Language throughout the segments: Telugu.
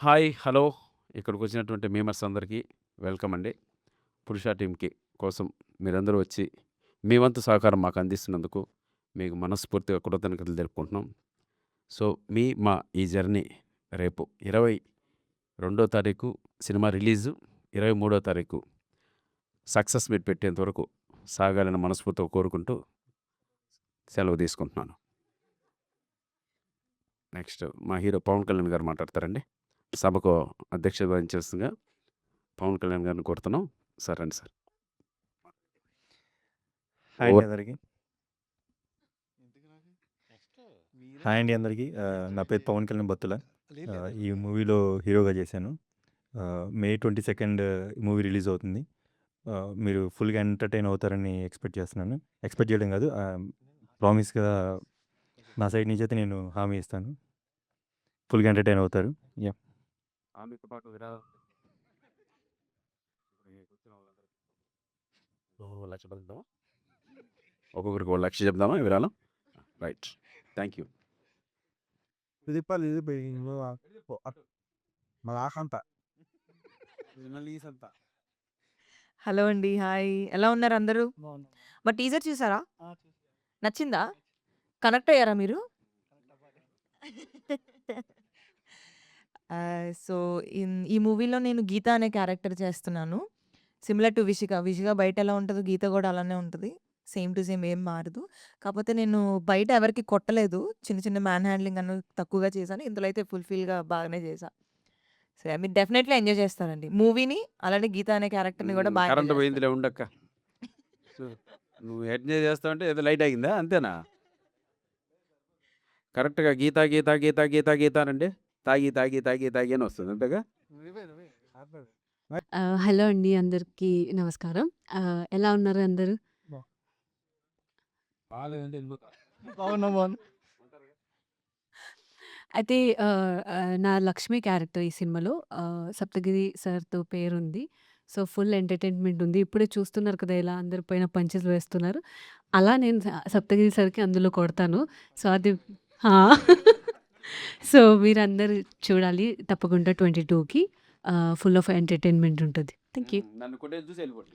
హాయ్! హలో! ఇక్కడికొచ్చినటువంటి మీమర్స్ అందరికీ వెల్కమ్ అండి. 'పురుష' టీమ్‌కి కోసం మీరందరూ వచ్చి, మీ వంతు సహకారం మాకు అందిస్తున్నందుకు మీకు మనస్ఫూర్తిగా కృతజ్ఞతలు తెలుపుకుంటున్నాం. సో, మా ఈ జర్నీ రేపు 22 తారీఖు సినిమా రిలీజు, 23 తారీఖు సక్సెస్ మీట్ పెట్టేంత వరకు సాగాలని మనస్ఫూర్తిగా కోరుకుంటూ సెలవు తీసుకుంటున్నాను. నెక్స్ట్ మా హీరో 'పవన్ కళ్యాణ్' గారు మాట్లాడతారండి. సభకు అధ్యక్షత వహించాల్సిందిగా పవన్ కళ్యాణ్ గారిని కోరుతున్నాం. సార్ రండి సార్. హాయ్ అండి ఓవర్. అందరికీ. హాయ్ అండి అందరికీ. నా పేరు పవన్ కళ్యాణ్ బత్తుల. ఈ మూవీలో హీరోగా చేశాను. మే 22 మూవీ రిలీజ్ అవుతుంది. మీరు ఫుల్గా ఎంటర్టైన్ అవుతారని ఎక్స్పెక్ట్ చేస్తున్నాను. ఎక్స్పెక్ట్ చేయడం కాదు, ప్రామిస్గా నా సైడ్ నుంచి అయితే నేను హామీ ఇస్తాను. ఫుల్గా ఎంటర్టైన్ అవుతారు. యా ఆమెతో పాటు లక్ష చెప్దామా, ఒక్కొక్కరికి 1 లక్ష చెప్దామా విరాళం? Right, thank you. హలో అండి. హాయ్. ఎలా ఉన్నారు అందరూ? మరి టీజర్ చూసారా? నచ్చిందా? కనెక్ట్ అయ్యారా మీరు? సో, ఈ మూవీలో నేను గీత అనే క్యారెక్టర్ చేస్తున్నాను. Similar to Vishika. విషిక బయట ఎలా ఉంటదో గీత కూడా అలానే ఉంటది. సేమ్ టు సేమ్ ఏం మారదు. కాపోతే నేను బయట ఎవరికీ కొట్టలేదు. చిన్న చిన్న మ్యాన్ హ్యాండ్లింగ్ అను తక్కువగా చేశాను. ఇందులో అయితే ఫుల్‌ఫిల్‌గా బాగానే చేశా. సో, మీరు డెఫినెట్‌లీ ఎంజాయ్ చేస్తారండి. మూవీని అలానే గీత అనే క్యారెక్టర్‌ని కూడా బా ఎంజాయ్ కరెంట్ చేస్తారు. పోయిందిలే ఉండక్క. సో, నువ్వు ఎంజాయ్ చేస్తావంటే ఏదో లైట్ ఆగిందా అంతేనా? కరెక్ట్‌గా గీత, గీత, గీత, గీత, గీత అనండి. తాగి, తాగి, తాగి, తాగి అని వస్తుంది అంతేగా? హలో అండి అందరికీ నమస్కారం. ఎలా ఉన్నారు అందరూ? అయితే నా లక్ష్మి క్యారెక్టర్ ఈ సినిమాలో సప్తగిరి సార్‌తో పేరుంది. సో, ఫుల్ ఎంటర్‌టైన్‌మెంట్ ఉంది. ఇప్పుడే చూస్తున్నారు కదా! ఎలా అందరూ పైన పంచెస్ వేస్తున్నారు. అలా నేను సప్తగిరి సార్‌కి అందులో కొడతాను. సో, అది ఆ! సో, మీరందరూ చూడాలి తప్పకుండా 22కి ఫుల్ ఆఫ్ ఎంటర్‌టైన్‌మెంట్ ఉంటది. Thank you. నన్ను కొట్టేసి చూసి వెళ్ళిపోండి.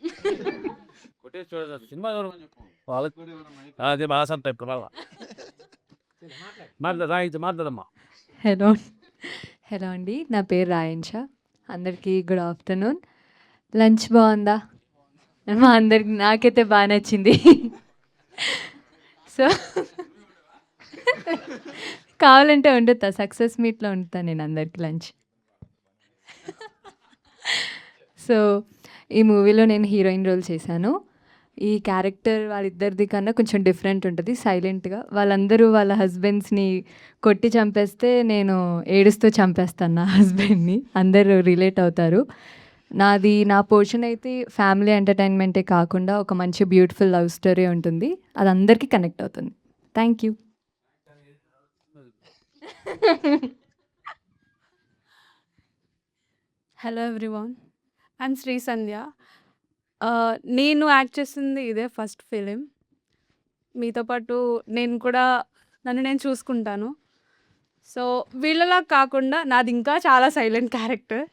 కొట్టేసి చూడదు సినిమా చూడమని చెప్పు. వాళ్ళకి అదే బాగా సంత ఇప్పుడు మళ్ళా మాట్లాడమ్మా. హలో హలో అండి. నా పేరు రాయన్షా. అందరికీ గుడ్ ఆఫ్టర్‌నూన్. లంచ్ బావుందా? మా అందరికి నాకైతే బా నచ్చింది. సో, కావాలంటే వండుతా. సక్సెస్ మీట్‌లో వండుతా నేను అందరికి లంచ్. సో, ఈ మూవీలో నేను హీరోయిన్ రోల్ చేశాను. ఈ క్యారెక్టర్ వాళ్ళిద్దరిది కన్నా కొంచెం డిఫరెంట్ ఉంటది. సైలెంట్‌గా వాళ్ళందరూ వాళ్ళ హస్బెండ్స్‌ని కొట్టి చంపేస్తే, నేను ఏడుస్తూ చంపేస్తాను నా హస్బెండ్‌ని. అందరూ రిలేట్ అవుతారు. నా పోర్షన్ అయితే ఫ్యామిలీ ఎంటర్‌టైన్‌మెంటే కాకుండా ఒక మంచి బ్యూటిఫుల్ లవ్ స్టోరీ ఉంటుంది. అది అందరికీ కనెక్ట్ అవుతుంది. Thank you. Hello everyone. I'm Sri Sandhya. నేను యాక్ట్ చేసింది ఇదే ఫస్ట్ ఫిలిం. మీతో పాటు నేను కూడా నన్ను నేను చూసుకుంటాను. సో, వీళ్ళలా కాకుండా నాది ఇంకా చాలా సైలెంట్ క్యారెక్టర్.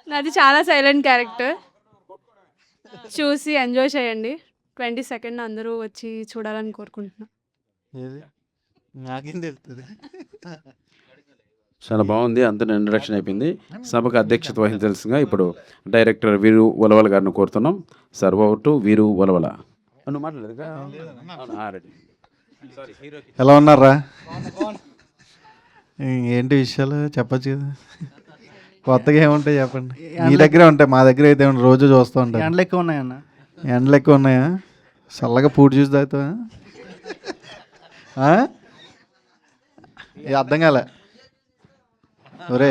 నాది చాలా సైలెంట్ క్యారెక్టర్. చూసి ఎంజాయ్ చేయండి. 22nd అందరూ వచ్చి చూడాలని కోరుకుంటున్నా. నాకేం తెలుస్తుంది. చాలా బాగుంది. అంతా ఇంట్రడక్షన్ అయిపోయింది. సభకు అధ్యక్షత వహించాల్సిందిగా ఇప్పుడు డైరెక్టర్ వీరు ఉలవల గారిని కోరుతున్నాం. సార్ ఓవర్ టు వీరు ఉలవల. నువ్వు మాట్లాడేదిగా? రెడీ. ఎలా ఉన్నారా? ఏంటి విషయాలు చెప్పచ్చు కదా, కొత్తగా ఏముంటాయి చెప్పండి. మీ దగ్గరే ఉంటాయి, మా దగ్గర అయితే రోజు చూస్తూ ఉంటాయి. ఎండలు ఎక్కువ ఉన్నాయన్న. ఎండలు ఎక్కువ ఉన్నాయా? చల్లగా పూట జ్యూస్ తాగుతావా? అర్థం కాలే. ఒరే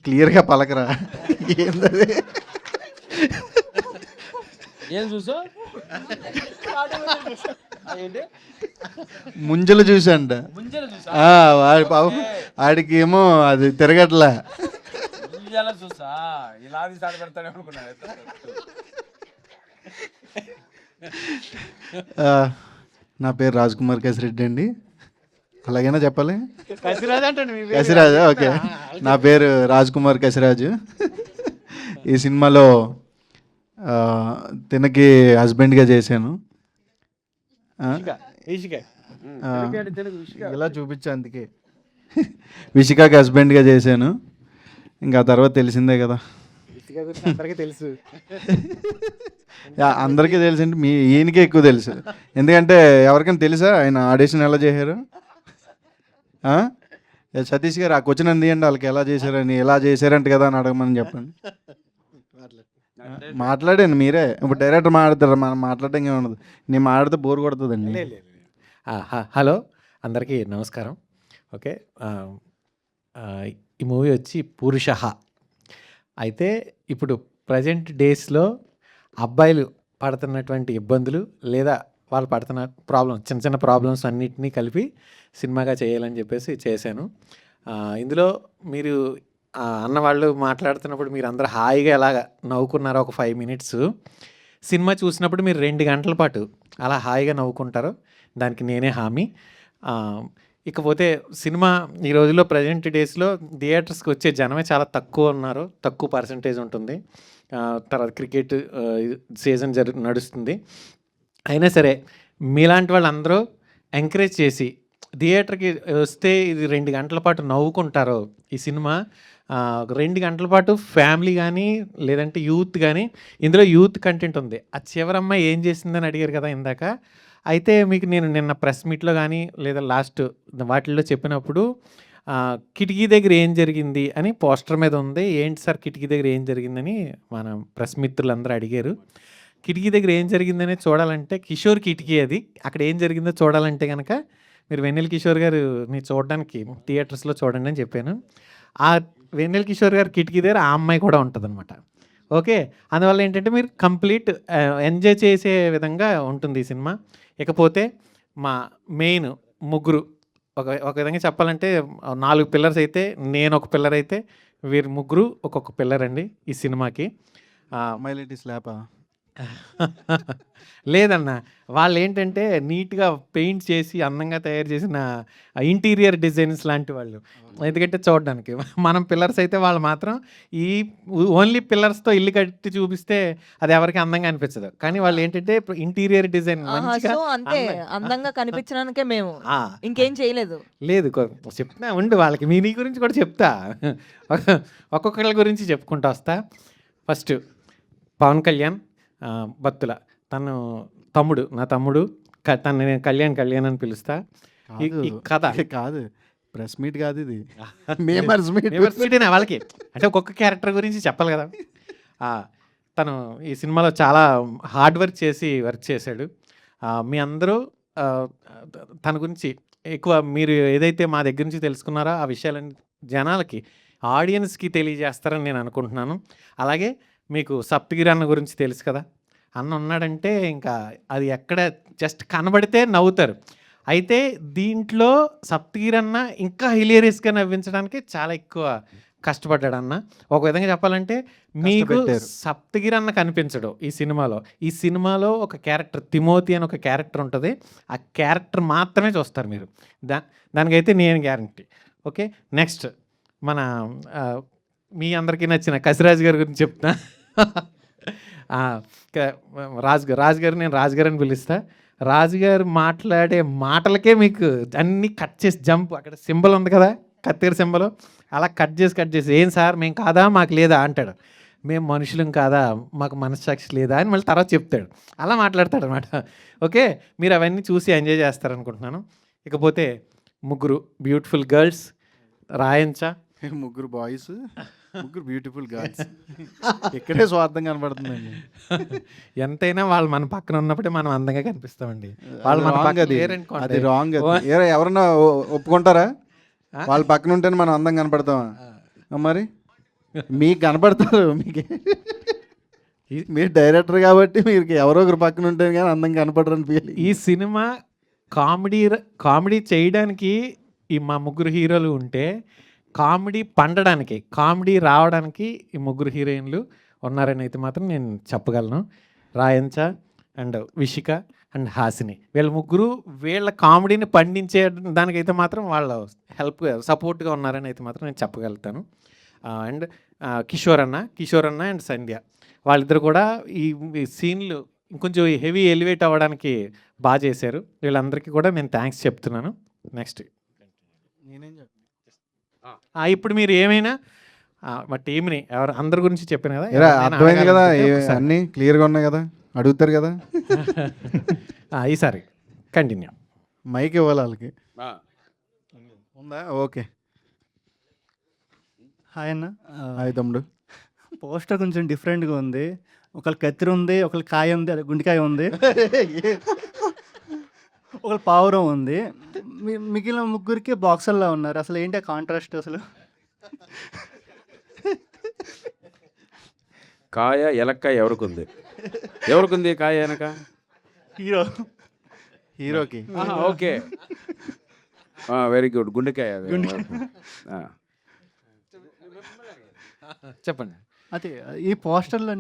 క్లియర్గా పలకరా. ఏంటది? ఏం చూసా? ముంజలు చూసంట. వాడి పాపం ఆడికి ఏమో అది తిరగట్లే. చూసా ఇలా పెడతానే అనుకున్నా. నా పేరు రాజ్ కుమార్ కేశరెడ్డి అండి. అలాగైనా చెప్పాలి. కసిరాజ్ అంటండి మీ పేరు. కసిరాజు, ఓకే. నా పేరు రాజ్ కుమార్ కసిరాజు. ఈ సినిమాలో తినకి హస్బెండ్గా చేశాను. ఆ, ఇషిక. ఆ, ఇలా చూపించా అందుకే. విషికాకి హస్బెండ్గా చేశాను. ఇంకా ఆ తర్వాత తెలిసిందే కదా. ఇషిక గురించి అందరికీ తెలుసు. అందరికీ తెలుసు అంటే ఈయనకే ఎక్కువ తెలుసు. ఎందుకంటే ఎవరికైనా తెలుసా ఆయన ఆడిషన్ ఎలా చేశారు? ఆ? సతీష్ గారు ఆ క్వశ్చన్ అందియండి, వాళ్ళకి ఎలా చేశారని. ఎలా చేశారంట కదా అని అడగమని చెప్పండి. మాట్లాడండి మీరే. ఇప్పుడు డైరెక్టర్ మాట్లాడతారు, మనం మాట్లాడడం ఏమి ఉండదు. నేను మాట్లాడితే బోర్ కొడుతుందండి. హలో అందరికీ నమస్కారం. ఓకే, ఈ మూవీ వచ్చి పురుషః. అయితే ఇప్పుడు ప్రజెంట్ డేస్లో అబ్బాయిలు పడుతున్నటువంటి ఇబ్బందులు లేదా వాళ్ళు పడుతున్న ప్రాబ్లమ్స్, చిన్న చిన్న ప్రాబ్లమ్స్ అన్నిటినీ కలిపి సినిమాగా చేయాలని చెప్పేసి చేశాను. ఇందులో మీరు అన్నవాళ్ళు మాట్లాడుతున్నప్పుడు మీరు అందరూ హాయిగా ఎలాగ నవ్వుకున్నారో ఒక 5 minutes, సినిమా చూసినప్పుడు మీరు 2 గంటల పాటు అలా హాయిగా నవ్వుకుంటారు. దానికి నేనే హామీ. ఇకపోతే సినిమా ఈ రోజుల్లో ప్రజెంట్ డేస్లో థియేటర్స్కి వచ్చే జనమే చాలా తక్కువ ఉన్నారు, తక్కువ పర్సంటేజ్ ఉంటుంది. తర్వాత క్రికెట్ సీజన్ నడుస్తుంది. అయినా సరే మీలాంటి వాళ్ళందరూ ఎంకరేజ్ చేసి థియేటర్కి వస్తే ఇది 2 గంటల పాటు నవ్వుకుంటారు. ఈ సినిమా 2 గంటల పాటు ఫ్యామిలీ కానీ లేదంటే యూత్ కానీ, ఇందులో యూత్ కంటెంట్ ఉంది. ఆ చివరమ్మ ఏం చేసిందని అడిగారు కదా ఇందాక. అయితే మీకు నేను నిన్న ప్రెస్ మీట్లో కానీ లేదా లాస్ట్ వాటిల్లో చెప్పినప్పుడు కిటికీ దగ్గర ఏం జరిగింది అని పోస్టర్ మీద ఉంది. ఏంటి సార్ కిటికీ దగ్గర ఏం జరిగిందని మన ప్రెస్ మిత్రులందరూ అడిగారు. కిటికీ దగ్గర ఏం జరిగిందని చూడాలంటే కిషోర్ కిటికీ అది. అక్కడ ఏం జరిగిందో చూడాలంటే కనుక మీరు వెన్నెల కిషోర్ గారిని చూడడానికి థియేటర్స్లో చూడండి అని చెప్పాను. ఆ వెన్నెల కిషోర్ గారి కిటికీ దగ్గర ఆ అమ్మాయి కూడా ఉంటుందన్నమాట. ఓకే, అందువల్ల ఏంటంటే మీరు కంప్లీట్ ఎంజాయ్ చేసే విధంగా ఉంటుంది ఈ సినిమా. ఇకపోతే మా మెయిన్ ముగ్గురు, ఒక విధంగా చెప్పాలంటే 4 పిల్లర్స్ అయితే నేను ఒక పిల్లర్ అయితే వీరు ముగ్గురు ఒక్కొక్క పిల్లర్ అండి ఈ సినిమాకి. మైలిటీ స్లాపా? లేదన్న, వాళ్ళు ఏంటంటే నీట్గా పెయింట్ చేసి అందంగా తయారు చేసిన ఇంటీరియర్ డిజైన్స్ లాంటి వాళ్ళు. ఎందుకంటే చూడడానికి మనం పిల్లర్స్ అయితే వాళ్ళు మాత్రం ఈ ఓన్లీ పిల్లర్స్తో ఇల్లు కట్టి చూపిస్తే అది ఎవరికి అందంగా అనిపించదు. కానీ వాళ్ళు ఏంటంటే ఇంటీరియర్ డిజైన్ మంచిగా సో అంతే అందంగా కనిపించడానికే మేము ఆ, ఇంకేం చేయలేదు. లేదు చెప్తా ఉండు, వాళ్ళకి మీ నీ గురించి కూడా చెప్తా. ఒక్కొక్కళ్ళ గురించి చెప్పుకుంటూ వస్తా. ఫస్ట్ పవన్ కళ్యాణ్ బత్తుల, తను తమ్ముడు, నా తమ్ముడు. తను నేను కళ్యాణ్ అని పిలుస్తా. ఈ కథ కాదు, ప్రెస్ మీట్ కాదు ఇది, మేమర్స్ మీట్. యూనివర్సిటీనే వాళ్ళకి, అంటే ఒక్కొక్క క్యారెక్టర్ గురించి చెప్పాలి కదా. తను ఈ సినిమాలో చాలా హార్డ్ వర్క్ చేశాడు. మీ అందరూ తన గురించి ఎక్కువ మీరు ఏదైతే మా దగ్గర నుంచి తెలుసుకున్నారో ఆ విషయాలన్నీ జనాలకి, ఆడియన్స్కి తెలియజేస్తారని నేను అనుకుంటున్నాను. అలాగే మీకు సప్తగిరి అన్న గురించి తెలుసు కదా. అన్న ఉన్నాడంటే ఇంకా అది ఎక్కడ జస్ట్ కనబడితే నవ్వుతారు. అయితే దీంట్లో సప్తగిరి అన్న ఇంకా హిలేరియస్గా నవ్వించడానికి చాలా ఎక్కువ కష్టపడ్డాడు అన్న. ఒక విధంగా చెప్పాలంటే మీకు సప్తగిరి అన్న కనిపించడు ఈ సినిమాలో. ఈ సినిమాలో ఒక క్యారెక్టర్ తిమోతి అని ఒక క్యారెక్టర్ ఉంటుంది. ఆ క్యారెక్టర్ మాత్రమే చూస్తారు మీరు. దానికైతే నేను గ్యారంటీ. ఓకే, నెక్స్ట్ మన మీ అందరికీ నచ్చిన కసిరాజ్ గారి గురించి చెప్తా. రాజుగారు నేను రాజుగారు అని పిలుస్తా. రాజుగారు మాట్లాడే మాటలకే మీకు అన్నీ కట్ చేసి జంప్, అక్కడ సింబల్ ఉంది కదా కత్తిరి సింబల్, అలా కట్ చేసి ఏం సార్ మేము కాదా మాకు లేదా అంటాడు. మేము మనుషులం కాదా మాకు మనస్సాక్షి లేదా అని మళ్ళీ తర్వాత చెప్తాడు. అలా మాట్లాడతాడు అనమాట. ఓకే, మీరు అవన్నీ చూసి ఎంజాయ్ చేస్తారనుకుంటున్నాను. ఇకపోతే ముగ్గురు బ్యూటిఫుల్ గర్ల్స్, రాయంచ, ముగ్గురు బాయ్స్, ముగ్గురు బ్యూటిఫుల్ గర్ల్స్. ఇక్కడే స్వార్థం కనబడుతుందండి. ఎంతైనా వాళ్ళు మన పక్కన ఉన్నప్పుడే మనం అందంగా కనిపిస్తామండి. వాళ్ళు మన పక్కన లేరనుకోండి. అది రాంగ్. ఎవరన్నా ఒప్పుకుంటారా? వాళ్ళ పక్కన ఉంటేనే మనం అందంగా కనపడతామా? మరి మీకు కనపడతారు. మీరు డైరెక్టర్ కాబట్టి మీరు ఎవరో ఒకరు పక్కన ఉంటే కానీ అందంగా కనపడరని ఫీల్. ఈ సినిమా కామెడీ చేయడానికి ఈ మా ముగ్గురు హీరోలు ఉంటే, కామెడీ పండడానికి, కామెడీ రావడానికి ఈ ముగ్గురు హీరోయిన్లు ఉన్నారని అయితే మాత్రం నేను చెప్పగలను. రాయంచ అండ్ విషిక అండ్ హాసిని. వీళ్ళ ముగ్గురు వీళ్ళ కామెడీని పండించే దానికైతే మాత్రం వాళ్ళ సపోర్ట్గా ఉన్నారని అయితే మాత్రం నేను చెప్పగలుగుతాను. అండ్ కిషోర్ అన్న అండ్ సంధ్య వాళ్ళిద్దరు కూడా ఈ సీన్లు ఇంకొంచెం హెవీ ఎలివేట్ అవ్వడానికి బాగా చేశారు. వీళ్ళందరికీ కూడా నేను థ్యాంక్స్ చెప్తున్నాను. నెక్స్ట్ నేనేం చెప్పను. ఇప్పుడు మీరు ఏమైనా మా టీంని ఎవరు అందరి గురించి చెప్పాను కదా, ఏరా, ఎవరినైనా అర్థమైంది కదా, అడగాలనుకుంటే ఒకసారి. అన్నీ క్లియర్గా ఉన్నాయి కదా, అడుగుతారు కదా. ఈసారి కంటిన్యూ. మైక్ ఇవ్వాలి వాళ్ళకి. ఉందా? ఓకే. హాయ్ అన్న. హాయ్ తమ్ముడు. పోస్టర్ కొంచెం డిఫరెంట్గా ఉంది. ఒకళ్ళ కత్తిరి ఉంది, ఒకళ్ళ కాయ ఉంది, అదే గుండెకాయ ఉంది, ఒకళ్ళ పావురం ఉంది. మిగిలిన ముగ్గురికి బాక్సర్లా ఉన్నారు. అసలు ఏంటి ఆ కాంట్రాస్ట్ అసలు? కాయ ఎలక్కాయ ఎవరికుంది కాయ వెనక? హీరో హీరోకి. Okay, very good. గుండెకాయ. చెప్పండి. అదే ఈ పోస్టర్లో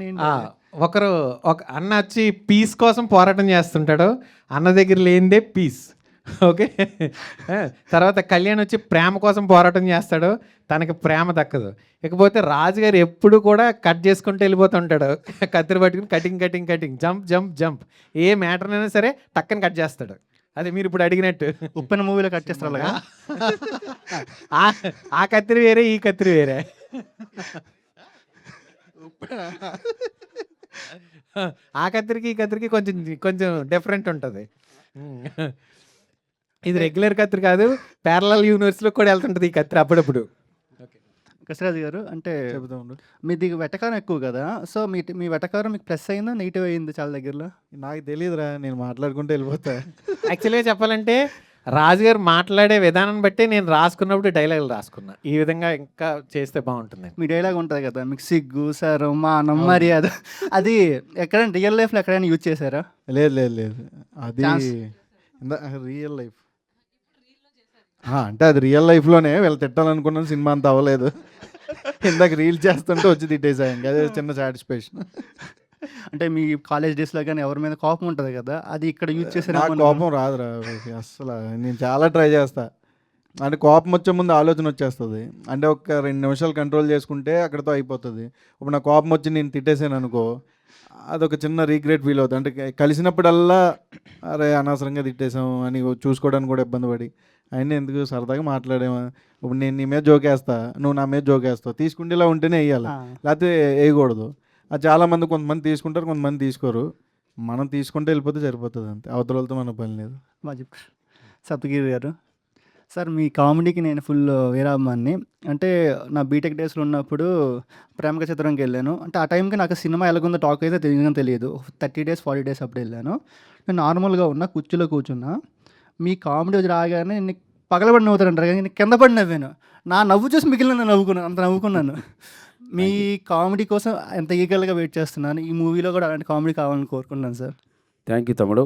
ఒక అన్న వచ్చి పీస్ కోసం పోరాటం చేస్తుంటాడు. అన్న దగ్గర లేనిదే పీస్. ఓకే. తర్వాత కళ్యాణ్ వచ్చి ప్రేమ కోసం పోరాటం చేస్తాడు, తనకి ప్రేమ దక్కదు. ఇకపోతే రాజుగారు ఎప్పుడు కూడా కట్ చేసుకుంటూ వెళ్ళిపోతుంటాడు, కత్తిరి పట్టుకుని కటింగ్ జంప్ ఏ మ్యాటర్ అయినా సరే టక్కని కట్ చేస్తాడు. అదే మీరు ఇప్పుడు అడిగినట్టు ఉప్పెన మూవీలో కట్ చేస్తారు అలాగా. ఆ కత్తిరి వేరే, ఈ కత్తిరి వేరే. ఆ కత్తిరికి ఈ కత్తిరికి కొంచెం డిఫరెంట్ ఉంటుంది. ఇది రెగ్యులర్ కత్తిరి కాదు, ప్యారలల్ యూనివర్స్లో కూడా వెళ్తుంటుంది ఈ కత్తిరి అప్పుడప్పుడు. కసిరాజు గారు, అంటే చెబుతా ఉండు. మీది వెటకారం ఎక్కువ కదా, సో మీ వెటకారం మీకు ప్లస్ అయిందా నెగిటివ్ అయింది చాలా దగ్గరలో? నాకు తెలియదురా, నేను మాట్లాడుకుంటూ వెళ్ళిపోతా. యాక్చువల్గా చెప్పాలంటే రాజుగారు మాట్లాడే విధానం బట్టి నేను రాసుకున్నప్పుడు డైలాగులు రాసుకున్నా, ఈ విధంగా ఇంకా చేస్తే బాగుంటుంది. మీ డైలాగ్ ఉంటుంది కదా, మీకు సిగ్గు సరం మానం మర్యాద, అది ఎక్కడైనా రియల్ లైఫ్లో ఎక్కడైనా యూజ్ చేశారా? లేదు, అది రియల్ లైఫ్. అంటే అది రియల్ లైఫ్లోనే వీళ్ళు తిట్టాలనుకున్నాను, సినిమా అంతా అవ్వలేదు. ఇందాక రీల్ చేస్తుంటే వచ్చి తిట్టేసాయండి, అదే చిన్న సాటిస్ఫాక్షన్. అంటే మీ కాలేజ్ డేస్లో కానీ ఎవరి మీద కోపం ఉంటుంది కదా, అది ఇక్కడ యూజ్ చేశారా? నాకు కోపం రాదురా అసలు. నేను చాలా ట్రై చేస్తా. అంటే కోపం వచ్చే ముందు ఆలోచన వచ్చేస్తుంది. అంటే ఒక 2 నిమిషాలు కంట్రోల్ చేసుకుంటే అక్కడితో అయిపోతుంది. ఇప్పుడు నా కోపం వచ్చి నేను తిట్టేసాను అనుకో, అదొక చిన్న రీగ్రెట్ ఫీల్ అవుతుంది. అంటే కలిసినప్పుడల్లా అరే అనవసరంగా తిట్టేసాం అని చూసుకోవడానికి కూడా ఇబ్బంది పడి, అయినా ఎందుకు సరదాగా మాట్లాడేమా. ఇప్పుడు నేను నీ మీద జోకేస్తా, నువ్వు నా మీద జోకేస్తావు, తీసుకుంటేలా ఉంటేనే వేయాలి, లేకపోతే వేయకూడదు. అది చాలామంది, కొంతమంది తీసుకుంటారు, కొంతమంది తీసుకోరు. మనం తీసుకుంటే వెళ్ళిపోతే సరిపోతుంది, అంతే. అవతలతో మనకు పని లేదు. బాగా చెప్పారు సప్తగిరి గారు. సార్, మీ కామెడీకి నేను ఫుల్ వీరాభిమాన్ని. అంటే నా బీటెక్ డేస్లో ఉన్నప్పుడు ప్రేమక చిత్రంకి వెళ్ళాను. అంటే ఆ టైంకి నాకు సినిమా ఎలాగుందో టాక్ అయితే తెలియదు. 30 days 40 days అప్పుడు వెళ్ళాను. నేను నార్మల్గా ఉన్నా, కుర్చీలో కూర్చున్నా. మీ కామెడీ రాగానే నేను పగలబడి నవ్వుతారంటారు కానీ నేను కింద పడి నవ్వాను. నా నవ్వు చూసి మిగిలిన నవ్వుకున్నాను, అంత నవ్వుకున్నాను. మీ కామెడీ కోసం ఎంత ఈగల్గా వెయిట్ చేస్తున్నాను. ఈ మూవీలో కూడా అలాంటి కామెడీ కావాలని కోరుకుంటున్నాను సార్. థ్యాంక్ యూ తమ్ముడు.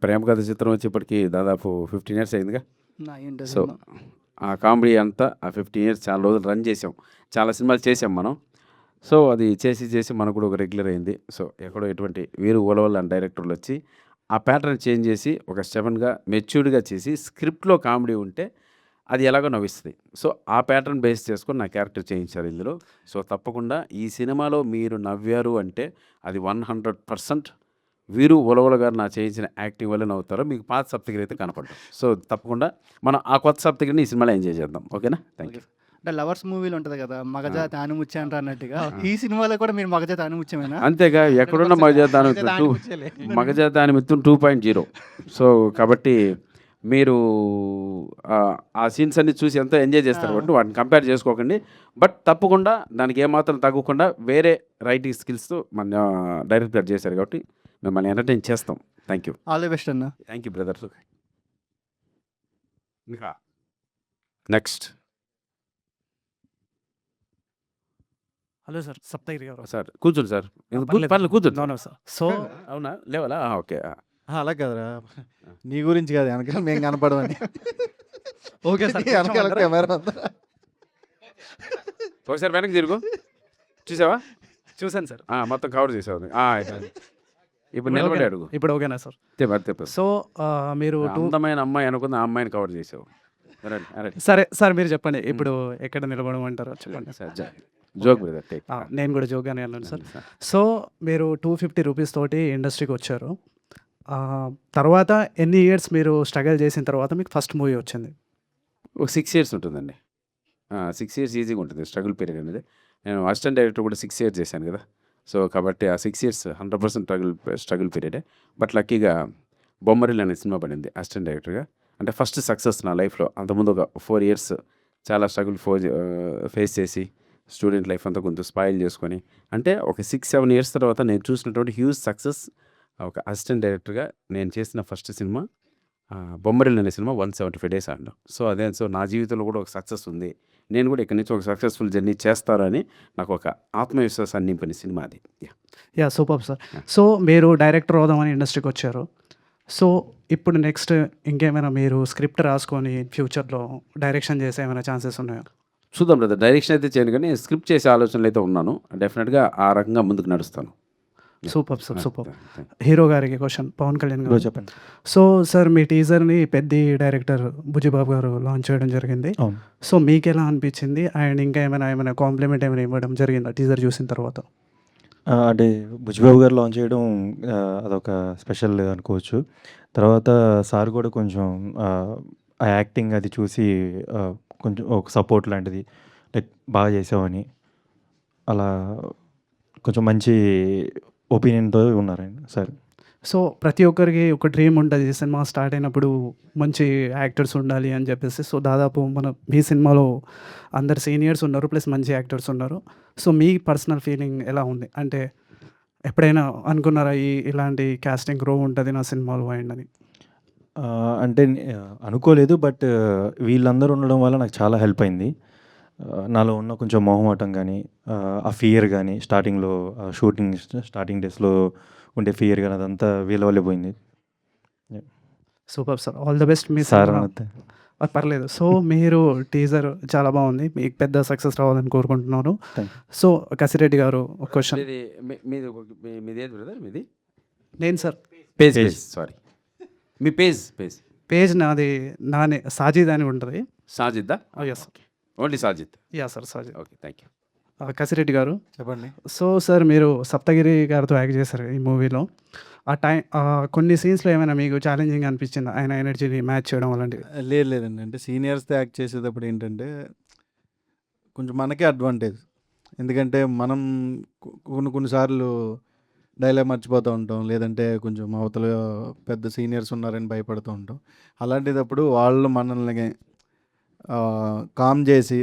ప్రేమ కథ చిత్రం వచ్చి ఇప్పటికి దాదాపు 15 years అయిందిగా. సో ఆ కామెడీ అంతా ఆ 15 years చాలా రోజులు రన్ చేసాం, చాలా సినిమాలు చేసాం మనం. సో అది చేసి మనకు కూడా ఒక రెగ్యులర్ అయింది. సో ఎక్కడో ఎటువంటి వీరు ఓలవల్ అని డైరెక్టర్లు వచ్చి ఆ ప్యాటర్న్ చేంజ్ చేసి ఒక స్టెబన్గా మెచ్యూర్డ్గా చేసి స్క్రిప్ట్లో కామెడీ ఉంటే అది ఎలాగో నవ్విస్తుంది. సో ఆ ప్యాటర్న్ బేస్ చేసుకొని నా క్యారెక్టర్ చేయించారు ఇందులో. సో తప్పకుండా ఈ సినిమాలో మీరు నవ్వారు అంటే అది 100% వీరు ఓలవల గారు నా చేయించిన యాక్టింగ్ వల్ల నవ్వుతారో, మీకు పాత సప్తగిరి అయితే కనపడ్డాం. సో తప్పకుండా మనం ఆ కొత్త సప్తగిరిని ఈ సినిమాలో ఎంజాయ్ చేద్దాం. ఓకేనా? Thank you. అంటే లవర్స్ మూవీలో ఉంటుంది కదా, మగజాతి ఆనుముత్యం అంటారు అన్నట్టుగా, ఈ సినిమాలో కూడా మీరు మగజాతి ఆనుముత్యమేనా? అంతేగా, ఎక్కడున్న మగజాతాని మిత్రం 2.0. సో కాబట్టి మీరు ఆ సీన్స్ అన్ని చూసి ఎంతో ఎంజాయ్ చేస్తారు కాబట్టి వాటిని కంపేర్ చేసుకోకండి. బట్ తప్పకుండా దానికి ఏమాత్రం తగ్గకుండా వేరే రైటింగ్ స్కిల్స్తో మన డైరెక్టర్ చేశారు కాబట్టి మిమ్మల్ని ఎంటర్టైన్ చేస్తాం. Thank you. All the best అన్న. Thank you brother. ఇంకా నెక్స్ట్ హలో సార్, సప్తగిరి గారు. సార్ కూర్చోండి సార్. పర్లేదు. కూర్చోండి. అవునా సార్. సో అవునా, లేవాలా? ఓకే. అలా కదరా, నీ గురించి కాదు, వెనకాల మేము కనపడమని. ఓకే సార్, వెనకాల కెమెరా ఒకసారి వెనక్కి తిరుగు. చూసావా? చూశాను సార్. మొత్తం కవర్ చేసావు. ఇప్పుడు నిలబడి ఓకేనా? అడుగు. ఇప్పుడు ఓకేనా సార్? చెప్పేసి సో మీరు అందమైన అమ్మాయి అనుకుంది, ఆ అమ్మాయిని కవర్ చేసావు. రండి, రండి. సరే సార్ మీరు చెప్పండి. ఇప్పుడు ఎక్కడ నిలబడమంటారో చెప్పండి. Joke brother, take. నేను కూడా జోక్గానే అన్నాను సార్. సో మీరు 250 రూపీస్ తోటి ఇండస్ట్రీకి వచ్చారు. తర్వాత ఎన్ని ఇయర్స్ మీరు స్ట్రగల్ చేసిన తర్వాత మీకు ఫస్ట్ మూవీ వచ్చింది? ఒక 6 ఇయర్స్ ఉంటుందండి. 6 ఇయర్స్ ఈజీగా ఉంటుంది స్ట్రగుల్ పీరియడ్ అనేది. నేను అసిస్టెంట్ డైరెక్టర్ కూడా 6 ఇయర్స్ చేశాను కదా. సో కాబట్టి ఆ 6 ఇయర్స్ 100% స్ట్రగుల్ పీరియడే. బట్ లక్కీగా బొమ్మరిల్లు అనే సినిమా పడింది అసిస్టెంట్ డైరెక్టర్గా. అంటే ఫస్ట్ సక్సెస్ నా లైఫ్లో. అంతకుముందు ఒక 4 ఇయర్స్ చాలా స్ట్రగుల్ ఫేస్ చేసి స్టూడెంట్ లైఫ్ అంతా కొంచెం స్పాయిల్ చేసుకొని, అంటే ఒక 6-7 ఇయర్స్ తర్వాత నేను చూసినటువంటి హ్యూజ్ సక్సెస్. ఒక అసిస్టెంట్ డైరెక్టర్గా నేను చేసిన ఫస్ట్ సినిమా బొమ్మరిల్లు అనే సినిమా 175 డేస్ ఆడడం. సో నా జీవితంలో కూడా ఒక సక్సెస్ ఉంది, నేను కూడా ఇక్కడి నుంచి ఒక సక్సెస్ఫుల్ జర్నీ చేస్తారని నాకు ఒక ఆత్మవిశ్వాసాన్ని నింపిన సినిమా అది. Yeah super sir. సో మీరు డైరెక్టర్ అవుదామని ఇండస్ట్రీకి వచ్చారు. సో ఇప్పుడు నెక్స్ట్ ఇంకేమైనా మీరు స్క్రిప్ట్ రాసుకొని ఫ్యూచర్లో డైరెక్షన్ చేసే ఏమైనా ఛాన్సెస్ ఉన్నాయా? చూద్దాం బ్రదర్, డైరెక్షన్ అయితే చేయను కానీ స్క్రిప్ట్ చేసే ఆలోచనలు అయితే ఉన్నాను. డెఫినెట్గా ఆ రకంగా ముందుకు నడుస్తాను. Super sir, super. హీరో గారికి క్వశ్చన్, పవన్ కళ్యాణ్ గారు చెప్పండి. సో సార్ మీ టీజర్ని పెద్ద డైరెక్టర్ బుజ్జిబాబు గారు లాంచ్ చేయడం జరిగింది. అవును. సో మీకు ఎలా అనిపించింది? అండ్ ఇంకా ఏమైనా కాంప్లిమెంట్ ఏమైనా ఇవ్వడం జరిగిందా టీజర్ చూసిన తర్వాత? అంటే బుజ్జిబాబు గారు లాంచ్ చేయడం అదొక స్పెషల్ అనుకోవచ్చు. తర్వాత సార్ కూడా కొంచెం ఆ యాక్టింగ్ అది చూసి కొంచెం ఒక సపోర్ట్ లాంటిది, లైక్ బాగా చేసావని అలా కొంచెం మంచి ఒపీనియన్‌తో ఉన్నారండి సార్. సో ప్రతి ఒక్కరికి ఒక డ్రీమ్ ఉంటుంది సినిమా స్టార్ట్ అయినప్పుడు మంచి యాక్టర్స్ ఉండాలి అని చెప్పేసి. సో దాదాపు మీ సినిమాలో అందరు సీనియర్స్ ఉన్నారు, ప్లస్ మంచి యాక్టర్స్ ఉన్నారు. సో మీ పర్సనల్ ఫీలింగ్ ఎలా ఉంది? అంటే ఎప్పుడైనా అనుకున్నారా ఇలాంటి కాస్టింగ్ రో ఉంటుంది నా సినిమాలో అని? అంటే అనుకోలేదు. బట్ వీళ్ళందరూ ఉండడం వల్ల నాకు చాలా హెల్ప్ అయింది. నాలో ఉన్న కొంచెం మొహమాటం కానీ, ఆ ఫియర్ కానీ, స్టార్టింగ్లో స్టార్టింగ్ డేస్లో ఉండే ఫియర్ కానీ అదంతా వీళ్ళ వల్లే పోయింది. Super sir, all the best me sir cinema. పర్లేదు. సో మీరు టీజర్ చాలా బాగుంది, మీకు పెద్ద సక్సెస్ రావాలని కోరుకుంటున్నాను. థ్యాంక్ సో కసిరెడ్డి గారు ఒక క్వశ్చన్. మీది ఏది బ్రదర్? మీది నేను సార్ పేజ్, సారీ, మీ పేజ్ పేజ్ నానే సాజిద్ అని ఉంటుంది. సాజిద్దా? Yes sir, only Sajid. Yeah sir Sajid. Okay, thank you. Kasireddy గారు చెప్పండి. సో సార్ మీరు సప్తగిరి గారితో యాక్ట్ చేశారు ఈ మూవీలో. ఆ టైం కొన్ని సీన్స్లో ఏమైనా మీకు ఛాలెంజింగ్ అనిపించింది ఆయన ఎనర్జీని మ్యాచ్ చేయడం అలాంటివి? లేదండి. అంటే సీనియర్స్తో యాక్ట్ చేసేటప్పుడు ఏంటంటే కొంచెం మనకే అడ్వాంటేజ్. ఎందుకంటే మనం కొన్నిసార్లు డైలాగ్ మర్చిపోతూ ఉంటాం, లేదంటే కొంచెం అవతల పెద్ద సీనియర్స్ ఉన్నారని భయపడుతూ ఉంటాం. అలాంటిదప్పుడు వాళ్ళు మనల్ని కామ్ చేసి,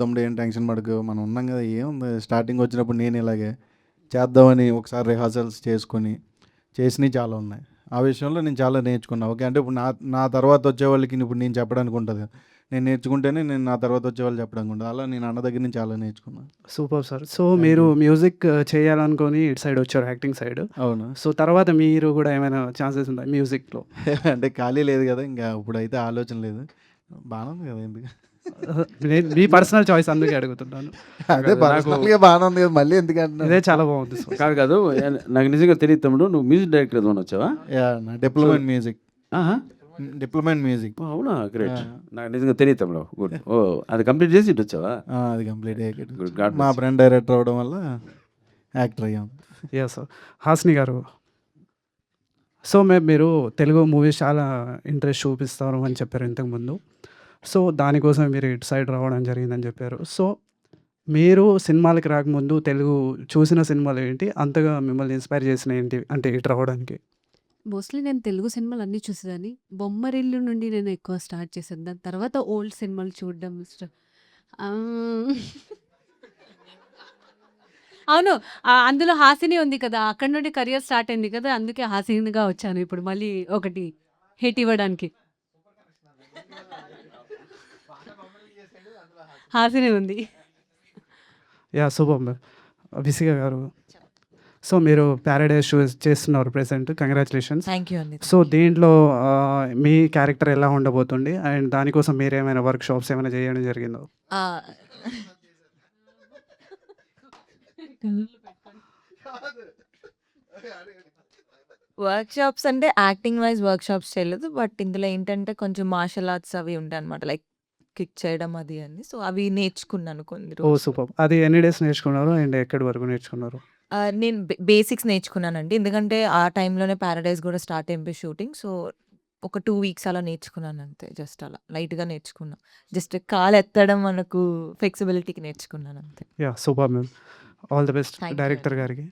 తమ్ముడు ఏం టెన్షన్ పడకు, మనం ఉన్నాం కదా, ఏముంది, స్టార్టింగ్ వచ్చినప్పుడు నేను ఇలాగే చేద్దామని ఒకసారి రిహార్సల్స్ చేసినవి చాలా ఉన్నాయి. ఆ విషయంలో నేను చాలా నేర్చుకున్నాను. ఓకే, అంటే ఇప్పుడు నా తర్వాత వచ్చే వాళ్ళకి ఇప్పుడు నేను చెప్పడానికి ఉంటుంది, నేను నేర్చుకుంటేనే నేను నా తర్వాత వచ్చే వాళ్ళు చెప్పడానికి ఉంటుంది. అలా నేను అన్న దగ్గర నుంచి చాలా నేర్చుకున్నాను. Super sir. సో మీరు మ్యూజిక్ చేయాలనుకొని ఇటు సైడ్ వచ్చారు, యాక్టింగ్ సైడ్. అవును. సో తర్వాత మీరు కూడా ఏమైనా ఛాన్సెస్ ఉన్నాయి మ్యూజిక్లో? అంటే ఖాళీ లేదు కదా, ఇంకా ఇప్పుడైతే ఆలోచన లేదు. బాగానే ఉంది కదా, ఎందుకు? మీ పర్సనల్ చాయిస్, అందుకే అడుగుతున్నాను. అదే పర్సనల్గా బాగానే ఉంది కదా, మళ్ళీ ఎందుకంటే ఇదే చాలా బాగుంది సార్. కాదు నాకు నిజంగా తెలియదు తమ్ముడు, నువ్వు మ్యూజిక్ డైరెక్టర్ ఏమైనా వచ్చావా? డిప్లొమెంట్ మ్యూజిక్. ఆహా, డిప్లొమెంట్ మ్యూజిక్. అవునా, గ్రేట్. నాకు నిజంగా తెలియదు తమ్ముడు. గుడ్. ఓ, అది కంప్లీట్ చేసి ఇటు వచ్చావా? అది కంప్లీట్ అయ్యాక గుడ్, గాడ్ మా ఫ్రెండ్ డైరెక్టర్ అవడం వల్ల యాక్టర్ అయ్యాం. Yeah sir. హాస్ని గారు, సో మీరు తెలుగు మూవీస్ చాలా ఇంట్రెస్ట్ చూపిస్తారు అని చెప్పారు ఇంతకుముందు. సో దానికోసం మీరు ఇటు సైడ్ రావడం జరిగిందని చెప్పారు. సో మీరు సినిమాలకి రాకముందు తెలుగు చూసిన సినిమాలు ఏంటి, అంతగా మిమ్మల్ని ఇన్స్పైర్ చేసిన ఏంటి అంటే ఇటు రావడానికి? మోస్ట్లీ నేను తెలుగు సినిమాలు అన్నీ చూసేదాన్ని. బొమ్మరిల్లు నుండి నేను ఎక్కువ స్టార్ట్ చేశాను. దాని తర్వాత ఓల్డ్ సినిమాలు చూడడం అవును. అందులో హాసిని ఉంది కదా, అక్కడ నుండి కెరియర్ స్టార్ట్ అయింది కదా, అందుకే హాసినిగా వచ్చాను ఇప్పుడు మళ్ళీ ఒకటి హిట్ ఇవ్వడానికి. హాసిని ఉంది. Yeah super ma'am. విసిక గారు, సో మీరు ప్యారడైజ్ షో చేస్తున్నారు ప్రెసెంట్, కంగ్రాచులేషన్స్. థ్యాంక్ యూ అండి. సో దీంట్లో మీ క్యారెక్టర్ ఎలా ఉండబోతుంది అండ్ దానికోసం మీరు ఏమైనా వర్క్ షాప్స్ ఏమైనా చేయడం జరిగిందో? వర్క్‌షాప్స్ అంటే యాక్టింగ్ వైస్ వర్క్‌షాప్స్ చేయలేదు. బట్ ఇందులో ఏంటంటే కొంచెం మార్షల్ ఆర్ట్స్ అవి ఉంటాయన్నమాట. లైక్ కిక్ చేయడం అది అని. సో, అవి నేర్చుకున్నాను కొన్ని ఓహ్! రోజులు. సూపర్. అది ఎన్ని డేస్ నేర్చుకున్నారు? అండ్ ఎక్కడి వరకు నేర్చుకున్నారు? నేను బేసిక్స్ నేర్చుకున్నానండి. ఎందుకంటే ఆ టైంలోనే 'పారడైజ్' గూడా స్టార్ట్ అయిపోయి షూటింగ్. సో, ఒక 2 వీక్స్ అలా నేర్చుకున్నాను అంతే. జస్ట్ అలా లైట్‌గా నేర్చుకున్నా. జస్ట్ కాలెత్తడం మనకు ఫ్లెక్సిబిలిటీకి నేర్చుకున్నాను అంతే. Yeah! Super ma'am. All the best thank you director అండి. గారికి.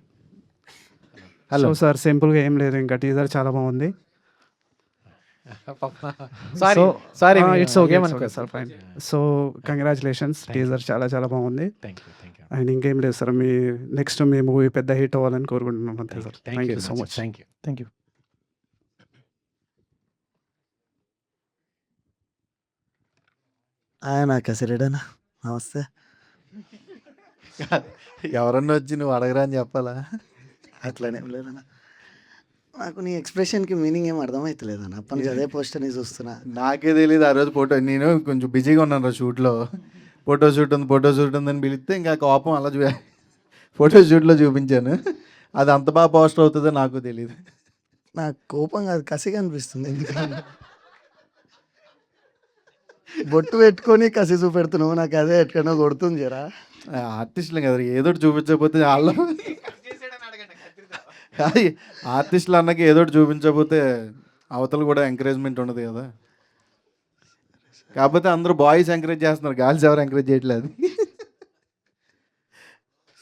హలో. సో, సార్ సింపుల్‌గా ఏం లేదు. ఇంకా టీజర్ చాలా బాగుంది. Sorry so sorry it's okay. It's okay ఏమనుకోవద్దు. Sir fine. So, congratulations. Thank you teaser చాలా చాలా బాగుంది. Thank you thank you and ఇంకేం లేదు సార్. నెక్స్ట్ మీ మూవీ పెద్ద హిట్ అవ్వాలని కోరుకుంటున్నాను అంతే sir. Thank thank you you so much. Thank you. Thank you. ఆయన కసిరెడనా నమస్తే. ఎవరన్నా వచ్చి నువ్వు అడగరా అని చెప్పాలా? అట్లనేం లేదన్నా. నాకు నీ ఎక్స్ప్రెషన్కి మీనింగ్ ఏం అర్థమవుతలేదన్న. అప్పటి నుంచి అదే పోస్టర్ని చూస్తున్నా. నాకే తెలియదు ఆ రోజు ఫోటో. నేను కొంచెం బిజీగా ఉన్నాను షూట్లో. ఫోటో షూట్ ఉందని పిలిస్తే ఇంకా కోపం అలా ఫోటో షూట్లో చూపించాను. అది అంత బాగా పోస్టర్ అవుతుందో నాకు తెలియదు. నాకు కోపం కాదు, కసిగా అనిపిస్తుంది. ఎందుకంటే బొట్టు పెట్టుకొని కసి చూపెడుతున్నావు. నాకు అదే ఎక్కడో కొడుతుంది జరా. ఆర్టిస్టులు కదా ఏదో ఒకటి చూపించకపోతే వాళ్ళు ఆర్టిస్టులు అన్నకి ఏదో ఒకటి చూపించకపోతే అవతల కూడా ఎంకరేజ్మెంట్ ఉండదు కదా. కాకపోతే అందరూ బాయ్స్ ఎంకరేజ్ చేస్తున్నారు, గర్ల్స్ ఎవరు ఎంకరేజ్ చేయట్లేదు.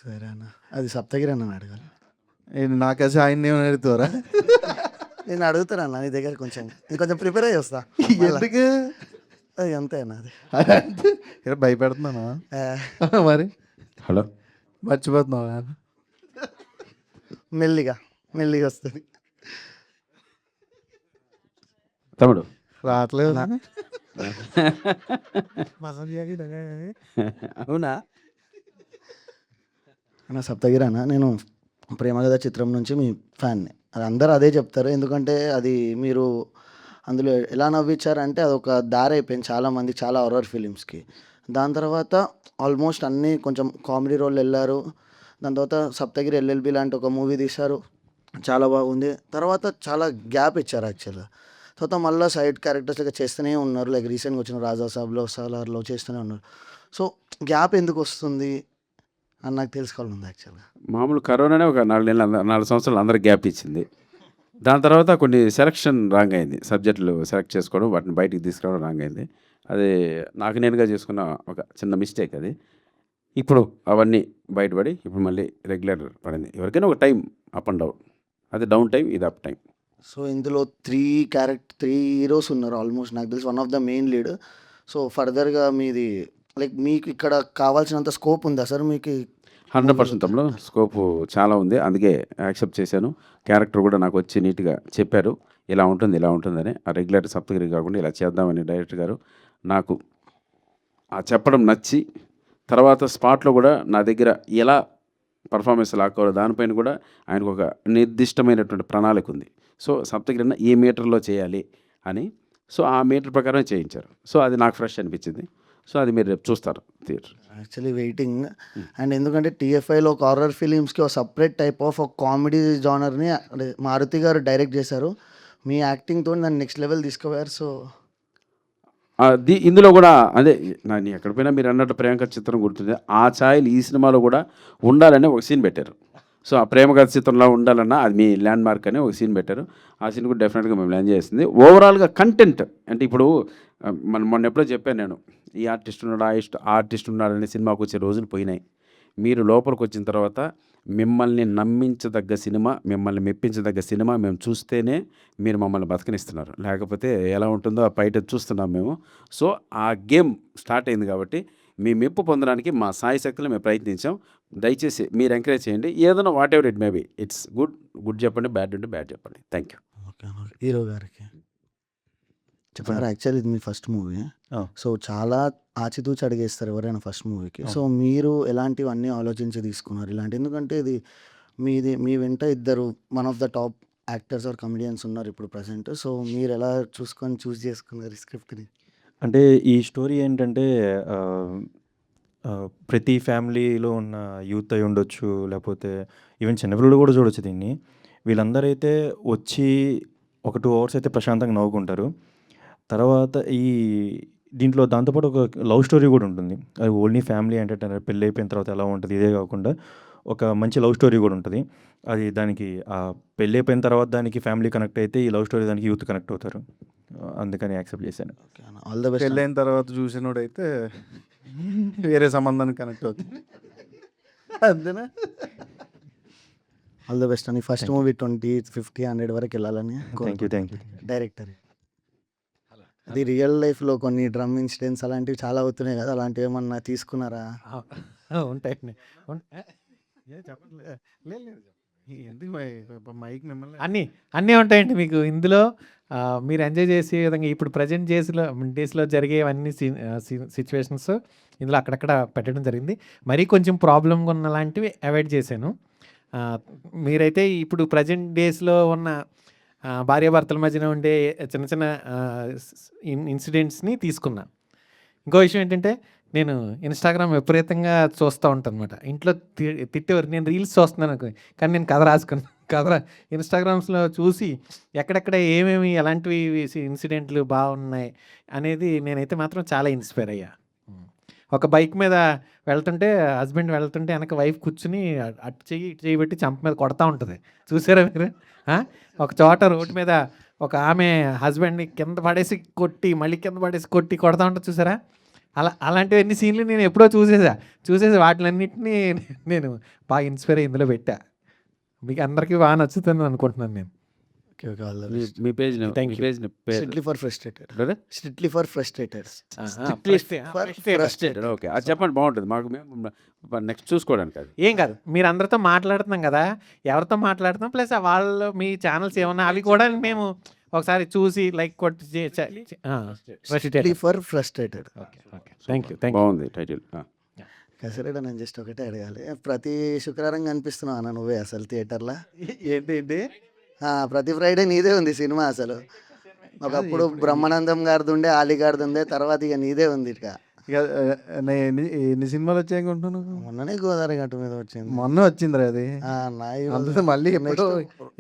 సరే అన్న, అది సప్తగిరి అన్న అడగాలి. నాకు అసలు ఆయన ఏమని అడుగుతారా? నేను అడుగుతానన్న నీ దగ్గర కొంచెం ఇంకొంచెం ప్రిపేర్ అయ్యి వస్తా. ఎందుకు అది అంతే అన్న. అది భయపెడుతున్నానా మరి? హలో మర్చిపోతున్నావా? మెల్లిగా మెల్లిగా వస్తుంది. తమ్ముడు రావట్లేదు. అవునా? అన్న సప్తగిరి అన్న, నేను ప్రేమగధ చిత్రం నుంచి మీ ఫ్యాన్ని. అది అందరూ అదే చెప్తారు. ఎందుకంటే అది మీరు అందులో ఎలా నవ్వించారంటే అదొక దారి అయిపోయింది చాలామంది, చాలా హారర్ ఫిలిమ్స్కి. దాని తర్వాత ఆల్మోస్ట్ అన్నీ కొంచెం కామెడీ రోల్ వెళ్ళారు. దాని తర్వాత సప్తగిరి ఎల్ఎల్బి లాంటి ఒక మూవీ తీశారు, చాలా బాగుంది. తర్వాత చాలా గ్యాప్ ఇచ్చారు యాక్చువల్గా. తర్వాత మళ్ళీ సైడ్ క్యారెక్టర్స్ లెక్క చేస్తూనే ఉన్నారు. లైక్ రీసెంట్గా వచ్చిన రాజా సాబ్లో సాలార్లో చేస్తూనే ఉన్నారు. సో గ్యాప్ ఎందుకు వస్తుంది అని నాకు తెలుసుకోవాలని ఉంది యాక్చువల్గా. మామూలు కరోనానే ఒక 4 సంవత్సరాలు అందరికి గ్యాప్ ఇచ్చింది. దాని తర్వాత కొన్ని సెలక్షన్ రాంగ్ అయింది. సబ్జెక్టులు సెలెక్ట్ చేసుకోవడం, వాటిని బయటికి తీసుకురావడం రాంగ్ అయింది. అది నాకు నేనుగా చేసుకున్న ఒక చిన్న మిస్టేక్ అది. ఇప్పుడు అవన్నీ బయటపడి ఇప్పుడు మళ్ళీ రెగ్యులర్ పడింది. ఎవరికైనా ఒక టైం అప్ అండ్ డౌన్. అది డౌన్ టైం, ఇది అప్ టైం. సో ఇందులో 3 హీరోస్ ఉన్నారు ఆల్మోస్ట్. నాకు తెలిసి one of the main lead. So ఫర్దర్గా మీది లైక్ మీకు ఇక్కడ కావాల్సినంత స్కోప్ ఉందా సార్ మీకు? 100% తమ్ముడు స్కోపు చాలా ఉంది. అందుకే యాక్సెప్ట్ చేశాను. క్యారెక్టర్ కూడా నాకు వచ్చి నీట్గా చెప్పారు, ఇలా ఉంటుంది ఇలా ఉంటుందని. ఆ రెగ్యులర్ సప్తగిరి కాకుండా ఇలా చేద్దామని డైరెక్టర్ గారు నాకు ఆ చెప్పడం నచ్చి, తర్వాత స్పాట్లో కూడా నా దగ్గర ఎలా పర్ఫార్మెన్స్ లాక్కోవాలి దానిపైన కూడా ఆయనకు ఒక నిర్దిష్టమైనటువంటి ప్రణాళిక ఉంది. సో సప్తగిరిన ఈ మీటర్లో చేయాలి అని, సో ఆ మీటర్ ప్రకారం చేయించారు. సో అది నాకు ఫ్రెష్ అనిపించింది. సో అది మీరు రేపు చూస్తారు థియేటర్. Actually waiting. అండ్ ఎందుకంటే టీఎఫ్ఐలో ఒక హారర్ ఫిలిమ్స్కి ఒక సపరేట్ టైప్ ఆఫ్ ఒక కామెడీ జానర్ని అంటే మారుతి గారు డైరెక్ట్ చేశారు. మీ యాక్టింగ్తో దాన్ని నెక్స్ట్ లెవెల్ తీసుకుపోయారు. సో ఇందులో కూడా అదే నేను ఎక్కడ పోయినా మీరు అన్నట్టు ప్రేమక చిత్రం గుర్తుంది. ఆ ఛాయలు ఈ సినిమాలో కూడా ఉండాలని ఒక సీన్ పెట్టారు. సో ఆ ప్రేమకథ చిత్రంలో ఉండాలన్నా అది మీ ల్యాండ్ మార్క్ అని ఒక సీన్ పెట్టారు. ఆ సీన్ కూడా డెఫినెట్గా మేము ల్యాండ్ చేసింది. ఓవరాల్గా కంటెంట్ అంటే ఇప్పుడు మొన్న ఎప్పుడో చెప్పాను నేను, ఈ ఆర్టిస్ట్ ఉన్నాడు ఆ ఆర్టిస్ట్ ఉన్నాడని సినిమాకు వచ్చే రోజులు పోయినాయి. మీరు లోపలికి వచ్చిన తర్వాత మిమ్మల్ని నమ్మించదగ్గ సినిమా, మిమ్మల్ని మెప్పించదగ్గ సినిమా మేము చూస్తేనే మీరు మమ్మల్ని బతకనిస్తున్నారు. లేకపోతే ఎలా ఉంటుందో ఆ బయట చూస్తున్నాం మేము. సో ఆ గేమ్ స్టార్ట్ అయింది కాబట్టి మీ మెప్పు పొందడానికి మా సాయి శక్తులు మేము ప్రయత్నించాం. దయచేసి మీరు ఎంకరేజ్ చేయండి. ఏదైనా whatever it may be, it's good చెప్పండి, బ్యాడ్ ఉంటే బ్యాడ్ చెప్పండి. Thank you. ఓకే హీరో గారికి చెప్పారు. యాక్చువల్లీ ఇది మీ ఫస్ట్ మూవీ. సో చాలా ఆచితూచి అడిగేస్తారు ఎవరైనా ఫస్ట్ మూవీకి. సో మీరు ఎలాంటివన్నీ ఆలోచించి తీసుకున్నారు ఇలాంటి? ఎందుకంటే ఇది మీ వెంట ఇద్దరు one of the top actors or comedians ఉన్నారు ఇప్పుడు ప్రజెంట్. సో మీరు ఎలా చూస్ చేసుకున్నారు ఈ స్క్రిప్ట్ని? అంటే ఈ స్టోరీ ఏంటంటే ప్రతి ఫ్యామిలీలో ఉన్న యూత్ అయి ఉండొచ్చు, లేకపోతే ఈవెన్ చిన్నపిల్లలు కూడా చూడొచ్చు దీన్ని. వీళ్ళందరైతే వచ్చి ఒక 2 అవర్స్ అయితే ప్రశాంతంగా నవ్వుకుంటారు. తర్వాత దీంట్లో దాంతోపాటు ఒక లవ్ స్టోరీ కూడా ఉంటుంది. అది ఓన్లీ ఫ్యామిలీ ఎంటర్‌టైనర్ పెళ్ళైపోయిన తర్వాత ఎలా ఉంటది ఇదే కాకుండా ఒక మంచి లవ్ స్టోరీ కూడా ఉంటది. అది దానికి పెళ్ళైపోయిన తర్వాత దానికి ఫ్యామిలీ కనెక్ట్ అయితే ఈ లవ్ స్టోరీ దానికి యూత్ కనెక్ట్ అవుతారు. అందుకని యాక్సెప్ట్ చేశాను. ఓకే అన్న. ఆల్ ద బెస్ట్ అన్న. పెళ్ళైన తర్వాత చూసినోడైతే వేరే సంబంధానికి కనెక్ట్ అవుతుంది. అంతేనా? ఆల్ ద బెస్ట్ అని ఫస్ట్ థ్యాంక్ యూ. మూవీ 20, 50, 100 వరకు వెళ్ళాలని thank you. Thank you. Director. అది రియల్ లైఫ్‌లో కొన్ని డ్రమ్ ఇన్సిడెంట్స్ అలాంటివి చాలా అవుతున్నాయి కదా! అలాంటివి ఏమన్నా తీసుకున్నారా? ఉంటాయండి. చెప్పట్లే. లేదు లేదు. ఎందుకు మైక్ మిమ్మల్ని అన్నీ ఉంటాయండి మీకు ఇందులో. మీరు ఎంజాయ్ చేసే విధంగా ఇప్పుడు ప్రజెంట్ డేస్‌లో జరిగేవన్నీ సిచ్యువేషన్స్ ఇందులో అక్కడక్కడ పెట్టడం జరిగింది. మరీ కొంచెం ప్రాబ్లమ్‌గా ఉన్న లాంటివి అవాయిడ్ చేశాను. మీరైతే ఇప్పుడు ప్రజెంట్ డేస్‌లో ఉన్న భార్యాభర్తల మధ్యన ఉండే చిన్న చిన్న ఇన్సిడెంట్స్‌ని తీసుకున్నా. ఇంకో విషయం ఏంటంటే నేను ఇన్‌స్టాగ్రామ్ విపరీతంగా చూస్తూ ఉంటానన్నమాట. ఇంట్లో తిట్టేవారు. నేను రీల్స్ చూస్తున్నాను అనుకో, కానీ నేను కథ రాసుకున్నాను. ఇన్‌స్టాగ్రామ్స్‌లో చూసి ఎక్కడెక్కడ ఏమేమి ఎలాంటివి ఇన్సిడెంట్లు బాగున్నాయి అనేది నేనైతే మాత్రం చాలా ఇన్స్పైర్ అయ్యా. ఒక బైక్ మీద వెళ్తుంటే హస్బెండ్ వెళ్తుంటే వెనక వైఫ్ కూర్చుని అటు చెయ్యి ఇటు చెయ్యి పెట్టి చంప మీద కొడతా ఉంటుంది. చూసారా మీరు? ఒక చోట రోడ్డు మీద ఒక ఆమె హస్బెండ్‌ని కింద పడేసి కొట్టి మళ్ళీ కింద పడేసి కొట్టి కొడతా ఉంటుంది చూసారా? అలాంటివన్నీ సీన్లు నేను ఎప్పుడో చూసేసి వాటిలన్నిటిని నేను బాగా ఇన్స్పైర్ అయ్యి ఇందులో పెట్టా. మీకు అందరికీ బాగా నచ్చుతుంది అనుకుంటున్నాను నేను. ఓకే. ఓకే. ఆల్ ద మీ బెస్ట్. మీ పేజ్ థ్యాంక్ యూ. పేజ్ పేరు strictly for frustrated. Brother strictly for frustrated. Frustrated. Okay, అది చెప్పండి, బాగుంటుంది మాకు. మేము నెక్స్ట్ చూసుకోవడానికి అది. ఏం కాదు, మీరు అందరితో మాట్లాడుతున్నాం కదా, ఎవరితో మాట్లాడుతున్నాం ప్లస్ వాళ్ళు మీ ఛానల్స్ ఏమన్నా అవి కూడా మేము ఒకసారి చూసి లైక్ కొట్టి strictly for frustrated. Okay. Thank you. బాగుంది టైటిల్. కసిరెడ్డి నేను జస్ట్ ఒకటే అడగాలి. ప్రతి శుక్రవారం కనిపిస్తున్నావు అన్న నువ్వే అసలు థియేటర్‌లో? ఏంటి? ప్రతి ఫ్రైడే నీదే ఉంది సినిమా అసలు. ఒకప్పుడు బ్రహ్మానందం గారిది ఉండే, ఆలీ గారిది ఉండే, తర్వాత ఇక నీదే ఉంది ఇక. ఇక ఎన్ని సినిమాలు వచ్చాయి అనుకుంటున్నాను. మొన్ననే గోదావరి గట్టు మీద వచ్చింది. మొన్న వచ్చిందిరా అది. అందులో మళ్ళీ ఎప్పుడో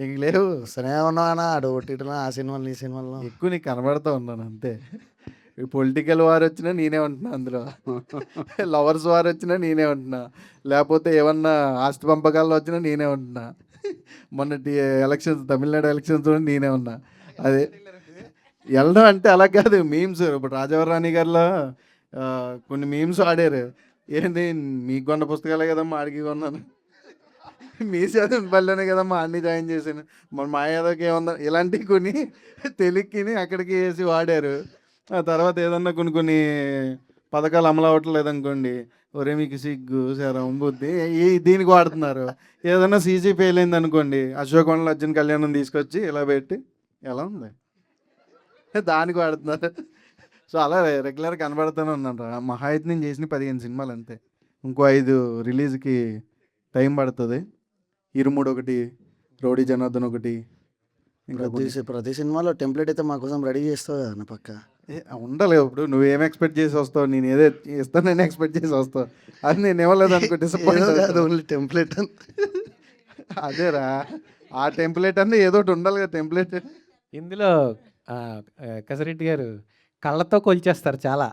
ఇంక లేవు. వస్తూనే ఉన్నావు అన్న, అటు ఓటీటీలో ఆ సినిమాలు ఈ సినిమాల్లో. ఎక్కువ నీకు కనబడతా ఉన్నాను అంతే. పొలిటికల్ వార్ వచ్చినా నేనే ఉంటున్నా అందులో. లవర్స్ వార్ వచ్చినా నేనే ఉంటున్నా. లేకపోతే ఏమన్నా ఆస్తి పంపకాల్లో వచ్చినా నేనే ఉంటున్నా. మొన్నటి ఎలక్షన్స్, తమిళనాడు ఎలక్షన్స్ నేనే ఉన్నా. అదే వెళ్ళడం అంటే అలా కాదు, మీమ్స్. ఇప్పుడు రాజవర్ రాణి గారిలో కొన్ని మీమ్స్ ఆడారు. ఏంటి మీకు కొన్న పుస్తకాలే కదమ్మా ఆడికి కొన్నాను, మీ చదివిన పల్లెనే కదమ్మా అన్ని జాయిన్ చేశాను, మన మా యాదవ్కి ఏమన్నా, ఇలాంటివి కొన్ని తెలిక్కిని అక్కడికి వేసి వాడారు. ఆ తర్వాత ఏదన్నా కొన్ని పథకాలు అమలు అవ్వట్లేదు అనుకోండి, ఒరే మీకు సిగ్గు శరం బుద్ధి దీనికి వాడుతున్నారు. ఏదన్నా సీసీ ఫెయిల్ అయింది అనుకోండి, అశోక్ అర్జున్ కళ్యాణం తీసుకొచ్చి ఇలా పెట్టి ఎలా ఉంది దానికి వాడుతున్నారు. సో అలా రెగ్యులర్గా కనబడుతూనే ఉన్నాను. మహా అయితే నేను చేసిన 15 సినిమాలు అంతే. ఇంకో 5 రిలీజ్కి టైం పడుతుంది. ఇరుముడు ఒకటి, రౌడీ జనార్దన్ ఒకటి, ఇంకా ప్రతి సినిమాలో టెంప్లెట్ అయితే మా కోసం రెడీ చేస్తావు కదా అన్న పక్క. ఉండాలి. ఇప్పుడు నువ్వేం ఎక్స్పెక్ట్ చేసి వస్తావు, నేను ఏదో ఇస్తాను, నేను ఎక్స్పెక్ట్ చేసి వస్తావు. అది నేను ఇవ్వలేదు అనుకో డిసప్పాయింట్. ఓన్లీ టెంప్లెట్ అదేరా, ఆ టెంప్లెట్ అంటే ఏదో ఒకటి ఉండాలి కదా టెంప్లెట్. ఇందులో కసిరెడ్డి గారు కళ్ళతో కొలిచేస్తారు చాలా.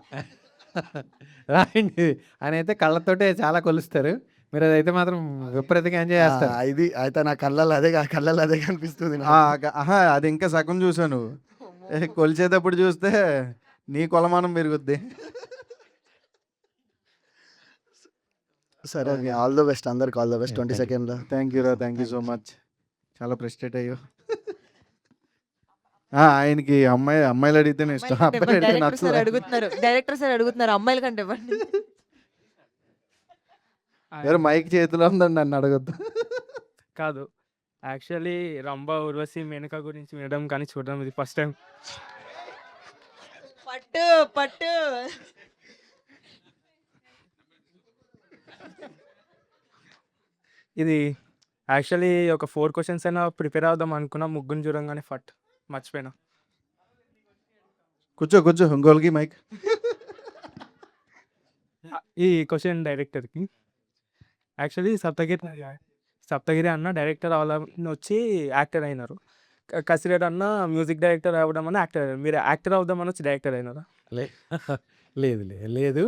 రాయండి అని అయితే కళ్ళతోటే చాలా కొలుస్తారు. మీరు అదైతే మాత్రం విపరీతంగా ఎంజాయ్ చేస్తారు. ఇది అయితే నా కళ్ళల్లో అదే కనిపిస్తుంది. అది ఇంకా సగం చూసాను. కొలిచేటప్పుడు చూస్తే నీ కొలమానం పెరుగుద్ది. సరే, ఆల్ ద బెస్ట్ అందరికి. All the best 22nd. Thank you so much. చాలా ఫ్రస్ట్రేట్ అయ్యో. ఆయనకి అమ్మాయిలు అడిగితేనే ఇష్టం, అబ్బాయిలు అడిగితే డైరెక్టర్ సార్ అడుగుతున్నారు అమ్మాయిల కంటే ఇవ్వండి. ఎవరు మైక్ చేతిలో ఉందండి, నన్ను అడగద్దు. కాదు, యాక్చువల్లీ రంభ, ఉర్వశి, మేనక గురించి వినడం కానీ చూడడం ఇది ఫస్ట్ టైం. పట్టు ఇది యాక్చువల్లీ ఒక 4 క్వశ్చన్స్ అయినా ప్రిపేర్ అవుదాం అనుకున్నా, ముగ్గురు చూడంగానే మర్చిపోయినా. కూర్చో ఇంకోళ్ళకి మైక్. ఈ క్వశ్చన్ డైరెక్టర్కి. యాక్చువల్లీ సప్తగిరి అన్న డైరెక్టర్ అవ్వాలని వచ్చి యాక్టర్ అయినారు. కసిరెడ్డి అన్న మ్యూజిక్ డైరెక్టర్ అవ్వడం అని యాక్టర్ అయ్యారు. మీరు యాక్టర్ అవుదామని వచ్చి డైరెక్టర్ అయినారా? లే లేదు లేదు.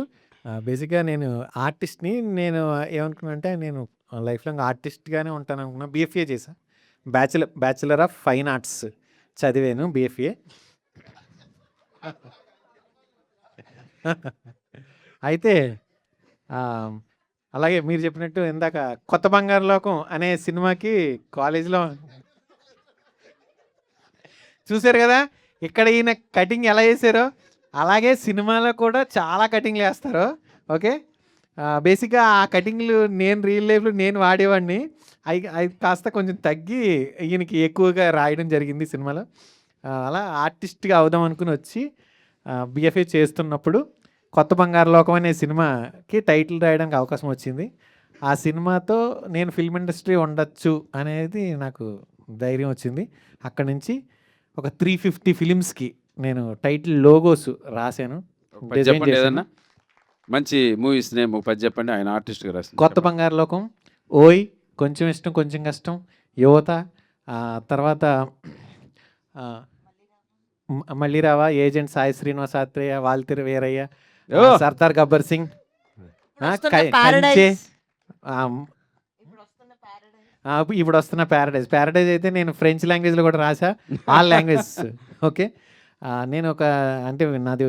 బేసిక్గా నేను ఆర్టిస్ట్ని. నేను ఏమనుకున్నానంటే నేను లైఫ్ లాంగ్ ఆర్టిస్ట్గానే ఉంటాను అనుకున్నా. BFA చేశా. బ్యాచిలర్ ఆఫ్ ఫైన్ ఆర్ట్స్ చదివాను BFA. అయితే అలాగే మీరు చెప్పినట్టు ఇందాక కొత్త బంగారు లోకం అనే సినిమాకి కాలేజీలో చూశారు కదా, ఇక్కడ ఈయన కటింగ్ ఎలా చేశారో అలాగే సినిమాలో కూడా చాలా కటింగ్లు వేస్తారు. ఓకే, బేసిక్గా ఆ కటింగ్లు నేను రియల్ లైఫ్లో నేను వాడేవాడిని. అవి కాస్త కొంచెం తగ్గి ఈయనకి ఎక్కువగా రాయడం జరిగింది సినిమాలో. అలా ఆర్టిస్ట్గా అవుదాం అనుకుని వచ్చి BFA చేస్తున్నప్పుడు కొత్త బంగారు లోకం అనే సినిమాకి టైటిల్ రాయడానికి అవకాశం వచ్చింది. ఆ సినిమాతో నేను ఫిల్మ్ ఇండస్ట్రీ ఉండొచ్చు అనేది నాకు ధైర్యం వచ్చింది. అక్కడి నుంచి ఒక 350 ఫిలిమ్స్కి నేను టైటిల్ లోగోస్ రాశాను, డిజైన్ చెప్పండి చేశాను. ఏదన్నా మంచి మూవీస్ నేమ్ పది చెప్పండి. ఆయన ఆర్టిస్ట్గా రాసింది కొత్త బంగారు లోకం, ఓయ్, కొంచెం ఇష్టం కొంచెం కష్టం, యువత, తర్వాత మళ్ళీ రావా, ఏజెంట్ సాయి శ్రీనివాస్ ఆత్రేయ, వాల్తెర వీరయ్య, సర్దార్ గబ్బర్ సింగ్, కంచె, ఇప్పుడు వస్తున్న ప్యారడైజ్ అయితే నేను ఫ్రెంచ్ లాంగ్వేజ్లో కూడా రాసా, ఆల్ లాంగ్వేజ్. ఓకే, నేను ఒక అంటే నాది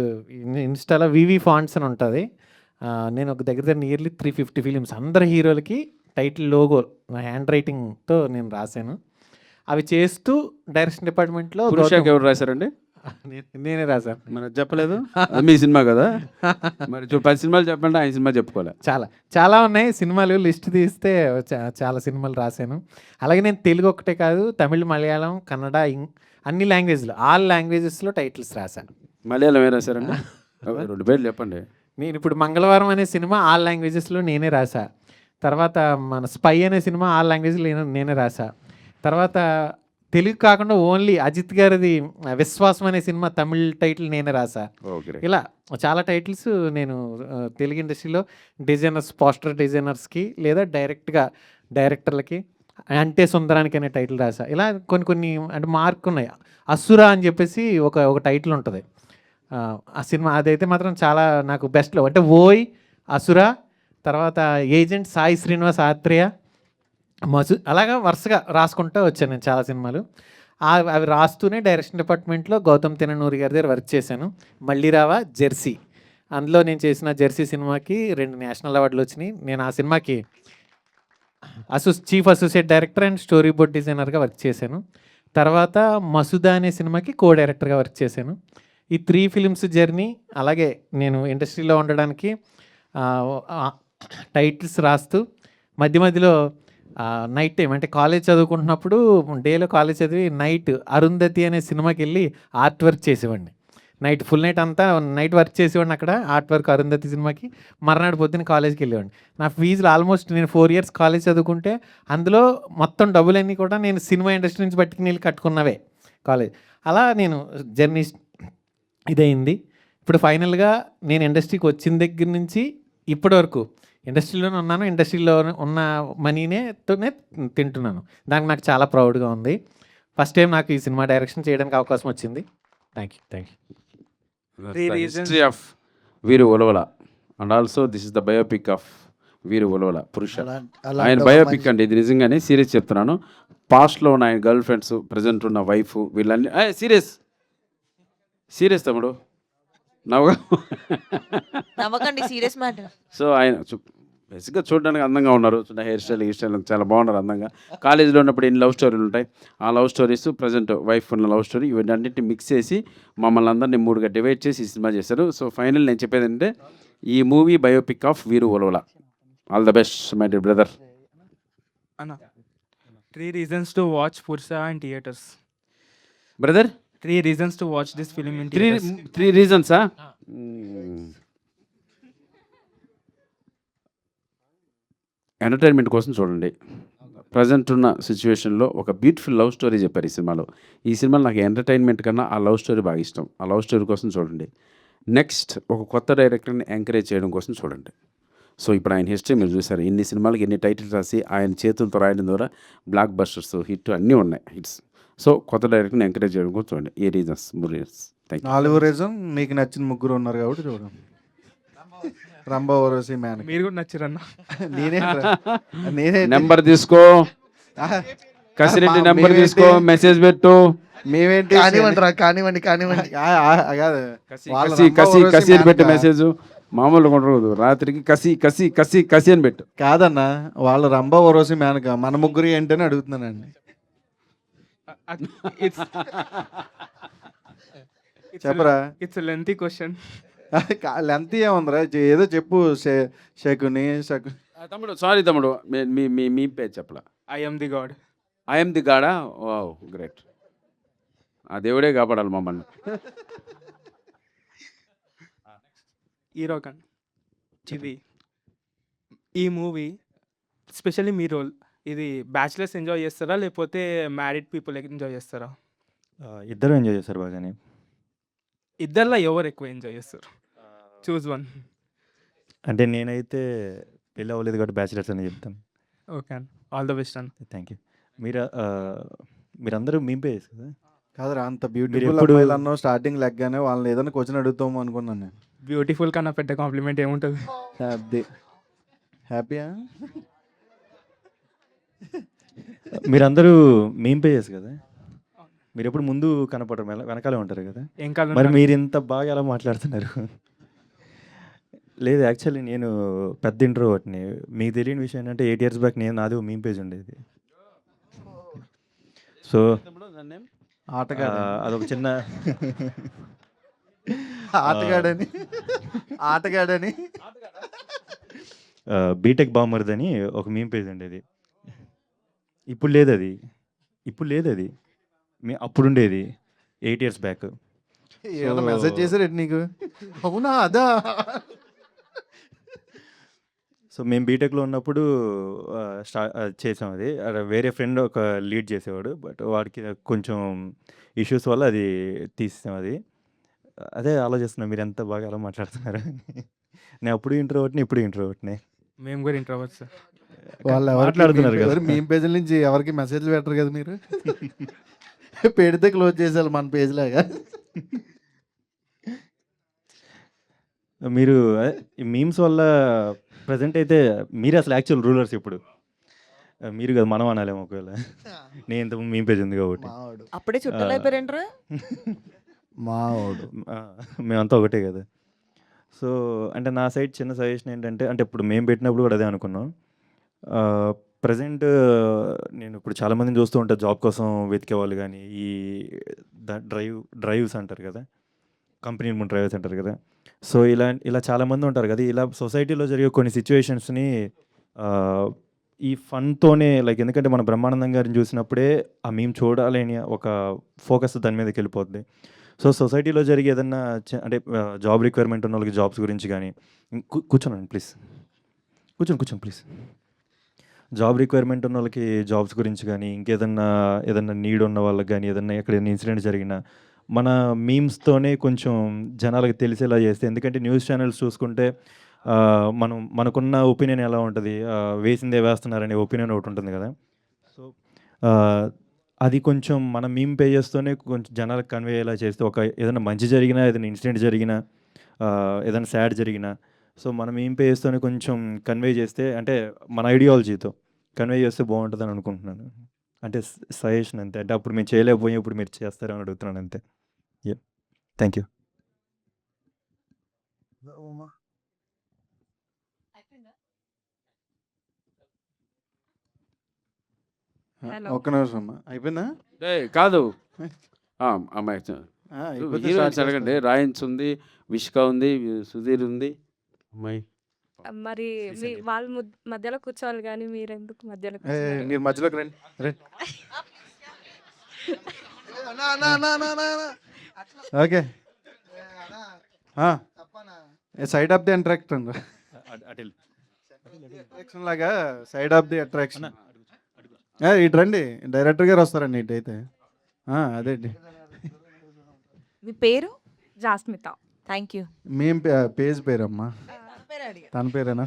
ఇన్స్టాలో వివి ఫాంట్స్ అని ఉంటుంది. నేను ఒక దగ్గర నియర్లీ 350 ఫిలిమ్స్ అందరు హీరోలకి టైటిల్ లోగో నా హ్యాండ్ రైటింగ్తో నేను రాశాను. అవి చేస్తూ డైరెక్షన్ డిపార్ట్మెంట్లో పురుషాకి ఎవరు రాశారండి? నేనే రాశాను. మరి చెప్పలేదు, అది మీ సినిమా కదా. మరి 10 సినిమాలు చెప్పండి, ఆయన సినిమా చెప్పుకోవాలి. చాలా ఉన్నాయి సినిమాలు, లిస్ట్ తీస్తే చాలా సినిమాలు రాశాను. అలాగే నేను తెలుగు ఒకటే కాదు, తమిళ్, మలయాళం, కన్నడ, అన్ని లాంగ్వేజ్లో, ఆల్ లాంగ్వేజెస్లో టైటిల్స్ రాశాను. మలయాళం ఏం రాశారండి? 2 పేర్లు చెప్పండి. నేను ఇప్పుడు మంగళవారం అనే సినిమా ఆల్ లాంగ్వేజెస్లో నేనే రాసా. తర్వాత మన స్పై అనే సినిమా ఆల్ లాంగ్వేజ్లో నేనే రాసా. తర్వాత తెలుగు కాకుండా ఓన్లీ అజిత్ గారిది విశ్వాసం అనే సినిమా తమిళ్ టైటిల్ నేనే రాసా. ఇలా చాలా టైటిల్స్ నేను తెలుగు ఇండస్ట్రీలో డిజైనర్స్, పోస్టర్ డిజైనర్స్కి లేదా డైరెక్టర్లకి, అంటే సుందరానికి అనే టైటిల్ రాసా. ఇలా కొన్ని అంటే మార్క్ ఉన్నాయి. అసురా అని చెప్పేసి ఒక టైటిల్ ఉంటుంది ఆ సినిమా. అదైతే మాత్రం చాలా నాకు బెస్ట్లో, అంటే ఓయ్, అసురా, తర్వాత ఏజెంట్ సాయి శ్రీనివాస్ ఆత్రేయ, అలాగా వరుసగా రాసుకుంటూ వచ్చాను నేను చాలా సినిమాలు. అవి రాస్తూనే డైరెక్షన్ డిపార్ట్మెంట్లో గౌతమ్ తిననూరి గారి దగ్గర వర్క్ చేశాను. మళ్ళీ రావా, జెర్సీ, అందులో నేను చేసిన జెర్సీ సినిమాకి 2 నేషనల్ అవార్డులు వచ్చినాయి. నేను ఆ సినిమాకి chief associate director and story board డిజైనర్గా వర్క్ చేశాను. తర్వాత మసూదా అనే సినిమాకి డైరెక్టర్గా వర్క్ చేశాను. ఈ 3 ఫిలిమ్స్ జర్నీ. అలాగే నేను ఇండస్ట్రీలో ఉండడానికి టైటిల్స్ రాస్తూ మధ్య మధ్యలో నైట్ టైం అంటే కాలేజ్ చదువుకుంటున్నప్పుడు డేలో కాలేజ్ చదివి నైట్ అరుంధతి అనే సినిమాకి వెళ్ళి ఆర్ట్ వర్క్ చేసేవాడిని. నైట్ ఫుల్ నైట్ అంతా నైట్ వర్క్ చేసేవాడిని అక్కడ ఆర్ట్ వర్క్ అరుంధతి సినిమాకి. మర్నాడు పొద్దున్న కాలేజ్కి వెళ్ళేవాడిని. నా ఫీజులు ఆల్మోస్ట్ నేను 4 ఇయర్స్ కాలేజ్ చదువుకుంటే అందులో మొత్తం డబ్బులన్నీ కూడా నేను సినిమా ఇండస్ట్రీ నుంచి పట్టుకుని వెళ్ళి కట్టుకున్నవే కాలేజ్. అలా నేను జర్నీ ఇదైంది. ఇప్పుడు ఫైనల్గా నేను ఇండస్ట్రీకి వచ్చిన దగ్గర నుంచి ఇప్పటి వరకు ఇండస్ట్రీలోనే ఉన్నాను. ఇండస్ట్రీలో ఉన్న మనీతోనే తింటున్నాను. దానికి నాకు చాలా ప్రౌడ్గా ఉంది. ఫస్ట్ టైం నాకు ఈ సినిమా డైరెక్షన్ చేయడానికి అవకాశం వచ్చింది. Thank you. హిస్టరీ ఆఫ్ వీరు ఉలవల and also this is the biopic of వీరు ఉలవల పురుష. ఆయన బయోపిక్ అండి ఇది, నిజంగానే సీరియస్ చెప్తున్నాను. పాస్ట్లో ఉన్న ఆయన గర్ల్ ఫ్రెండ్స్, ప్రజెంట్ ఉన్న వైఫ్, వీళ్ళన్నీ సీరియస్ తమ్ముడు నవ్వకండి, సీరియస్ మ్యాటర్. సో ఆయన బేసిక్గా చూడడానికి అందంగా ఉన్నారు. హెయిర్ స్టైల్ చాలా బాగున్నారు అందంగా. కాలేజీలో ఉన్నప్పుడు ఎన్ని లవ్ స్టోరీలు ఉంటాయి, ఆ లవ్ స్టోరీస్, ప్రజెంట్ వైఫ్ ఉన్న లవ్ స్టోరీ, ఇవన్నింటినీ మిక్స్ చేసి మమ్మల్ని అందరినీ 3గా డివైడ్ చేసి ఈ సినిమా చేశారు. సో ఫైనల్ నేను చెప్పేది ఏంటంటే ఈ మూవీ బయోపిక్ ఆఫ్ వీరు ఉలవల. All the best my dear brother. అన్న 3 reasons to watch Pursa in theaters. Brother 3 reasons to watch this film in theaters. 3 reasons. Entertainment కోసం చూడండి. ప్రజెంట్ ఉన్న సిచ్యువేషన్లో ఒక బ్యూటిఫుల్ లవ్ స్టోరీ చెప్పారు ఈ సినిమాలో. ఈ సినిమాలో నాకు ఎంటర్టైన్మెంట్ కన్నా ఆ లవ్ స్టోరీ బాగా ఇష్టం. ఆ లవ్ స్టోరీ కోసం చూడండి. నెక్స్ట్ ఒక కొత్త డైరెక్టర్ని ఎంకరేజ్ చేయడం కోసం చూడండి. సో ఇప్పుడు ఆయన హిస్టరీ మీరు చూసారు, ఇన్ని సినిమాలకి ఎన్ని టైటిల్స్ రాసి ఆయన చేతులతో రాయడం ద్వారా బ్లాక్ బస్టర్స్ హిట్ అన్నీ ఉన్నాయి హిట్స్. సో కొత్త డైరెక్టర్ని ఎంకరేజ్ చేయడం కూడా చూడండి. ఏ reasons 3 reasons. Thank you. 4 reason మీకు నచ్చిన ముగ్గురు ఉన్నారు కాబట్టి చూడండి. రంభా ఊర్వశి మేనక. మీరు కూడా నచ్చారన్న. నేనే నెంబర్ తీసుకో, కసిరెడ్డి నెంబర్ తీసుకో, మెసేజ్ పెట్టు. మేమేంటి కానివ్వండి కాదు వాళ్ళ కసి రంభా కసి ఊర్వశి కసి అని పెట్టు మేనక. మెసేజ్. మామూలుగా ఉండకూడదు, రాత్రికి కసి కసి కసి కసి అని పెట్టు. కాదన్న వాళ్ళ రంభా ఊర్వశి మేనక, మన ముగ్గురు ఏంటని అడుగుతున్నానండి. చెప్పరా. It's lengthy question. లెంత్ ఏముందిరా, ఏదో చెప్పు. శకుని తమ్ముడు సారీ తమ్ముడు, మీ మీ మీ పేరు చెప్పలా. I am the god. I am the గాడా. Wow great. ఆ దేవుడే కాపాడాలి మమ్మల్ని. హీరో కన్ ఇది ఈ మూవీ స్పెషల్లీ మీ రోల్ ఇది బ్యాచిలర్స్ ఎంజాయ్ చేస్తారా లేకపోతే మ్యారీడ్ పీపుల్ ఎంజాయ్ చేస్తారా? ఇద్దరు ఎంజాయ్ చేస్తారు బాగానే. ఇద్దరిలో ఎవరు ఎక్కువ ఎంజాయ్ చేస్తారు? Choose one. అంటే నేనైతే పెళ్ళి అవ్వలేదు కాబట్టి బ్యాచిలర్స్ అని చెప్తాను. ఓకే అన్న, ఆల్ ద బెస్ట్ అన్న. Thank you. మీరందరూ మీంపే చేస్తారు కదా. కాదురా, అంత బ్యూటిఫుల్ ఎప్పుడు- అమ్మాయిలు అన్నావు స్టార్టింగ్ లెగ్గానే, వాళ్ళని ఏదైనా క్వశ్చన్ అడుగుతాము అనుకున్నాను నేను. బ్యూటిఫుల్ కన్నా పెద్ద కాంప్లిమెంట్ ఏముంటుంది? అది హ్యాపీయా? మీరందరూ మీంపే చేస్తారు కదా. మీరు ఎప్పుడు ముందు కనపడరు, వెనకాలే ఉంటారు కదా. ఏం కాలం మరి మీరు ఇంత బాగా ఎలా మాట్లాడుతున్నారు? లేదు యాక్చువల్లీ నేను పెద్ద ఇంట్రోవర్ట్ని. మీకు తెలియని విషయం ఏంటంటే 8 years బ్యాక్ నాది మీమ్ పేజ్ ఉండేది. సో ఆటగాడు అదొక చిన్న ఆటగాడని బీటెక్ బామర్ది అని ఒక మీమ్ పేజ్ ఉండేది. ఇప్పుడు లేదు అది. అప్పుడు ఉండేది 8 years బ్యాక్. ఏమైనా మెసేజ్ చేశారు నీకు? అవునా, అదా. సో మేము బీటెక్లో ఉన్నప్పుడు చేసాం అది. వేరే ఫ్రెండ్ ఒక లీడ్ చేసేవాడు, బట్ వాడికి కొంచెం ఇష్యూస్ వల్ల అది తీసేసాం అది. అదే ఆలోచిస్తున్నాను మీరు ఎంత బాగా అలా మాట్లాడుతున్నారు. నేను అప్పుడు ఇంట్రోవర్ట్ని, ఇప్పుడు ఇంట్రోవర్ట్ని. మేము కూడా ఇంట్రోవర్ట్స్. వాళ్ళు మాట్లాడుతున్నారు కదా. మీ పేజీల నుంచి ఎవరికి మెసేజ్లు పెట్టరు కదా మీరు. పెడితే క్లోజ్ చేసేయాలి మన పేజ్ లాగా. మీరు ఈ మీమ్స్ వల్ల ప్రజెంట్ అయితే మీరు అసలు యాక్చువల్ రూలర్స్ ఇప్పుడు. మీరు కదా, మనం అనాలేమో ఒకవేళ. నేను ఇంతకుముందు మీమ్ పేజ్ ఉంది కాబట్టి. అప్పుడే చుట్టాలు అయిపోయారేంట్రా? మావాడు మేమంతా ఒకటే కదా. సో అంటే నా సైడ్ చిన్న సజెషన్ ఏంటంటే, అంటే ఇప్పుడు మేము పెట్టినప్పుడు కూడా అదే అనుకున్నాం. ప్రజెంట్ నేను ఇప్పుడు చాలామందిని చూస్తూ ఉంటాను జాబ్ కోసం వెతికేవాళ్ళు, కానీ ఈ డ్రైవ్స్ అంటారు కదా, కంపెనీ ముందు డ్రైవర్స్ అంటారు కదా. సో ఇలా చాలామంది ఉంటారు కదా. ఇలా సొసైటీలో జరిగే కొన్ని సిచ్యువేషన్స్ని ఈ ఫన్తోనే, లైక్ ఎందుకంటే మన బ్రహ్మానందం గారిని చూసినప్పుడే ఆ మేము చూడాలని ఒక ఫోకస్ దాని మీదకి వెళ్ళిపోద్ది. సో సొసైటీలో జరిగే ఏదన్నా అంటే జాబ్ రిక్వైర్మెంట్ ఉన్న వాళ్ళకి జాబ్స్ గురించి కానీ, కూర్చోనండి ప్లీజ్, కూర్చోండి ప్లీజ్. జాబ్ రిక్వైర్మెంట్ ఉన్న వాళ్ళకి జాబ్స్ గురించి కానీ, ఏదన్నా నీడ్ ఉన్న వాళ్ళకి కానీ, ఎక్కడైనా ఇన్సిడెంట్ జరిగినా మన మీమ్స్తోనే కొంచెం జనాలకు తెలిసేలా చేస్తే. ఎందుకంటే న్యూస్ ఛానల్స్ చూసుకుంటే మనకున్న ఒపీనియన్ ఎలా ఉంటుంది, వేసిందే వేస్తున్నారనే ఒపీనియన్ ఒకటి ఉంటుంది కదా. సో అది కొంచెం మన మీమ్ పేజెస్తోనే కొంచెం జనాలకు కన్వే అయ్యేలా చేస్తే, ఏదైనా మంచి జరిగినా, ఏదైనా ఇన్సిడెంట్ జరిగినా, ఏదైనా సాడ్ జరిగినా, సో మన మీమ్ పేజెస్తోనే కొంచెం కన్వే చేస్తే, అంటే మన ఐడియాలజీతో కన్వే చేస్తే బాగుంటుందని అనుకుంటున్నాను. అంటే సజెషన్ అంతే. అంటే అప్పుడు మేము చేయలేకపోయాం, ఇప్పుడు మీరు చేస్తారని అడుగుతున్నాను అంతే. Thank you. ఒక్క నిమిషం అమ్మా, అయిపోయిందా? కాదు అమ్మాయి అయిపోతే హీరోయిన్స్ start అడగండి. రాయన్స్ ఉంది, విష్క ఉంది, సుధీర్ ఉంది. అమ్మాయి మరి మీ వాళ్ళ మధ్యలో కూర్చోవాలి కానీ మీరు ఎందుకు మధ్యలో మీరు మధ్యలోకి రండి. Okay, side of the attraction లాగా, సైడ్ ఆఫ్ ది అట్రాక్షన్. ఇటు రండి, డైరెక్టర్ గారు వస్తారండి ఇటు అయితే. అదేంటి మీ పేరు? జాస్మిత. Thank you. మేము పేజ్ పేరమ్మా, తన పేరేనా?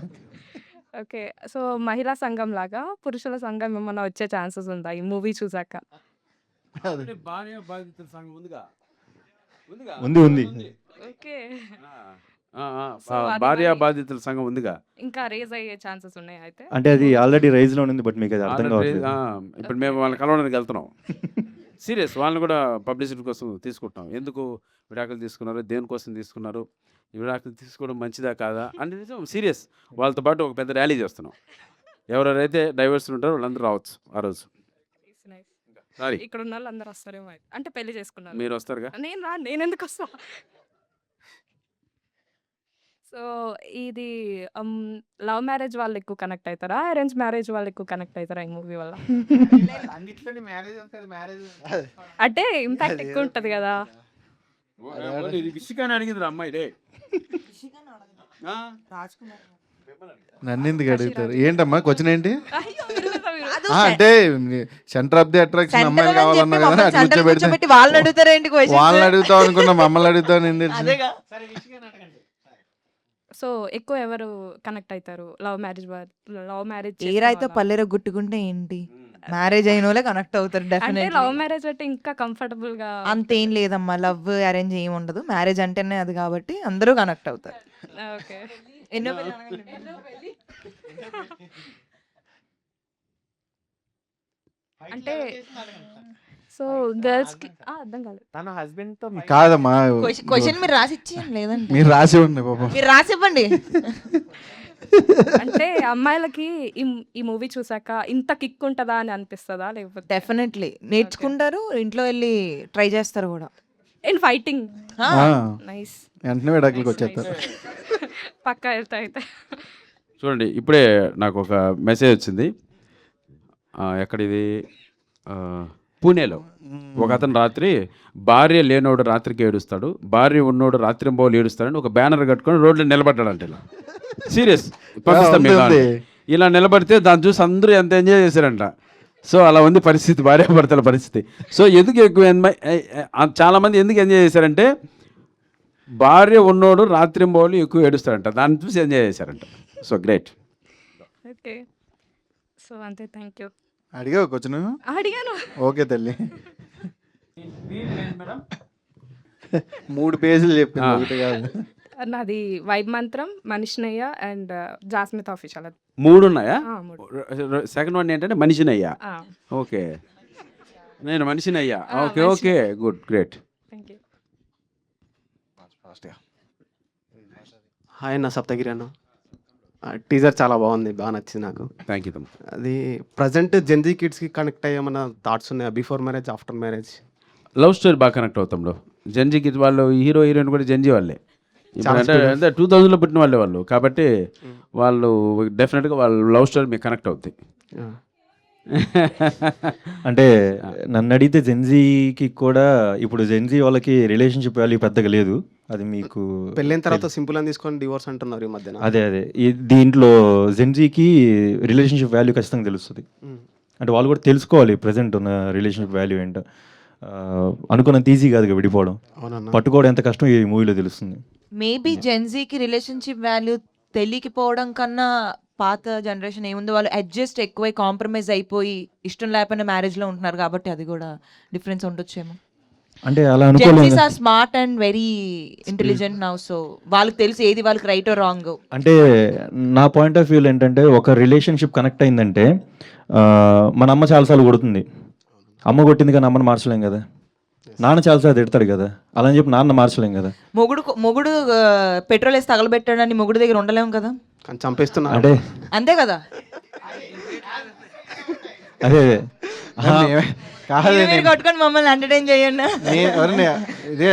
ఓకే. సో, మహిళా సంఘంలాగా పురుషుల సంఘం ఏమన్నా వచ్చే ఛాన్సెస్ ఉందా ఈ మూవీ చూసాక? అది భార్య బాధితుల సంఘం ఉందిగా ఉంది. ఓకే. సో, అది భార్య మరి బాధితుల సంఘం ఉందిగా ఇంకా రేజ్ అయ్యే ఛాన్సెస్ ఉన్నాయా అయితే అంటే అది మూవీ ఆల్రెడీ చూసాక? రైజ్‌లో ఉంది. బట్ మీకు అది అర్థం ఆల్రెడీ కావట్లేదు. ఇప్పుడు ఓకే. మేము వాళ్ళని కలవడానికి వెళ్తున్నాం. సీరియస్ వాళ్ళని కూడా పబ్లిసిటీ కోసం తీసుకుంటాం. ఎందుకు విడాకులు తీసుకున్నారు, దేనికోసం తీసుకున్నారు, ఈ విడాకులు తీసుకోవడం మంచిదా కాదా అంటే నిజం సీరియస్. వాళ్ళతో పాటు ఒక పెద్ద ర్యాలీ చేస్తున్నాం. ఎవరెవరైతే డైవర్స్ ఉంటారో వాళ్ళందరూ రావచ్చు ఆ రోజు. నైస్. నైస్. సారీ ఇక్కడ ఉన్న వాళ్ళు అందరూ వస్తారేమో అయితే. అంటే పెళ్లి చేసుకున్నారు. మీరు వస్తారుగా. నేను రాను. నేనెందుకు వస్తా? సో, ఇది లవ్ మ్యారేజ్ వాళ్ళు ఎక్కువ కనెక్ట్ అవుతారా? అరేంజ్ మ్యారేజ్ వాళ్ళు ఎక్కువ కనెక్ట్ అవుతారా ఈ మూవీ వల్ల? అన్నిట్లోనే మ్యారేజ్ ఉంటుంది. మ్యారేజ్ అంటే ఇంపాక్ట్ అది ఎక్కువ ఉంటది కదా! విషికాని అడిగింది అమ్మాయి డే నన్ను ఎందుకు అడుగుతారు? కాశీరాజు. ఏంటమ్మా క్వశ్చన్ ఏంటి? అయ్యో! వినలేదా మీరు? కాదు అంటే సెంటర్ ఆఫ్ ది అట్రాక్షన్ అమ్మాయిలు సెంటర్ అని కావాలన్నా చెప్పి కదా మమ్మల్ని అటు సెంటర్ కూర్చోబెడితే కూర్చోబెట్టి వాళ్ళని అడుగుతారేంటి వాళ్ళని క్వశ్చన్స్? అడుగుతావు అనుకున్నా, మమ్మల్ని అడుగుతావు నేను తెలుసు. అదేగా. సరే విషయం అడగండి. సో, ఎక్కువ ఎవరు కనెక్ట్ అవుతారు? లవ్ మ్యారేజ్ చేసిన ఏరైతే వాళ్ళా? పల్లెర గుట్టుకుంటే ఏంటి? మ్యారేజ్ అయినోళ్ళే కనెక్ట్ అవుతారు అంటే డెఫినెట్లీ. లవ్ మ్యారేజ్ అంటే ఇంకా కంఫర్టబుల్‌గా అంతేం లేదమ్మా. లవ్, అరేంజ్ ఏమి ఉండదు. మ్యారేజ్ అంటేనే అది కాబట్టి అందరూ కనెక్ట్ అవుతారు. ఓకే. ఎన్నో పెళ్లి అనగానే అంటే సో, గర్ల్స్‌కి అర్థం కాలేదు. తన హస్బెండ్‌తో కాదమ్మా, క్వశ్చన్ మీరు రాసి ఇచ్చేయండి లేదంటే. మీరు రాసి ఉండే పాపం. మీరు రాసి ఇవ్వండి. అంటే అమ్మాయిలకి ఈ మూవీ చూసాక ఇంత కిక్ ఉంటదా అని అనిపిస్తదా? లేకపోతే డెఫినెట్లీ నేర్చుకుంటారు. ఇంట్లో వెళ్ళి ట్రై చేస్తారు కూడా. అండ్ ఫైటింగ్ ఆ, ఆ, నైస్. వెంటనే విడాకులకి నైస్. వచ్చేస్తారు. పక్కా వెళ్తా అయితే. చూడండి ఇప్పుడే నాకు ఒక మెసేజ్ వచ్చింది. ఎక్కడిది పూణేలో ఒక అతను రాత్రి భార్య లేనోడు రాత్రికి ఏడుస్తాడు, భార్య ఉన్నోడు రాత్రింబోలు ఏడుస్తాడని ఒక బ్యానర్ కట్టుకొని రోడ్లో నిలబడ్డాడంట. ఇలా సీరియస్ పంపిస్తాం ఉంది, మీకు ఉంది. ఇలా నిలబడితే దాన్ని చూసి అందరూ ఎంత ఎంజాయ్ చేశారంట. సో అలా ఉంది పరిస్థితి, భార్యాభర్తల పరిస్థితి. సో ఎందుకు ఎక్కువ చాలామంది ఎందుకు ఎంజాయ్ చేశారంటే భార్య ఉన్నోడు రాత్రింబోలు ఎక్కువ ఏడుస్తాడంట, దాన్ని చూసి ఎంజాయ్ చేశారంట. So great. ఓకే. సో అంతే. Thank you. అడిగావు క్వశ్చన్? అడిగాను. ఓకే తల్లి. 3 పేజీలు చెప్పింది, ఆ. ఒకటి కాదు. నాది వైబ్ మంత్రం, మనిషినయ్య అండ్ జాస్మిత్ ఆఫీషియల్. 3 ఉన్నాయా? 3. సెకండ్ వన్ ఏంటంటే మనిషినయ్యా. ఓకే, నేను మనిషినయ్యా. Okay okay, good, great. Thank you. Hi అన్న, సప్తగిరి అన్న. టీజర్ చాలా బాగుంది, బాగా నచ్చింది నాకు. థ్యాంక్ యూ తమ్ముడు. అది ప్రజెంట్ జెన్జీ కిడ్స్కి కనెక్ట్ అయ్యేమన్నా థాట్స్ ఉన్నాయా? Before marriage, after marriage? Love story బాగా కనెక్ట్ అవుతాంలో. జంజీకి వాళ్ళు హీరో హీరోయిన్ కూడా జంజీ వాళ్ళే. ఇప్పుడు చాలా అంటే students. అంటే 2000లో పుట్టిన వాళ్ళే వాళ్ళు కాబట్టి వాళ్ళు డెఫినెట్గా వాళ్ళ లవ్ స్టోరీ మీకు కనెక్ట్ అవుతాయి. అంటే నన్ను అడిగితే జెన్జీకి కూడా ఇప్పుడు జెన్జీ వాళ్ళకి రిలేషన్షిప్ వాల్యూ పెద్దగా లేదు. అది మీకు పెళ్ళైన తర్వాత సింపుల్ అని తీసుకొని డివోర్స్ అంటున్నారు ఈ మధ్యన. అదే దీంట్లో జెన్జీకి రిలేషన్షిప్ వాల్యూ ఖచ్చితంగా తెలుస్తుంది. అంటే వాళ్ళు కూడా తెలుసుకోవాలి ప్రజెంట్ ఉన్న రిలేషన్షిప్ వాల్యూ ఏంటో. అనుకున్నంత ఈజీ కాదుగా విడిపోవడం, అవునన్నా. పట్టుకోవడం ఎంత కష్టం ఈ మూవీలో తెలుస్తుంది. మేబీ జెన్జీకి రిలేషన్షిప్ వాల్యూ తెలియకపోవడం కన్నా పాత జనరేషన్ ఏముందో వాళ్ళు అడ్జస్ట్ ఎక్కువై కాంప్రమైజ్ అయిపోయి ఇష్టం లేకపోయినా మ్యారేజ్లో ఉంటున్నారు కాబట్టి అది కూడా డిఫరెన్స్ ఉండొచ్చేమో. అంటే అలా అనుకోలేదు. Gen Zs are smart and very intelligent now. So వాళ్ళకి తెలుసు ఏది వాళ్ళకి రైట్ రాంగ్. అంటే నా పాయింట్ ఆఫ్ వ్యూలో ఏంటంటే ఒక రిలేషన్షిప్ కనెక్ట్ అయిందంటే మన అమ్మ చాలాసార్లు కొడుతుంది. అమ్మ కొట్టింది కానీ అమ్మని మార్చలేం కదా. నాన్న చాలాసార్లు తిడతాడు కదా, అలా అని చెప్పి నాన్న మార్చలేం కదా. మొగుడు పెట్రోల్ వేసి తగలబెట్టాడని మొగుడు దగ్గర ఉండలేము కదా. కానీ చంపేస్తున్నారు. అంటే అంతే కదా. అదే కాదు, మీరు కొట్టుకొని మమ్మల్ని ఎంటర్టైన్ చేయండి. ఇదే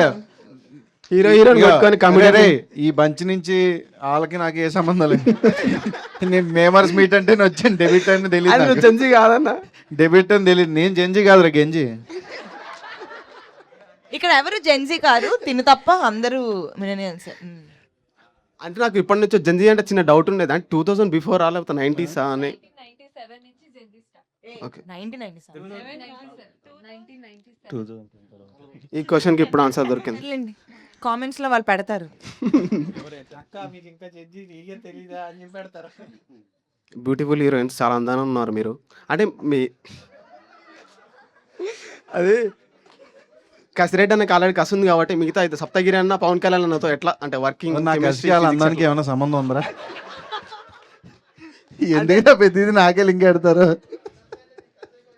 హీరో హీరోని ఇదిగో, కొట్టుకొని comedy ఒరేయ్, ఈ బంచ్ నుంచి వాళ్ళకి నాకు ఏ సంబంధం లేదు. నేను మేమర్స్ మీట్ అంటే నేను వచ్చాను, డెబిట్ అని అది నువ్వు తెలియదు. జెన్జీ కాదన్న. డెబిట్ అని తెలియదు. నేను జెంజీ కాదురా, గెంజీ. ఇక్కడ ఎవరు జెన్జీ కాదు, తిను తప్ప అందరూ millennials. అంటే నాకు ఇప్పటి నుంచి జెన్జీ అంటే చిన్న డౌట్ ఉండేది. అంటే 2000 బిఫోర్ లేకపోతే 90s అని. ఓకే, 1997. ఈ క్వశ్చన్కి ఇప్పుడు ఆన్సర్ దొరికింది. కామెంట్స్ లో వాళ్ళు పెడతారు. అక్క మీకు ఇంకా జెన్జీ తెలియదా అని పెడతారు. బ్యూటిఫుల్ హీరోయిన్స్ చాలా అందంగా ఉన్నారు మీరు. అంటే మీ అది కసిరెడ్డి అన్నకి ఆల్రెడీ కసి ఉంది కాబట్టి మిగతా అయితే సప్తగిరి అన్న, పవన్ కళ్యాణ్ అన్నతో ఎట్లా అంటే వర్కింగ్ నా కసి వాళ్ళ అందానికి ఏమైనా సంబంధం ఉందిరా? ఎందుకంటే ప్రతిదీ నాకే లింక్ పెడతారు.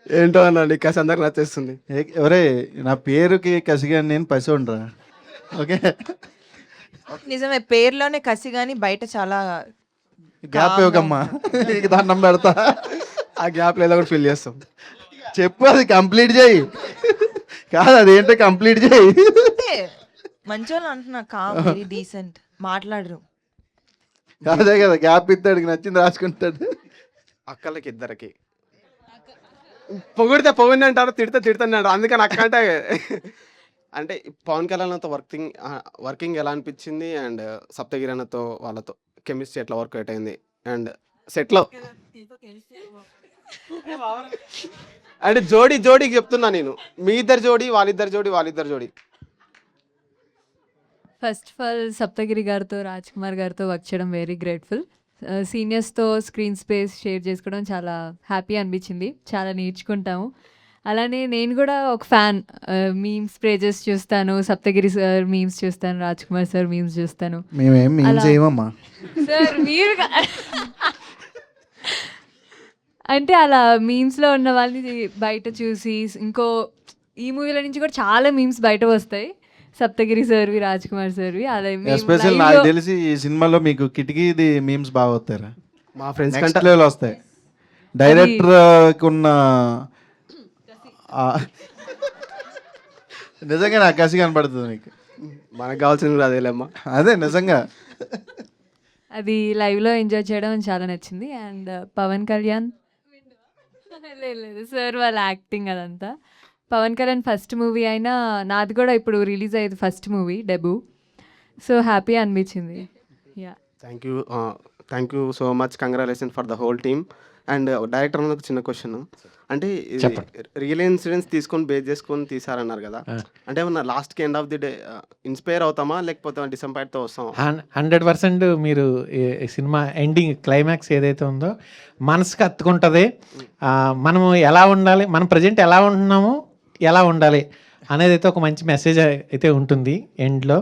ఏంటో అన్న కసి అందరికి నచ్చేస్తుంది. ఎవరే నా పేరుకి కసిగా నేను పసి ఉండరా? ఓకే, నిజమే, పేరులోనే కసి గాని బయట చాలా గ్యాప్ calm గా ఇవ్వకమ్మా, ఉంటారు. నీకు దండం పెడతా. ఆ గ్యాప్లో ఏదో ఒకటి ఫిల్ చేస్తాం. చెప్పు, అది కంప్లీట్ చేయి. కాదు, అదేంటో కంప్లీట్ చేయి. అంటే మంచోళ్ళు అంటున్నా, కామ్ వెరీ డీసెంట్, మాట్లాడరు. అదే కదా, గ్యాప్ ఇస్తాడు, నచ్చింది రాసుకుంటాడు. అక్కలకి ఇద్దరికి పొగిడితే పొగిడి అంటారు, తిడితే తిడుతుంది అంటారు. అందుకని అక్క అంటే అంటే పవన్ కళ్యాణ్తో వర్కింగ్ ఎలా అనిపించింది, అండ్ సప్తగిరి అన్నతో వాళ్ళతో కెమిస్ట్రీ ఎట్లా వర్కౌట్ అయింది, అండ్ సెట్లో అంటే జోడీకి చెప్తున్నా నేను, మీ ఇద్దరు జోడీ, వాళ్ళిద్దరు జోడీ. ఫస్ట్ ఆఫ్ ఆల్ సప్తగిరి గారితో, రాజ్ కుమార్ గారితో వర్క్ చేయడం వెరీ గ్రేట్ఫుల్. సీనియర్స్తో స్క్రీన్ స్పేస్ షేర్ చేసుకోవడం చాలా హ్యాపీ అనిపించింది, చాలా నేర్చుకుంటాము. అలానే నేను కూడా ఒక ఫ్యాన్, మీమ్స్ పేజెస్ చూస్తాను, సప్తగిరి సార్ మీమ్స్ చూస్తాను, రాజ్ కుమార్ సార్ మీమ్స్ చూస్తాను. మేమేం అలా- చేయమమ్మా. సార్ మీరు అంటే అలా మీమ్స్లో ఉన్న వాళ్ళని బయట చూసి ఈ మూవీల నుంచి కూడా చాలా మీమ్స్ బయట వస్తాయి, సప్తగిరి సార్వి, రాజ్ కుమార్ సార్వి. అలా మేము ఎస్పెషల్ live నాకు లో- తెలిసి ఈ సినిమాలో మీకు కిటికీది మీమ్స్ బాగా వస్తారా? మా ఫ్రెండ్స్ నెక్స్ట్ కంటే లెవెల్ వస్తాయి. డైరెక్టర్కి ఉన్న నిజంగా నాకు కసి కనపడుతుంది నీకు. మనకు కావాల్సింది అదేలేమ్మా. అదే నిజంగా. అది లైవ్లో ఎంజాయ్ చేయడం చాలా నచ్చింది. అండ్ పవన్ కళ్యాణ్ లేదు సార్ వాళ్ళ యాక్టింగ్ అదంతా. పవన్ కళ్యాణ్ ఫస్ట్ మూవీ అయినా, నాది కూడా ఇప్పుడు రిలీజ్ అయ్యేది first movie debut. So happy అనిపించింది. Yeah, thank you so much, congratulation for the whole team. And director అన్నది చిన్న క్వశ్చన్, అంటే రియల్ ఇన్సిడెంట్స్ తీసుకొని బేస్ చేసుకొని తీసారన్నారు కదా, అంటే ఏమన్నా లాస్ట్కి end of the day inspire అవుతామా, లేకపోతే డిసప్పాయింట్తో వస్తామా? 100% మీరు ఈ సినిమా ఎండింగ్ క్లైమాక్స్ ఏదైతే ఉందో మనసుకు హత్తుకుంటుంది. మనము ఎలా ఉండాలి, మనం ప్రజెంట్ ఎలా ఉంటున్నాము, ఎలా ఉండాలి అనేది అయితే ఒక మంచి మెసేజ్ అయితే ఉంటుంది ఎండ్లో.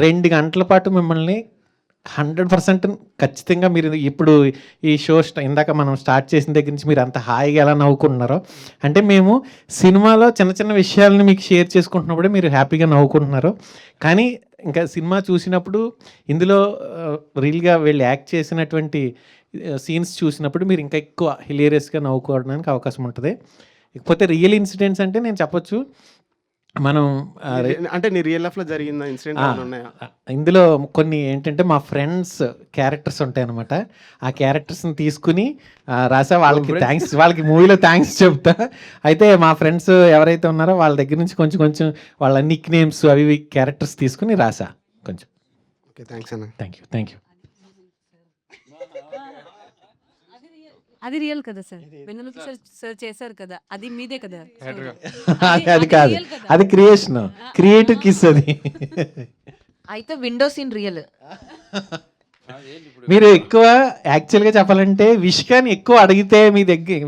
2 గంటల పాటు మిమ్మల్ని 100% ఖచ్చితంగా మీరు ఇప్పుడు ఈ షో ఇందాక మనం స్టార్ట్ చేసిన దగ్గర నుంచి మీరు అంత హాయిగా ఎలా నవ్వుకుంటున్నారో, అంటే మేము సినిమాలో చిన్న చిన్న విషయాలను మీకు షేర్ చేసుకుంటున్నప్పుడే మీరు హ్యాపీగా నవ్వుకుంటున్నారు. కానీ ఇంకా సినిమా చూసినప్పుడు ఇందులో రియల్గా వీళ్ళు యాక్ట్ చేసినటువంటి సీన్స్ చూసినప్పుడు మీరు ఇంకా ఎక్కువ హిలేరియస్గా నవ్వుకోవడానికి అవకాశం ఉంటుంది. ఇకపోతే రియల్ ఇన్సిడెంట్స్ అంటే నేను చెప్పొచ్చు, మనం అంటే నీ రియల్ లైఫ్లో జరిగిన ఇన్సిడెంట్ ఉన్నాయా? ఇందులో కొన్ని ఏంటంటే మా ఫ్రెండ్స్ క్యారెక్టర్స్ ఉంటాయి అనమాట. ఆ క్యారెక్టర్స్ని తీసుకుని రాసా, వాళ్ళకి మూవీలో థ్యాంక్స్ చెప్తా. అయితే మా ఫ్రెండ్స్ ఎవరైతే ఉన్నారో వాళ్ళ దగ్గర నుంచి కొంచెం వాళ్ళ నిక్ నేమ్స్ అవి క్యారెక్టర్స్ తీసుకుని రాసా కొంచెం. ఓకే, థ్యాంక్స్ అన్న. Thank you. అది రియల్ కదా సార్, వెన్నెల సార్ చేశారు కదా, అది మీదే కదా. అది కాదు, అది క్రియేటివ్ కిస్ అది. అయితే విండో సీన్ రియల్. మీరు ఎక్కువ యాక్చువల్గా చెప్పాలంటే విష్కాని ఎక్కువ అడిగితే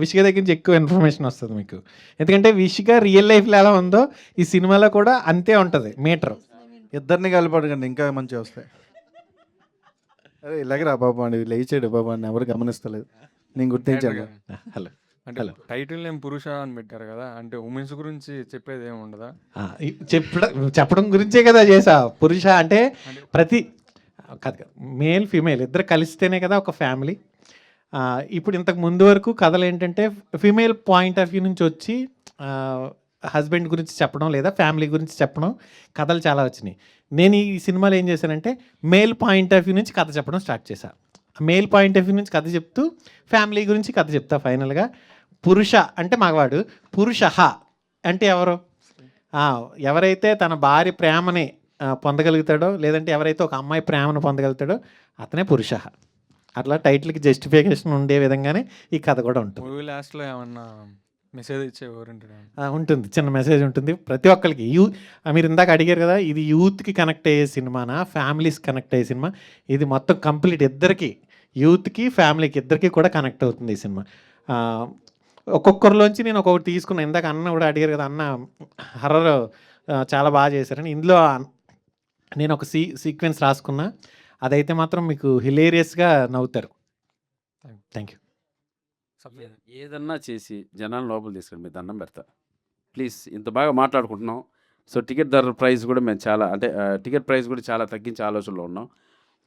విష్క దగ్గర నుంచి ఎక్కువ ఇన్ఫర్మేషన్ వస్తుంది మీకు. ఎందుకంటే విష్క రియల్ లైఫ్లో ఎలా ఉందో ఈ సినిమాలో కూడా అంతే ఉంటుంది మీటర్. ఇద్దరిని కలిపడకండి, ఇంకా మంచిగా వస్తాయి. అరే ఇలాగరా బాబు అండి, లేచాడు బాబు అని ఎవరు గమనిస్తలేదు, నేను గుర్తించాను. హలో, అంటే టైటిల్ నేమ్ పురుష అని పెట్టారు కదా, అంటే ఉమెన్స్ గురించి చెప్పేది ఏమి ఉండదా? చెప్పడం గురించే కదా చేసా. పురుష అంటే ప్రతి మేల్ ఫీమేల్ ఇద్దరు కలిస్తేనే కదా ఒక ఫ్యామిలీ. ఇప్పుడు ఇంతకు ముందు వరకు కథలు ఏంటంటే ఫీమేల్ పాయింట్ ఆఫ్ వ్యూ నుంచి వచ్చి హస్బెండ్ గురించి చెప్పడం లేదా ఫ్యామిలీ గురించి చెప్పడం కథలు చాలా వచ్చినాయి. నేను ఈ సినిమాలో ఏం చేశానంటే మేల్ పాయింట్ ఆఫ్ వ్యూ నుంచి కథ చెప్పడం స్టార్ట్ చేశాను. మేల్ పాయింట్ ఆఫ్ వ్యూ నుంచి కథ చెప్తూ ఫ్యామిలీ గురించి కథ చెప్తా. ఫైనల్గా పురుష అంటే మగవాడు, పురుషః అంటే ఎవరు, ఎవరైతే తన భార్య ప్రేమని పొందగలుగుతాడో లేదంటే ఎవరైతే ఒక అమ్మాయి ప్రేమను పొందగలుగుతాడో అతనే పురుష. అట్లా టైటిల్కి జస్టిఫికేషన్ ఉండే విధంగానే ఈ కథ కూడా ఉంటుంది. మూవీ లాస్ట్లో ఏమన్నా మెసేజ్ ఇచ్చే ఉంటుంది, చిన్న మెసేజ్ ఉంటుంది ప్రతి ఒక్కరికి. మీరు ఇందాక అడిగారు కదా, ఇది యూత్కి కనెక్ట్ అయ్యే సినిమానా ఫ్యామిలీస్ కనెక్ట్ అయ్యే సినిమా, ఇది మొత్తం కంప్లీట్ ఇద్దరికి యూత్‌కి, ఫ్యామిలీకి ఇద్దరికీ కూడా కనెక్ట్ అవుతుంది ఈ సినిమా. ఒక్కొక్కరిలోంచి నేను ఒక్కొక్కటి తీసుకున్నాను. ఇందాక అన్న కూడా అడిగారు కదా! అన్న హర్రర్ చాలా బాగా చేశారని. ఇందులో నేను ఒక సీక్వెన్స్ రాసుకున్నా. అదైతే మాత్రం మీకు హిలేరియస్‌గా నవ్వుతారు. Thank you. ఏదన్నా చేసి జనాలను లోపల తీసుకురండి, మీ దండం పెడతా. ప్లీజ్, ఇంత బాగా మాట్లాడుకుంటున్నాం. సో టికెట్ ధర ప్రైస్ కూడా మేము చాలా అంటే టికెట్ ప్రైస్ కూడా చాలా తగ్గించే ఆలోచనలో ఉన్నాం.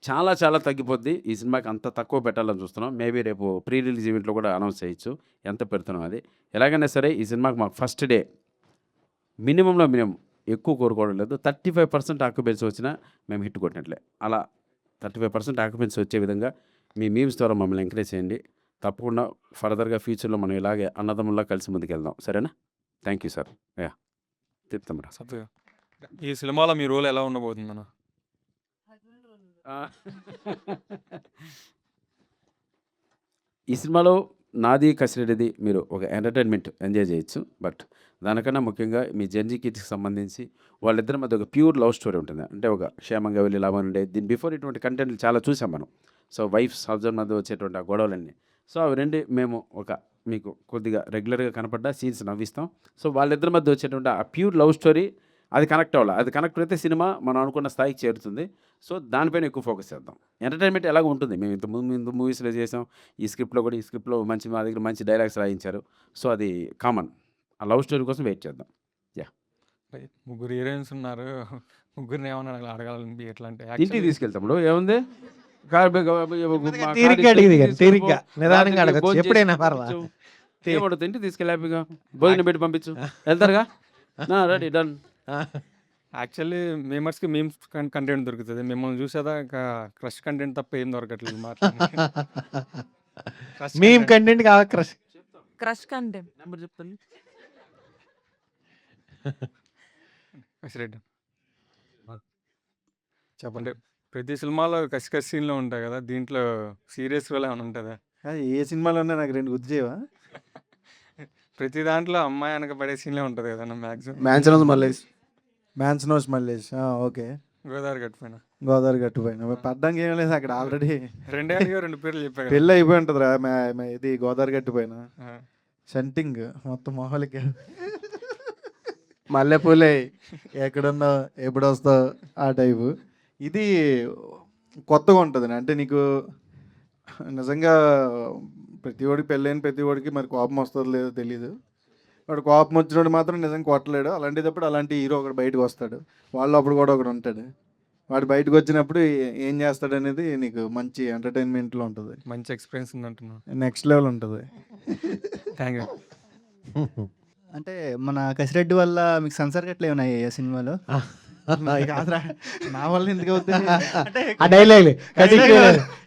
చాలా చాలా తగ్గిపోద్ది. ఈ సినిమాకి అంత తక్కువ పెట్టాలని చూస్తున్నాం. మేబీ రేపు ప్రీ రిలీజ్ ఈవెంట్లో కూడా అనౌన్స్ చేయొచ్చు ఎంత పెడుతున్నాం అది. ఎలాగైనా సరే ఈ సినిమాకి మాకు ఫస్ట్ డే మినిమంలో మినిమం ఎక్కువ కోరుకోవడం లేదు. 35% ఆక్యుపెన్సీ వచ్చినా మేము హిట్ కొట్టినట్లే. అలా 35% ఆక్యుపెన్సీ వచ్చే విధంగా మీ మీమ్స్ ద్వారా మమ్మల్ని ఎంకరేజ్ చేయండి. తప్పకుండా ఫర్దర్గా ఫ్యూచర్లో మనం ఇలాగే అన్నదమ్ముల్లా కలిసి ముందుకెళ్దాం. సరేనా? Thank you sir. యా చెప్తాం రా. సత్తుగా ఈ సినిమాలో మీ రోల్ ఎలా ఉండబోతుందన్న? ఈ సినిమాలో నాది కసిరెడ్డిది మీరు ఒక ఎంటర్టైన్మెంట్ ఎంజాయ్ చేయొచ్చు. బట్ దానికన్నా ముఖ్యంగా మీ జర్నీ కిడ్స్కి సంబంధించి వాళ్ళిద్దరి మధ్య ఒక ప్యూర్ లవ్ స్టోరీ ఉంటుంది. అంటే ఒక క్షేమంగా వెళ్ళి లాభం ఉండే దీని బిఫోర్ ఇటువంటి కంటెంట్లు చాలా చూసాం మనం. సో వైఫ్స్ హస్బెండ్ మధ్య వచ్చేటువంటి ఆ గొడవలన్నీ. సో అవి రెండు మేము ఒక మీకు కొద్దిగా రెగ్యులర్గా కనపడ్డా సీన్స్ నవ్విస్తాం. సో వాళ్ళిద్దరి మధ్య వచ్చేటువంటి ఆ ప్యూర్ లవ్ స్టోరీ అది కనెక్ట్ అవ్వాలి. అది కనెక్ట్ అయితే సినిమా మనం అనుకున్న స్థాయికి చేరుతుంది. సో దానిపైన ఎక్కువ ఫోకస్ చేద్దాం. ఎంటర్టైన్మెంట్ ఎలాగ ఉంటుంది. మేము ఇంత మూవీస్లో చేసాం. ఈ స్క్రిప్ట్లో కూడా ఈ స్క్రిప్ట్లో మా దగ్గర మంచి డైలాగ్స్ రాయించారు. సో అది కామన్. ఆ లవ్ స్టోరీ కోసం వెయిట్ చేద్దాం. యా ముగ్గురు హీరోయిన్స్ ఉన్నారు. ముగ్గురిని ఏమన్నా అడగాలని ఎట్లా అంటే ఇంటికి తీసుకెళ్తాము. ఏముంది తీరిగ్గా అడిగింది కానీ తీరిగ్గా నిదానంగా అడగచ్చు ఎప్పుడైనా పర్లా. ఏమడుతుంది ఇంటికి తీసుకెళ్ళి హ్యాపీగా భోజనం పెట్టి పంపించు. వెళ్తారుగా? Ready done. యాక్చువల్లీ మేమర్స్కి మీమ్స్ కంటెంట్ దొరుకుతుంది. మిమ్మల్ని చూసేదా ఇంకా క్రష్ కంటెంట్ తప్ప ఏం దొరకట్లేదు. మీమ్ కంటెంట్ కావాలి క్రష్ క్రష్ కంటెంట్ నెంబర్ చెప్తాను. కసిరెడ్డి చెప్పండి. ప్రతి సినిమాలో కసి కసి సీన్లో ఉంటాయి కదా, దీంట్లో సీరియస్ రోల్ ఏమైనా ఉంటుందా? ఏ సినిమాలో ఉన్నా నాకు 2 గుర్తు చేయవా? ప్రతి దాంట్లో అమ్మాయి వెనక పడే సీన్లే ఉంటుంది కదా మ్యాక్సిమం. మ్యాన్స్నోస్ మల్లేష్. ఓకే. గోదావరి గట్టిపోయిన గోదావరి గట్టుపోయిన పడ్డానికి ఏం లేదు అక్కడ ఆల్రెడీ రెండే అడిగా 2 పేర్లు చెప్పాను. పెళ్ళి అయిపోయి ఉంటుందిరా. ఇది గోదావరి గట్టుపోయిన సెంటింగ్ మొత్తం మొహాలకి మల్లెపూలే ఎక్కడున్నావు ఎప్పుడు వస్తావు ఆ టైపు. ఇది కొత్తగా ఉంటుంది. అంటే నీకు నిజంగా ప్రతి వాడికి పెళ్ళైన ప్రతి వాడికి మరి కోపం వస్తుందో లేదో తెలీదు. వాడు కోపం వచ్చినోడు మాత్రం నిజంగా కొట్టలేడు. అలాంటిదప్పుడు అలాంటి హీరో ఒకడు బయటకు వస్తాడు. వాళ్ళు అప్పుడు కూడా ఒకడు ఉంటాడు. వాడు బయటకు వచ్చినప్పుడు ఏం చేస్తాడు అనేది నీకు మంచి ఎంటర్టైన్మెంట్లో ఉంటుంది. మంచి ఎక్స్పీరియన్స్ ఉంది అంటున్నాను. నెక్స్ట్ లెవెల్ ఉంటుంది. Thank you. అంటే మన కసిరెడ్డి వల్ల మీకు సెన్సార్ గట్ల ఏమైనా అయ్యాయి సినిమాలో? కాదురా, నా వల్ల ఎందుకు అవుతుంది? ఆ డైలాగ్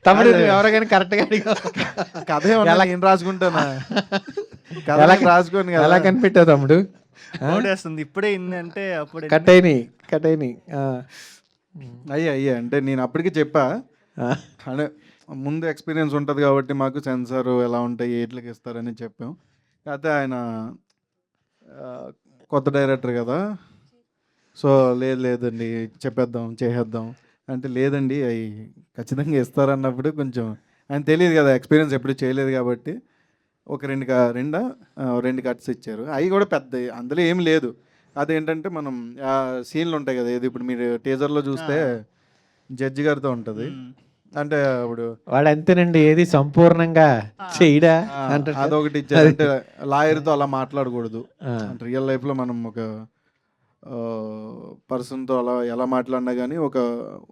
తమ్ముడు ఎవరికైనా కరెక్ట్గా కథ ఏం రాసుకుంటానా? కథ రాసుకోండి కదా. ఎలా కనిపెట్టావు తమ్ముడు? ఓడేస్తుంది ఇప్పుడే అంటే అప్పుడు కట్ అయినాయి. అయ్యా అంటే నేను అప్పటికి చెప్పా. అంటే ముందు ఎక్స్పీరియన్స్ ఉంటుంది కాబట్టి మాకు సెన్సార్ ఎలా ఉంటాయి ఎట్లకి ఇస్తారని చెప్పాం. కాకపోతే ఆయన కొత్త డైరెక్టర్ కదా. సో లేదండి చెప్పేద్దాం చేసేద్దాం అంటే లేదండి అవి ఖచ్చితంగా ఇస్తారన్నప్పుడు కొంచెం ఆయన తెలియదు కదా, ఎక్స్పీరియన్స్ ఎప్పుడు చేయలేదు కాబట్టి ఒక 2 కట్స్ ఇచ్చారు. అవి కూడా పెద్ద అందులో ఏం లేదు. అదేంటంటే మనం సీన్లు ఉంటాయి కదా, ఇది ఇప్పుడు మీరు టీజర్లో చూస్తే జడ్జి గారితో ఉంటుంది. అంటే ఇప్పుడు వాడు అంతేనండి, ఏది సంపూర్ణంగా చేయడా అంటే అదొకటి ఇచ్చారు. అంటే లాయర్తో అలా మాట్లాడకూడదు. అంటే రియల్ లైఫ్లో మనం ఒక పర్సన్తో అలా ఎలా మాట్లాడినా కానీ ఒక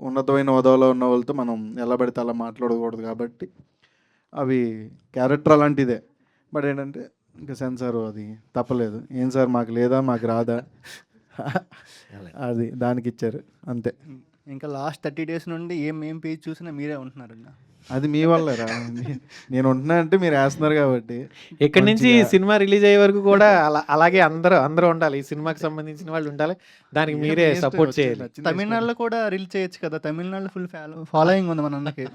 ఉన్నతమైన హోదాలో ఉన్న వాళ్ళతో మనం ఎలా పడితే అలా మాట్లాడకూడదు కాబట్టి అవి క్యారెక్టర్ అలాంటిదే. బట్ ఏంటంటే ఇంకా సెన్సార్ అది తప్పలేదు. ఏం సార్ మాకు లేదా మాకు రాదా అది దానికి ఇచ్చారు అంతే. ఇంకా లాస్ట్ 30 days నుండి ఏం పేజ్ చూసినా మీరే ఉంటున్నారన్న. అది మీ వల్లేరా. నేను ఉంటున్నా అంటే మీరు వేస్తున్నారు కాబట్టి. ఇక్కడి నుంచి సినిమా రిలీజ్ అయ్యే వరకు కూడా అలాగే అందరూ ఉండాలి. ఈ సినిమాకి సంబంధించిన వాళ్ళు ఉండాలి. దానికి మీరే సపోర్ట్ చేయాలి. తమిళనాడులో కూడా రిలీజ్ చేయొచ్చు కదా. తమిళనాడులో ఫుల్ ఫాలోయింగ్ ఉంది మన అన్నకి.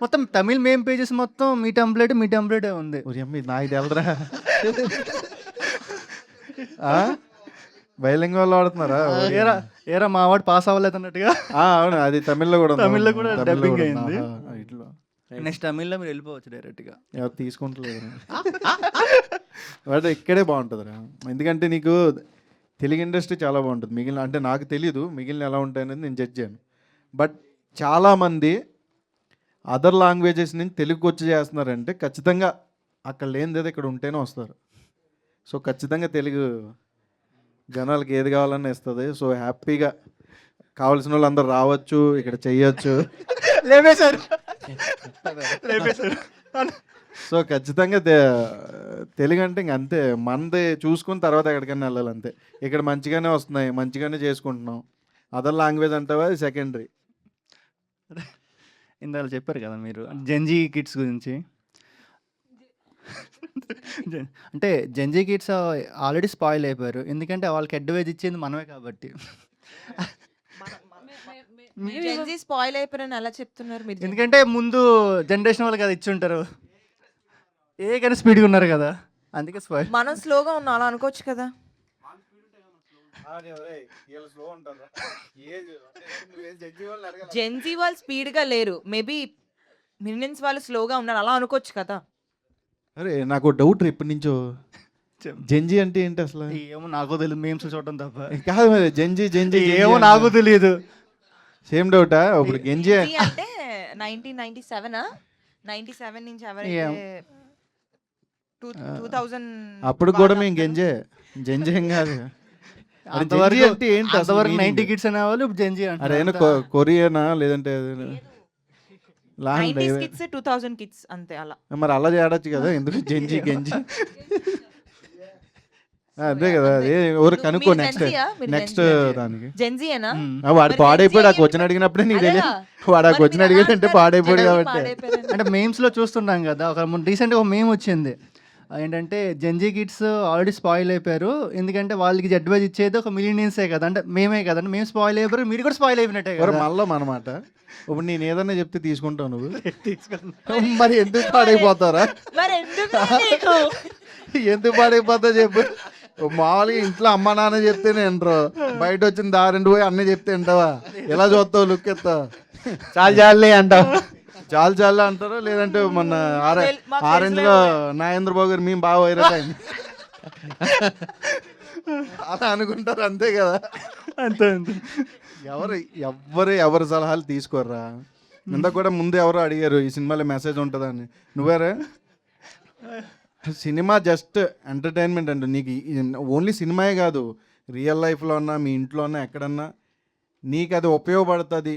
మొత్తం తమిళ్ మెయిన్ పేజెస్ మొత్తం మీ టెంప్లెటే ఉంది. నాకు తెలరా బైలింగ్వల్ వాడుతున్నారా? ఏరా మా వాడు పాస్ అవ్వలేదు అన్నట్టుగా. అవును, అది తమిళ్లో కూడా డబ్బింగ్ అయింది. ఇట్లా నెక్స్ట్ తమిళ్లో మీరు వెళ్ళిపోవచ్చు డైరెక్ట్గా. ఎవరు తీసుకుంటలేదు బట్ ఇక్కడే బాగుంటుందిరా. ఎందుకంటే నీకు తెలుగు ఇండస్ట్రీ చాలా బాగుంటుంది. మిగిలిన అంటే నాకు తెలీదు మిగిలిన ఎలా ఉంటాయనేది నేను జడ్జ్ చేయను. బట్ చాలామంది అదర్ లాంగ్వేజెస్ నుంచి తెలుగుకి వచ్చి చేస్తున్నారంటే ఖచ్చితంగా అక్కడ లేనిదేదో ఇక్కడ ఉంటేనే వస్తారు. సో ఖచ్చితంగా తెలుగు జనాలకి ఏది కావాలన్నా ఇస్తుంది. సో హ్యాపీగా కావాల్సిన వాళ్ళు అందరు రావచ్చు, ఇక్కడ చెయ్యొచ్చు. లేపేశారు లేపేశారు. సో ఖచ్చితంగా తెలుగు అంటే ఇంక అంతే, మనది చూసుకుని తర్వాత ఎక్కడికైనా వెళ్ళాలి అంతే. ఇక్కడ మంచిగానే వస్తున్నాయి, మంచిగానే చేసుకుంటున్నాం. అదర్ లాంగ్వేజ్ అంటావా అది సెకండరీ. ఇందాక చెప్పారు కదా మీరు జెన్జీ కిడ్స్ గురించి. అంటే జెన్జీ కిడ్స్ ఆల్రెడీ స్పాయిల్ అయిపోయారు, ఎందుకంటే వాళ్ళకి అడ్వైజ్ ఇచ్చేది మనమే కాబట్టి. జెన్జీ స్పాయిల్ అయిపోయారని ఎలా చెప్తున్నారు మీరు? ఎందుకంటే ముందు జనరేషన్ వాళ్ళకి అది ఇచ్చి ఉంటారు, ఏ కానీ స్పీడ్గా ఉన్నారు కదా, అందుకే స్పాయిల్. మనం స్లోగా ఉన్నాం అలా అనుకోవచ్చు కదా. జెన్జీ వాళ్ళు స్పీడ్గా లేరు, మేబీ మిలియన్స్ వాళ్ళు స్లోగా ఉన్నారు అలా అనుకోవచ్చు కదా. అరే నాకు డౌట్ ఎప్పటి నుంచో, జెన్జీ అంటే ఏంటి అసలు? ఏమో నాకు తెలియదు, మేమ్స్ చూడటం తప్ప. కాదు మరి జెన్జీ జెన్జీ ఏమో నాకు తెలియదు. సేమ్ డౌటా? ఇప్పుడు గెంజీ అంటే 1997 97 నుంచి ఎవరైతే 2000 అప్పుడు కూడా మేము గెంజే, జెన్జీ ఏం కాదు. అంతవరకు అంటే ఏంటి అంతవరకు 90 కిడ్స్ అనేవాళ్ళు, ఇప్పుడు జెన్జీ అరే అంటారు. కొరియనా లేదంటే 90s kids 2000 kids అంతే అలా. మరి అలా చేయడచ్చు కదా, ఎందుకు జెన్జీ గెంజీ? అదే కదా, అదే ఎవరు కనుక్కో నెక్స్ట్ దానికి. జెన్జీయేనా? వాడు పాడైపోయాడు, ఆ క్వశ్చన్ అడిగినప్పుడే నీకు తెలియదు. వాడు ఆ క్వశ్చన్ అడిగేదంటే పాడైపోయాడు కాబట్టి. అంటే మేమ్స్లో చూస్తున్నాం కదా, ఒక రీసెంట్గా ఒక మేమ్ వచ్చింది ఏంటంటే జెన్జీ కిడ్స్ ఆల్రెడీ స్పాయిల్ అయిపోయారు, ఎందుకంటే వాళ్ళకి అడ్వైజ్ ఇచ్చేది ఒక మిలియన్సే కదా, అంటే మేమే కదండి, మేము స్పాయిల్ అయిపోయారు, మీరు కూడా స్పాయిల్ అయిపోయినట్టే కదా. మళ్ళీ అనమాట. ఇప్పుడు నేను ఏదన్నా చెప్తే తీసుకుంటావు నువ్వు, మరి ఎందుకు పాడైపోతారా? ఎందుకు పాడైపోతా చెప్పు. మామూలుగా ఇంట్లో అమ్మ నాన్న చెప్తే వింటారు, బయట వచ్చిన దారింటి పోయి అన్నీ చెప్తే వింటావా? ఎలా చూస్తావు, లుక్ ఎత్తావు, చాలు చాలులే అంటావు, చాలు చాలు అంటారు. లేదంటే మొన్న ఆరెంజ్లో నాగేంద్ర బాబు గారు మేము బాగా వైరల్ అయింది అలా అనుకుంటారు, అంతే కదా. అంతే. ఎవరి సలహాలు తీసుకోర్రా. ఇందాక కూడా ముందు ఎవరో అడిగారు ఈ సినిమాలో మెసేజ్ ఉంటుందని, నువ్వేరా? సినిమా జస్ట్ ఎంటర్టైన్మెంట్ అండి. నీకు ఓన్లీ సినిమాయే కాదు, రియల్ లైఫ్లో ఉన్నా మీ ఇంట్లో ఉన్నా ఎక్కడన్నా నీకు అది ఉపయోగపడుతుంది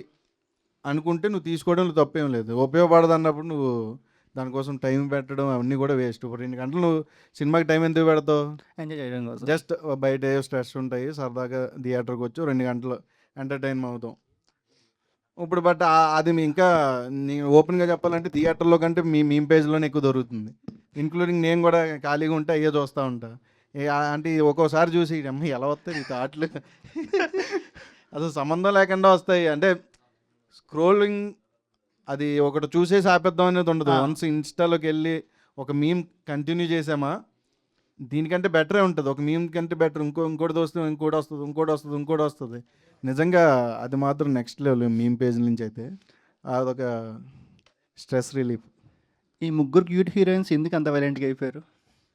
అనుకుంటే నువ్వు తీసుకోవడంలో తప్పేం లేదు. ఉపయోగపడదు అన్నప్పుడు నువ్వు దానికోసం టైం పెట్టడం అవన్నీ కూడా వేస్ట్. ఇప్పుడు 2 గంటలు నువ్వు సినిమాకి టైం ఎందుకు పెడతావు? ఎంజాయ్ చేయడం కోసం. జస్ట్ బయట ఏ స్ట్రెస్ ఉంటాయి, సరదాగా థియేటర్కి వచ్చి 2 గంటలు ఎంటర్టైన్ అవుతాం. ఇప్పుడు బట్ అది ఇంకా నేను ఓపెన్గా చెప్పాలంటే థియేటర్లో కంటే మీ పేజ్లోనే ఎక్కువ దొరుకుతుంది. ఇంక్లూడింగ్ నేను కూడా ఖాళీగా ఉంటే అయ్యే చూస్తూ ఉంటా. అంటే ఒక్కోసారి చూసి అమ్మ ఎలా వస్తాయి ఈ థాట్లు అసలు సంబంధం లేకుండా వస్తాయి. అంటే స్క్రోలింగ్ అది ఒకటి చూసేసి ఆపేద్దాం అనేది ఉండదు. వన్స్ ఇన్స్టాలోకి వెళ్ళి ఒక మీమ్ కంటిన్యూ చేసామా, దీనికంటే బెటరే ఉంటుంది. ఒక మీమ్ కంటే బెటర్ ఇంకోటి వస్తుంది, ఇంకోటి వస్తుంది. నిజంగా అది మాత్రం నెక్స్ట్ లెవెల్ మీమ్ పేజ్ నుంచి అయితే. అదొక స్ట్రెస్ రిలీఫ్. ఈ ముగ్గురు క్యూట్ హీరోయిన్స్ ఎందుకు అంత వైలెంట్గా అయిపోయారు?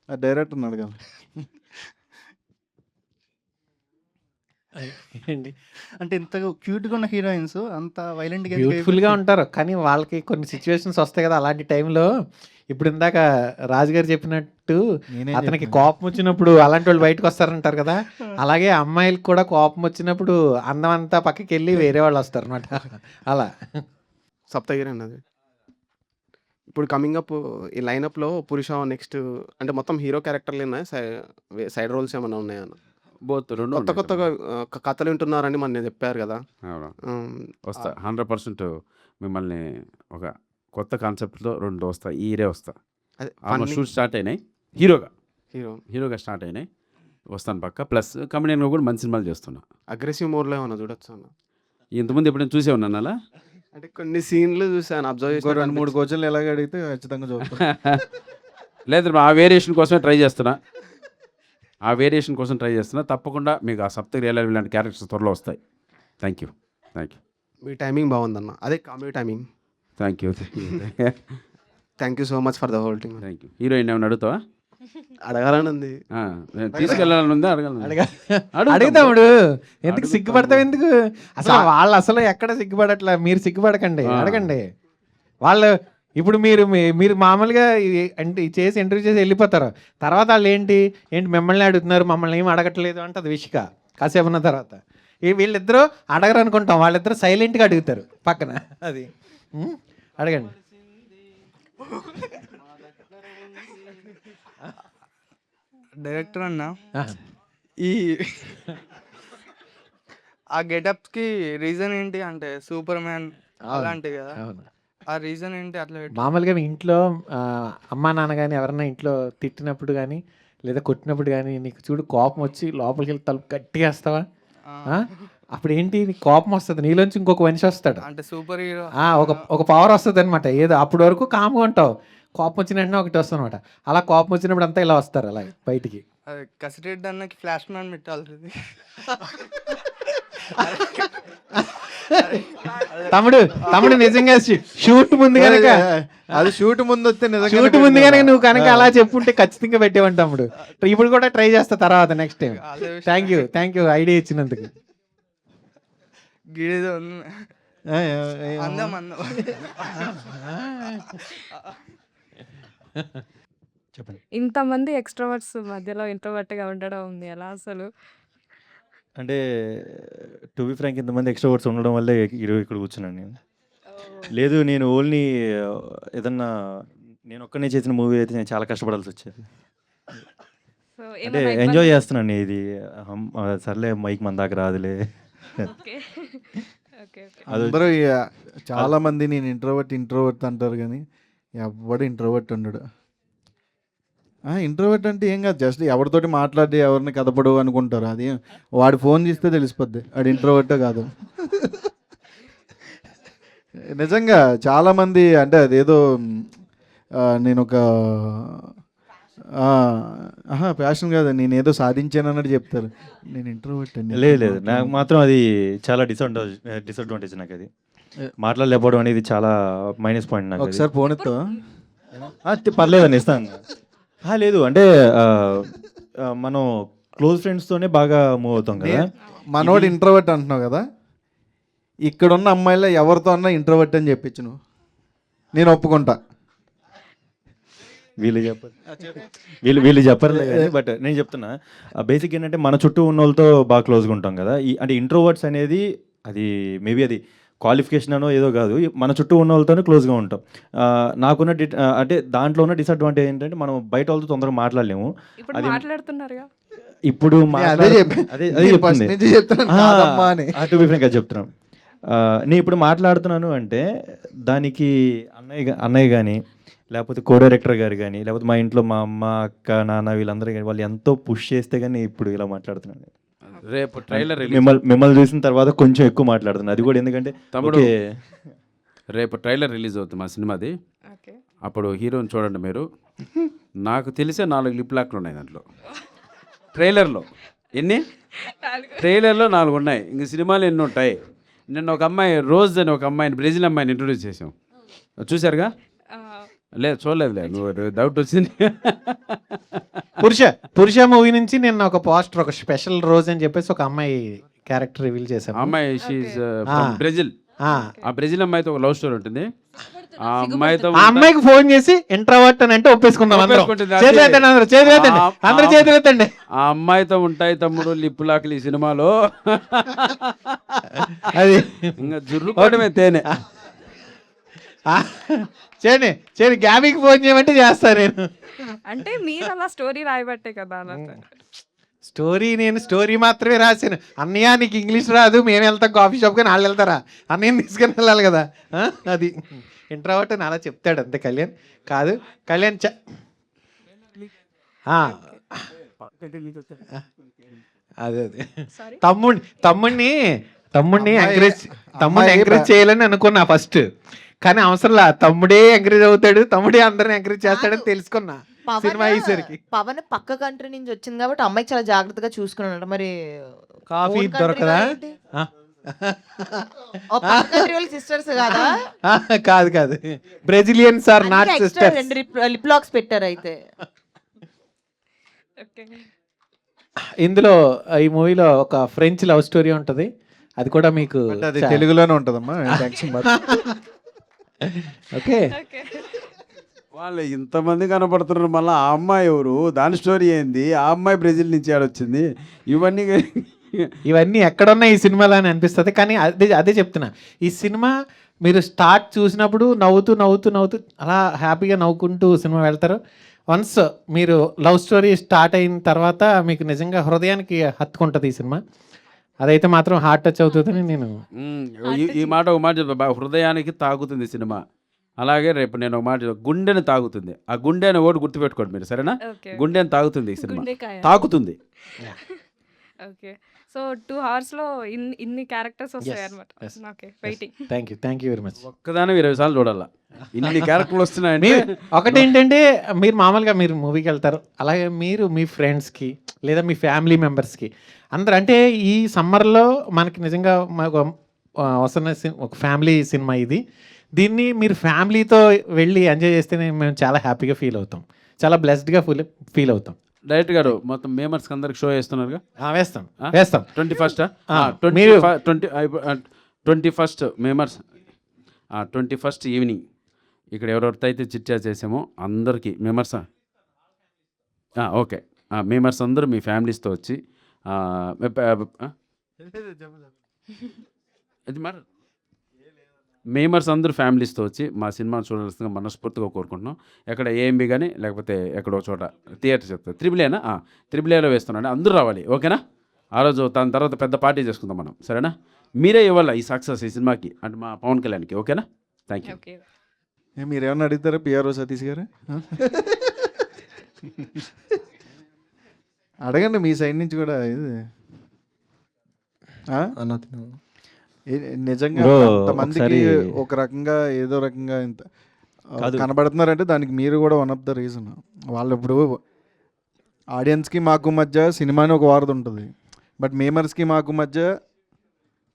ఆ డైరెక్టర్ని అడగాలి. అంటే ఇంత క్యూట్గా ఉన్న హీరోయిన్స్ అంత వైలెంట్గా బ్యూటిఫుల్గా ఉంటారు, కానీ వాళ్ళకి కొన్ని సిచ్యువేషన్స్ వస్తాయి కదా, అలాంటి టైంలో. ఇప్పుడు ఇందాక రాజుగారు చెప్పినట్టు అతనికి కోపం వచ్చినప్పుడు అలాంటి వాళ్ళు బయటకు వస్తారంటారు కదా, అలాగే అమ్మాయిలకు కూడా కోపం వచ్చినప్పుడు అందం అంతా పక్కకి వెళ్ళి వేరే వాళ్ళు వస్తారు అనమాట. అలా సప్తగిరి అన్నది. ఇప్పుడు కమింగ్ అప్ ఈ లైనప్లో పురుష నెక్స్ట్ అంటే మొత్తం హీరో క్యారెక్టర్లు ఉన్నాయి, సైడ్ రోల్స్ ఏమైనా ఉన్నాయన్న? బోత్ రెండు కొత్తగా కథలు వింటున్నారని మన చెప్పారు కదా. వస్తా 100% మిమ్మల్ని ఒక కొత్త కాన్సెప్ట్తో 2 వస్తాయి, ఈ ఇయరే వస్తా. షూట్ స్టార్ట్ అయినాయి, హీరోగా స్టార్ట్ అయినాయి, వస్తాను పక్క. ప్లస్ కమెడియన్గా కూడా మంచి సినిమాలు చేస్తున్నా. అగ్రెసివ్ మోడ్లో ఏమన్నా చూడొచ్చు అన్న? ఇంతకుముందు ఎప్పుడైనా చూసే ఉన్నాను అలా. అంటే కొన్ని సీన్లు చూసాను, అబ్జర్వ్ చేసి 2-3 క్వశ్చన్లు ఎలాగ అడిగితే ఖచ్చితంగా చూస్తాను. లేదు ఆ వేరియేషన్ కోసమే ట్రై చేస్తున్నా. తప్పకుండా మీకు ఆ సప్తగిరి ఇలాంటి క్యారెక్టర్స్ త్వరలో వస్తాయి. Thank you. మీ టైమింగ్ బాగుందన్న, అదే comedy timing. Thank you. Thank you so much for the whole team. Thank you. Heroine ఏమైనా అడుగుతావా? అడగాలని ఉంది. తీసుకెళ్ళాలని ఉందా? అడగాలి. అడుగుతాముడు. ఎందుకు సిగ్గుపడతావు? ఎందుకు అసలు వాళ్ళు అసలు ఎక్కడ సిగ్గుపడట్లా. మీరు సిగ్గుపడకండి, అడగండి. వాళ్ళు ఇప్పుడు మీరు మామూలుగా అంటే చేసి ఇంటర్వ్యూ చేసి వెళ్ళిపోతారు. తర్వాత వాళ్ళు ఏంటి మిమ్మల్ని అడుగుతున్నారు, మమ్మల్ని ఏమి అడగట్లేదు అంటది విషిక. కాసేపు ఉన్న తర్వాత వీళ్ళిద్దరూ అడగరు అనుకుంటాం, వాళ్ళిద్దరూ సైలెంట్గా అడుగుతారు పక్కన. అది అడగండి. డైరెక్టర్ అన్న, ఈ ఆ గెటప్స్కి రీజన్ ఏంటి? అంటే సూపర్ మ్యాన్ అలాంటివి కదా, ఆ రీజన్ ఏంటి అట్లా మామూలుగా మీ ఇంట్లో అమ్మా నాన్న కానీ ఎవరన్నా ఇంట్లో తిట్టినప్పుడు కానీ లేదా కొట్టినప్పుడు కానీ నీకు చూడు కోపం వచ్చి లోపలికి వెళ్ళి తలుపు గట్టిగా వేస్తావా? అప్పుడు ఏంటి నీకు కోపం వస్తుంది, నీలోంచి ఇంకొక మనిషి వస్తాడు, అంటే సూపర్ హీరో ఒక పవర్ వస్తుంది అనమాట. ఏదో అప్పటి వరకు కామ్గా ఉంటావు, కోపం వచ్చిన వెంటనే ఒకటి వస్తుంది అనమాట. అలా కోపం వచ్చినప్పుడు అంతా ఇలా వస్తారు అలా బయటికి. కసిరెడ్డి అన్నకి ఫ్లాష్ మ్యాన్ పెట్టాల్సింది. తమ్ముడు నిజంగా షూట్ ముందు కనుక అది షూట్ ముందు వస్తే షూట్ ముందు కనుక నువ్వు కనుక అలా చెప్పుంటే ఖచ్చితంగా పెట్టేవంట తమ్ముడు. ఇప్పుడు కూడా ట్రై చేస్తా తర్వాత next time. Thank you idea ఇచ్చినందుకు. గిడేదో అందం చెప్పండి. ఇంతమంది ఎక్స్ట్రోవర్ట్స్ మధ్యలో ఇంట్రోవర్ట్గా ఉండడం ఉంది ఎలా అసలు? అంటే టు బి ఫ్రాంక్ ఇంతమంది ఎక్స్ట్రోవర్ట్స్ ఉండడం వల్లే ఈరోజు ఇక్కడ కూర్చున్నాను నేను. లేదు నేను ఓన్లీ ఏదన్నా నేను ఒక్కనే చేసిన మూవీ అయితే నేను చాలా కష్టపడాల్సి వచ్చేది. అంటే ఎంజాయ్ చేస్తున్నాను ఇది. సర్లే మైక్ మన దాకా రాదులే. అందరూ చాలా మంది నేను ఇంట్రోవర్ట్ అంటారు కానీ ఎవడు ఇంట్రోవర్ట్ ఉండడు. ఇంట్రోవర్ట్ అంటే ఏం కాదు, జస్ట్ ఎవరితోటి మాట్లాడి ఎవరిని కదపడు అనుకుంటారు. అది వాడు ఫోన్ చేస్తే తెలిసిపోద్ది వాడు ఇంట్రోవర్టే కాదు. నిజంగా చాలామంది అంటే అదేదో నేను ఒక ప్యాషన్ కాదు, నేను ఏదో సాధించాను అన్నట్టు చెప్తారు. నేను ఇంట్రోవర్ట్ అండి. లేదు నాకు మాత్రం అది చాలా డిసడ్వాంటేజ్ నాకు. అది మాట్లాడలేకపోవడం అనేది చాలా మైనస్ పాయింట్ నాకు. ఒకసారి ఫోన్ ఎత్తా పర్లేదని ఇస్తాను. లేదు అంటే మనం క్లోజ్ ఫ్రెండ్స్తోనే బాగా మూవ్ అవుతాం కదా. మనోడు ఇంట్రోవర్ట్ అంటున్నావు కదా, ఇక్కడున్న అమ్మాయిలో ఎవరితో అన్నా ఇంట్రోవర్ట్ అని చెప్పించు నువ్వు, నేను ఒప్పుకుంటా. వీళ్ళు చెప్పర్లే కానీ బట్ నేను చెప్తున్నా బేసిక్ ఏంటంటే మన చుట్టూ ఉన్న వాళ్ళతో బాగా క్లోజ్గా ఉంటాం కదా. అంటే ఇంట్రోవర్ట్స్ అనేది అది మేబీ అది క్వాలిఫికేషన్ అనో ఏదో కాదు, మన చుట్టూ ఉన్న వాళ్ళతోనే క్లోజ్గా ఉంటాం. నాకున్న అంటే దాంట్లో ఉన్న డిసడ్వాంటేజ్ ఏంటంటే మనం బయట వాళ్ళతో తొందరగా మాట్లాడలేము. అది ఇప్పుడు చెప్తున్నాను. నేను ఇప్పుడు మాట్లాడుతున్నాను అంటే దానికి అన్నయ్య కానీ లేకపోతే కో డైరెక్టర్ గారు కానీ లేకపోతే మా ఇంట్లో మా అమ్మ అక్క నాన్న వీళ్ళందరూ కానీ వాళ్ళు ఎంతో పుష్ చేస్తే కానీ ఇప్పుడు ఇలా మాట్లాడుతున్నాను. రేపు ట్రైలర్ మిమ్మల్ని చూసిన తర్వాత కొంచెం ఎక్కువ మాట్లాడుతున్నాను. అది కూడా ఎందుకంటే తమ్ముడు రేపు ట్రైలర్ రిలీజ్ అవుతుంది మా సినిమాది. అప్పుడు హీరోని చూడండి మీరు. నాకు తెలిసే 4 లిప్ లాక్లు ఉన్నాయి దాంట్లో ట్రైలర్లో. ఎన్ని ట్రైలర్లో 4 ఉన్నాయి, ఇంక సినిమాలు ఎన్ని ఉంటాయి. నిన్న ఒక అమ్మాయి రోజ్ అని ఒక అమ్మాయిని బ్రెజిల్ అమ్మాయిని ఇంట్రొడ్యూస్ చేసాం, చూసారుగా? లేదు చూడలేదులే, నువ్వు డౌట్ వచ్చింది. పురుష మూవీ నుంచి నేను ఒక పోస్టర్ ఒక స్పెషల్ రోజు అని చెప్పేసి ఒక అమ్మాయి క్యారెక్టర్ రివీల్ చేశాను. అమ్మాయి షీఈస్ ఫ్రమ్ బ్రెజిల్. ఆ బ్రెజిల్ అమ్మాయితో ఒక లవ్ స్టోరీ ఉంటుంది. ఆ అమ్మాయికి ఫోన్ చేసి ఇంట్రోవర్ట్ అని అంటే ఒప్పేసుకుందాం. ఆ అమ్మాయితో ఉంటాయి తమ్ముడు లిప్ లాక్లు ఈ సినిమాలో. అది ఇంకా జుర్రుకోవడమే తేనె. చేయండి గ్యాబీకి ఫోన్ చేయమంటే చేస్తాను నేను. అంటే మీరు అలా స్టోరీ రాయబట్టే కదా. నేను స్టోరీ మాత్రమే రాశాను. అన్నయ్య నీకు ఇంగ్లీష్ రాదు, మేము వెళ్తాం కాఫీ షాప్ కానీ వాళ్ళు వెళ్తారా, అన్నయ్యని తీసుకుని వెళ్ళాలి కదా. అది ఇంట్రోవర్ట్ అని అలా చెప్తాడు అంతే. కళ్యాణ్ కాదు, కళ్యాణ్ అదే తమ్ముడిని ఎంకరేజ్ చేయాలని అనుకున్నా ఫస్ట్, కానీ అవసరంలా. తమ్ముడే ఎంకరేజ్ అవుతాడు, తమ్ముడే అందరిని ఎంకరేజ్ చేస్తాడని తెలుసుకున్నా సినిమా అయ్యేసరికి. పవన్ పక్క కంట్రీ నుంచి వచ్చింది కాబట్టి అమ్మాయికి చాలా జాగ్రత్తగా చూసుకున్నాడు. మరి కాఫీ దొరకదా? ఓ పక్క కంట్రీ వాళ్ళు సిస్టర్స్ కాదా? కాదు కాదు, బ్రెజిలియన్స్ ఆర్ నాట్ అందుకే ఎక్స్ట్రా సిస్టర్స్. 2 లిప్ లాక్స్ పెట్టారు అయితే. ఓకే. ఇందులో ఈ మూవీలో ఒక ఫ్రెంచ్ లవ్ స్టోరీ ఉంటుంది, అది కూడా మీకు బట్ అది తెలుగులోనే ఉంటుందమ్మా. థ్యాంక్స్. ఓకే. ఓకే. వాళ్ళు ఇంతమంది కనపడుతున్నారు, మళ్ళీ ఆ అమ్మాయి ఎవరు, దాని స్టోరీ ఏంది, ఆ అమ్మాయి బ్రెజిల్ నుంచి ఆడొచ్చింది, ఇవన్నీ ఇవన్నీ ఎక్కడున్నా ఈ సినిమాలో అని అనిపిస్తుంది. కానీ అదే చెప్తున్నా, ఈ సినిమా మీరు స్టార్ట్ చూసినప్పుడు నవ్వుతూ నవ్వుతూ నవ్వుతూ అలా హ్యాపీగా నవ్వుకుంటూ సినిమా వెళ్తారు. వన్స్ మీరు లవ్ స్టోరీ స్టార్ట్ అయిన తర్వాత మీకు నిజంగా హృదయానికి హత్తుకుంటుంది ఈ సినిమా. అదైతే మాత్రం హార్ట్ టచ్ అవుతుందని నేను ఈ మాట ఒక మాట చెప్తా, హృదయానికి తాగుతుంది సినిమా. అలాగే రేపు నేను ఒక మాట చెప్తా, గుండెని తాగుతుంది. ఆ గుండె అనే ఓటు గుర్తుపెట్టుకోండి మీరు, సరేనా? ఓకే. గుండెని తాగుతుంది ఈ సినిమా, గుండెకాయ. తాకుతుంది. ఓకే. సో 2 అవర్స్‌లో ఇన్ని క్యారెక్టర్స్ వస్తాయి అన్నమాట. Okay. Waiting. Thank you very much. ఒక్కదాని 20 సార్లు చూడాలా, ఇన్ని క్యారెక్టర్లు వస్తున్నాయంటే. ఒకటేంటంటే మీరు మామూలుగా మీరు మూవీకి వెళ్తారు, అలాగే మీరు మీ ఫ్రెండ్స్కి లేదా మీ ఫ్యామిలీ మెంబర్స్కి అందరూ, అంటే ఈ సమ్మర్లో మనకి నిజంగా మాకు వస్తున్న ఒక ఫ్యామిలీ సినిమా ఇది. దీన్ని మీరు ఫ్యామిలీతో వెళ్ళి ఎంజాయ్ చేస్తే మేము చాలా హ్యాపీగా ఫీల్ అవుతాం, చాలా బ్లెస్డ్గా ఫీల్ అవుతాం. డైరెక్టర్ గారు మొత్తం మేమర్స్కి అందరికి షో వేస్తున్నారుగా? వేస్తాం వేస్తాం. 21st మీరు 21st మేమర్స్ 21st ఈవినింగ్ ఇక్కడ ఎవరెవరితో అయితే చిట్చా చేసామో అందరికీ మేమర్స్ ఓకే, మేమర్స్ అందరూ మీ ఫ్యామిలీస్తో వచ్చి అది మరి మేమర్స్ అందరూ ఫ్యామిలీస్తో వచ్చి మా సినిమాను చూడాల్సిందిగా మనస్ఫూర్తిగా కోరుకుంటున్నాం. ఎక్కడ ఏఎంబి కానీ లేకపోతే ఎక్కడో చోట థియేటర్ చెప్తారు, 3Aలో వేస్తున్నాను, అందరూ రావాలి. ఓకేనా? ఆ రోజు దాని తర్వాత పెద్ద పార్టీ చేసుకుందాం మనం, సరేనా? మీరే ఇవ్వాలి ఈ సక్సెస్ ఈ సినిమాకి, అంటే మా పవన్ కళ్యాణ్కి. ఓకేనా? Thank you. ఓకే. మీరేమన్నా అడుగుతారా పిఆర్ఓ సతీష్ గారు? అడగండి మీ సైడ్ నుంచి కూడా. ఇది నిజంగా కొంతమందికి ఒక రకంగా ఏదో రకంగా ఇంత కనబడుతున్నారంటే దానికి మీరు కూడా వన్ ఆఫ్ ద రీజన్. వాళ్ళు ఇప్పుడు ఆడియన్స్కి మాకు మధ్య సినిమా అని ఒక వారధి ఉంటుంది, బట్ మేమర్స్కి మాకు మధ్య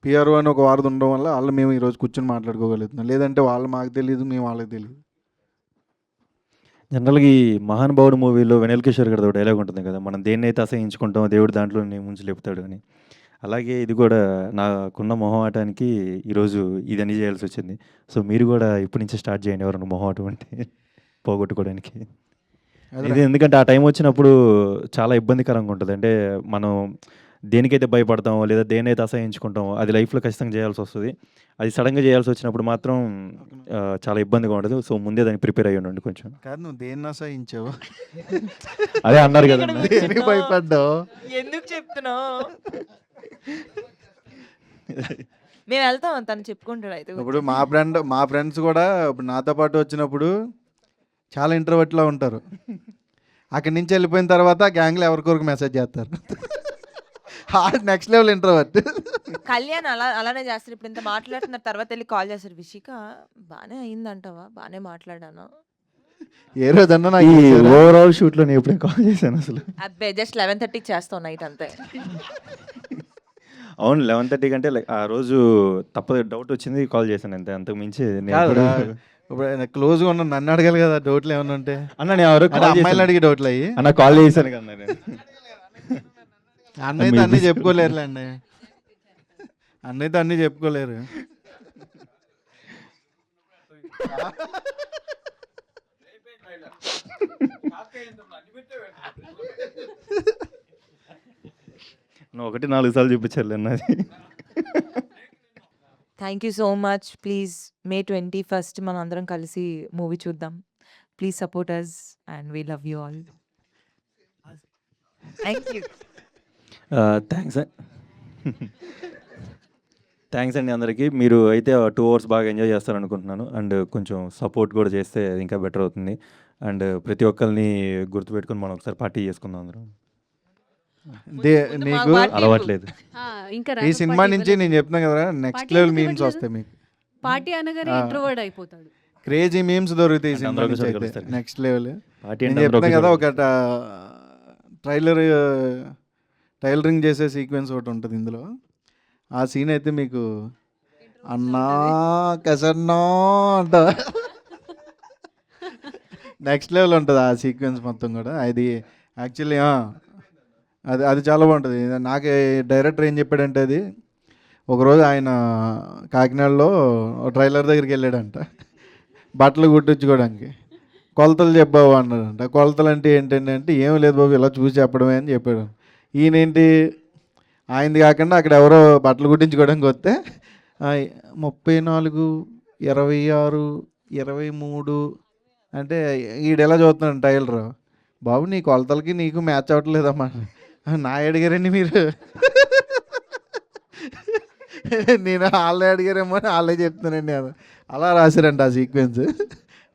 పిఆర్ఓ అని ఒక వారధి ఉండడం వల్ల వాళ్ళు మేము ఈరోజు కూర్చొని మాట్లాడుకోగలుగుతున్నాం. లేదంటే వాళ్ళు మాకు తెలియదు, మేము వాళ్ళకి తెలియదు. జనరల్గా ఈ మహానుభావుడు మూవీలో వెనల్ కిషోర్ గారితో డైలాగ్ ఉంటుంది కదా, మనం దేన్నైతే అసహించుకుంటామో దేవుడు దాంట్లో ముంచి లేపుతాడు అని. అలాగే ఇది కూడా నాకున్న మొహమాటానికి ఈరోజు ఇదని చేయాల్సి వచ్చింది. సో మీరు కూడా ఇప్పటి నుంచి స్టార్ట్ చేయండి ఎవరైనా మొహమాటం అంటే పోగొట్టుకోవడానికి. ఇది ఎందుకంటే ఆ టైం వచ్చినప్పుడు చాలా ఇబ్బందికరంగా ఉంటుంది. అంటే మనం దేనికైతే భయపడతామో లేదా దేనైతే అసహించుకుంటామో అది లైఫ్లో ఖచ్చితంగా చేయాల్సి వస్తుంది. అది సడన్గా చేయాల్సి వచ్చినప్పుడు మాత్రం చాలా ఇబ్బందిగా ఉంటుంది. సో ముందే దానికి ప్రిపేర్ అయ్యి ఉండండి కొంచెం. కాదు, నువ్వు దేన్ని అసహించావు? అదే అన్నారు కదా, దేనికి భయపడ్డావు? ఎందుకు చెప్తున్నావు? మేము వెళ్తాం, తను చెప్పుకుంటాడు అయితే. ఇప్పుడు మా ఫ్రెండ్స్ కూడా ఇప్పుడు నాతో పాటు వచ్చినప్పుడు చాలా ఇంట్రోవర్ట్లా ఉంటారు. అక్కడి నుంచి వెళ్ళిపోయిన తర్వాత గ్యాంగ్లో ఎవరికొరకు మెసేజ్ చేస్తారు. Next level introvert. కళ్యాణ్ అలానే చేస్తారు. ఇప్పుడు ఇంత మాట్లాడుతున్నారు, తర్వాత వెళ్ళి కాల్ చేస్తారు, విషిక బాగానే అయిందంటావా, బాగానే మాట్లాడాను. ఏ రోజన్నా నాకు ఈ ఓవరాల్ షూట్లో నేను ఎప్పుడే కాల్ చేశాను అసలు? అబ్బే జస్ట్ 11:30కి చేస్తావు నైట్ అంతే. అవును 11:30 కంటే ఆ రోజు తప్పదు, డౌట్ వచ్చింది కాల్ చేశాను అంతే, అంతకు మించి ఇప్పుడు క్లోజ్గా ఉన్న నన్ను అడగాలి కదా డౌట్లు ఏమన్నా ఉంటే. అన్న నేను ఎవరు అమ్మాయిలు అడిగి డౌట్లు అయ్యి అన్న కాల్ చేశాను కదా నేను. అన్నైతే అన్నీ చెప్పుకోలేరులేండి, అన్నైతే అన్నీ చెప్పుకోలేరు. నువ్వు 1-4 సార్లు చూపించాలి అన్నది. Thank you so much. Please May 21st మనం అందరం కలిసి మూవీ చూద్దాం. Please support us and we love you all. Thank you. Thanks అండి అందరికీ. మీరు అయితే 2 hours బాగా ఎంజాయ్ చేస్తారనుకుంటున్నాను. అండ్ కొంచెం సపోర్ట్ కూడా చేస్తే ఇంకా బెటర్ అవుతుంది. అండ్ ప్రతి ఒక్కరిని గుర్తుపెట్టుకుని మనం ఒకసారి పార్టీ చేసుకుందాం అందరం. నీకు అలవాట్లేదు ఇంకా ఈ సినిమా నుంచి నేను చెప్తున్నా కదా, నెక్స్ట్ లెవెల్ మీమ్స్ వస్తాయి మీకు. పార్టీ అనగానే ఇంట్రోవర్ట్ అయిపోతాడు. క్రేజీ మీమ్స్ దొరుకుతాయి ఈ సినిమా నుంచి అయితే, నెక్స్ట్ లెవెల్. నేను చెప్తున్నా కదా, ఒక టైలరింగ్ చేసే సీక్వెన్స్ ఒకటి ఉంటుంది ఇందులో. ఆ సీన్ అయితే మీకు అన్నా కసన్నా అంట నెక్స్ట్ లెవెల్ ఉంటుంది ఆ సీక్వెన్స్ మొత్తం కూడా. అది యాక్చువల్లీ అది అది చాలా బాగుంటుంది. నాకు డైరెక్టర్ ఏం చెప్పాడంటే, అది ఒకరోజు ఆయన కాకినాడలో ట్రైలర్ దగ్గరికి వెళ్ళాడంట బట్టలు కుట్టించుకోవడానికి. కొలతలు చెప్పావు అన్నాడంట. కొలతలు అంటే ఏంటంటే, అంటే ఏం లేదు బాబు ఇలా చూసి చెప్పడమే అని చెప్పాడు. ఈయనేంటి ఆయనది కాకుండా అక్కడ ఎవరో బట్టలు కుట్టించుకోవడానికి వస్తే 34, 26, 23 అంటే ఈడెలా చూస్తున్నాడు టైలర్. బాబు నీ కొలతలకి నీకు మ్యాచ్ అవ్వట్లేదమ్మా. నా అడిగారండి మీరు. నేను వాళ్ళే అడిగారేమో అని వాళ్ళే చెప్తానండి. అది అలా రాశారంట ఆ సీక్వెన్స్.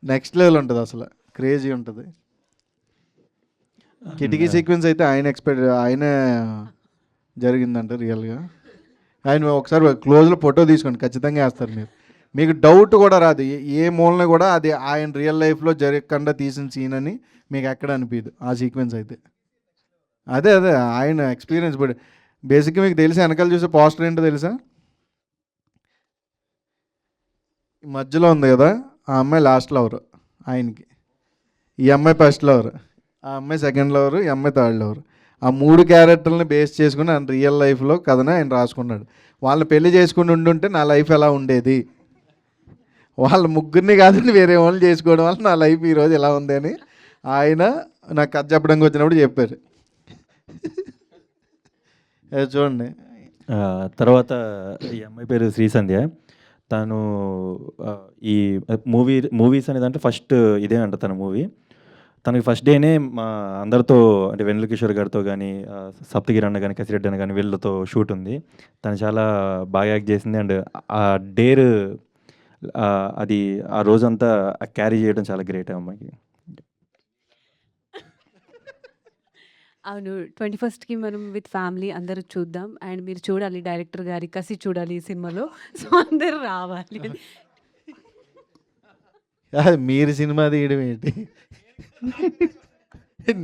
నెక్స్ట్ లెవెల్ ఉంటుంది, అసలు క్రేజీ ఉంటుంది. కిటికీ సీక్వెన్స్ అయితే ఆయనే జరిగిందంట రియల్గా. ఆయన ఒకసారి క్లోజ్లో ఫోటో తీసుకోండి, ఖచ్చితంగా వేస్తారు మీరు. మీకు డౌట్ కూడా రాదు, ఏ మూలన కూడా అది ఆయన రియల్ లైఫ్లో జరగకుండా తీసిన సీన్ అని మీకు ఎక్కడ అనిపించదు ఆ సీక్వెన్స్ అయితే. అదే ఆయన ఎక్స్పీరియన్స్ బట్టి. బేసిక్గా మీకు తెలిసి వెనకాల చూసే పోస్టర్ ఏంటో తెలుసా? మధ్యలో ఉంది కదా, ఆ అమ్మాయి లాస్ట్ లవర్ ఆయనకి, ఈ అమ్మాయి ఫస్ట్ లవర్, ఆ అమ్మాయి సెకండ్ లవర్, ఈ అమ్మాయి థర్డ్ లవర్. ఆ 3 క్యారెక్టర్ని బేస్ చేసుకుని ఆయన రియల్ లైఫ్లో కథనే ఆయన రాసుకున్నాడు. వాళ్ళని పెళ్లి చేసుకుని ఉండుంటే నా లైఫ్ ఎలా ఉండేది, వాళ్ళ ముగ్గురిని కాదని వేరే వాళ్ళు చేసుకోవడం వల్ల నా లైఫ్ ఈరోజు ఎలా ఉంది అని ఆయన నాకు కథ చెప్పడానికి వచ్చినప్పుడు చెప్పారు. చూడండి. తర్వాత ఈ అమ్మాయి పేరు శ్రీసంధ్య. తను ఈ మూవీస్ అనేది అంటే ఫస్ట్ ఇదే అంట తన మూవీ. తనకి ఫస్ట్ డేనే మా అందరితో అంటే వెన్నెల కిషోర్ గారితో కానీ, సప్తగిరి అన్న కానీ, కసిరెడ్డి అన్న కానీ వీళ్ళతో షూట్ ఉంది. తను చాలా బాగా యాక్ట్ చేసింది. అండ్ ఆ డేర్ అది ఆ రోజంతా క్యారీ చేయడం చాలా గ్రేట్ అమ్మాయికి. అవును. 21కి మనం విత్ ఫ్యామిలీ అందరూ చూద్దాం. అండ్ మీరు చూడాలి, డైరెక్టర్ గారి కసి చూడాలి ఈ సినిమాలో. సో అందరూ రావాలి. మీరు సినిమా తీయడం ఏంటి,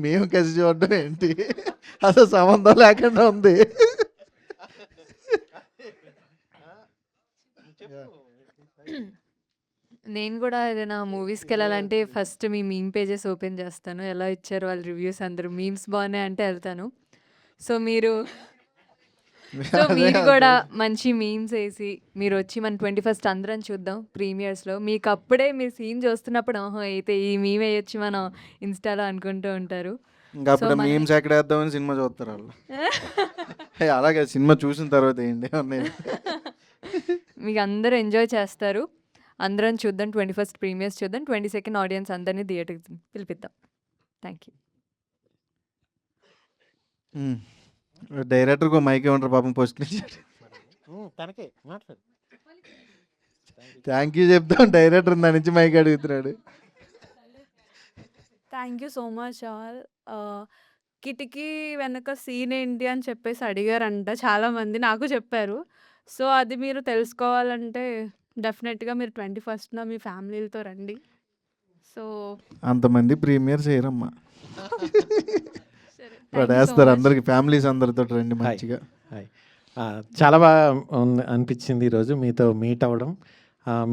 మేము కలిసి చూడడం ఏంటి, అసలు సంబంధం లేకుండా ఉంది. నేను కూడా ఏదైనా మూవీస్కి వెళ్ళాలంటే ఫస్ట్ మీ మీమ్ పేజెస్ ఓపెన్ చేస్తాను. ఎలా ఇచ్చారు వాళ్ళ రివ్యూస్, అందరూ మీమ్స్ బాగున్నాయి అంటే వెళ్తాను. సో మీరు కూడా మంచి మీమ్స్ వేసి మీరు వచ్చి మన 21st అందరం చూద్దాం ప్రీమియర్స్లో. మీకు అప్పుడే మీరు సీన్ చూస్తున్నప్పుడు అయితే ఈ మీమ్ వేయొచ్చు మనం ఇన్స్టాలో అనుకుంటూ ఉంటారు. ఇంకా అప్పుడు మీమ్స్ ఎక్కడ వేద్దామని సినిమా చూస్తారు వాళ్ళు. అలాగే సినిమా చూసిన తర్వాత ఏంటి మీకు అందరూ ఎంజాయ్ చేస్తారు. అందరం చూద్దాం, 21st ప్రీమియర్స్ చూద్దాం, 22nd ఆడియన్స్ అందరినీ థియేటర్కి పిలిపిద్దాం. Thank you. డైరెక్టర్కి మైక్ ఏమంటారు పాపం పోస్ట్ థ్యాంక్ యూ చెప్తాం. డైరెక్టర్ దాని నుంచి మైక్ అడుగుతున్నాడు. Thank you so much all. కిటికీ వెనక సీన్ ఏంటి అని చెప్పేసి అడిగారంట చాలామంది, నాకు చెప్పారు. సో అది మీరు తెలుసుకోవాలంటే డెఫినెట్గా మీరు 21st మీ ఫ్యామిలీలతో రండి. సో అంతమంది ప్రీమియర్ చేయరమ్మా, పడేస్తారు అందరికి, ఫ్యామిలీస్ అందరితో రండి మంచిగా. హాయ్. చాలా బాగా అనిపించింది ఈరోజు మీతో మీట్ అవ్వడం.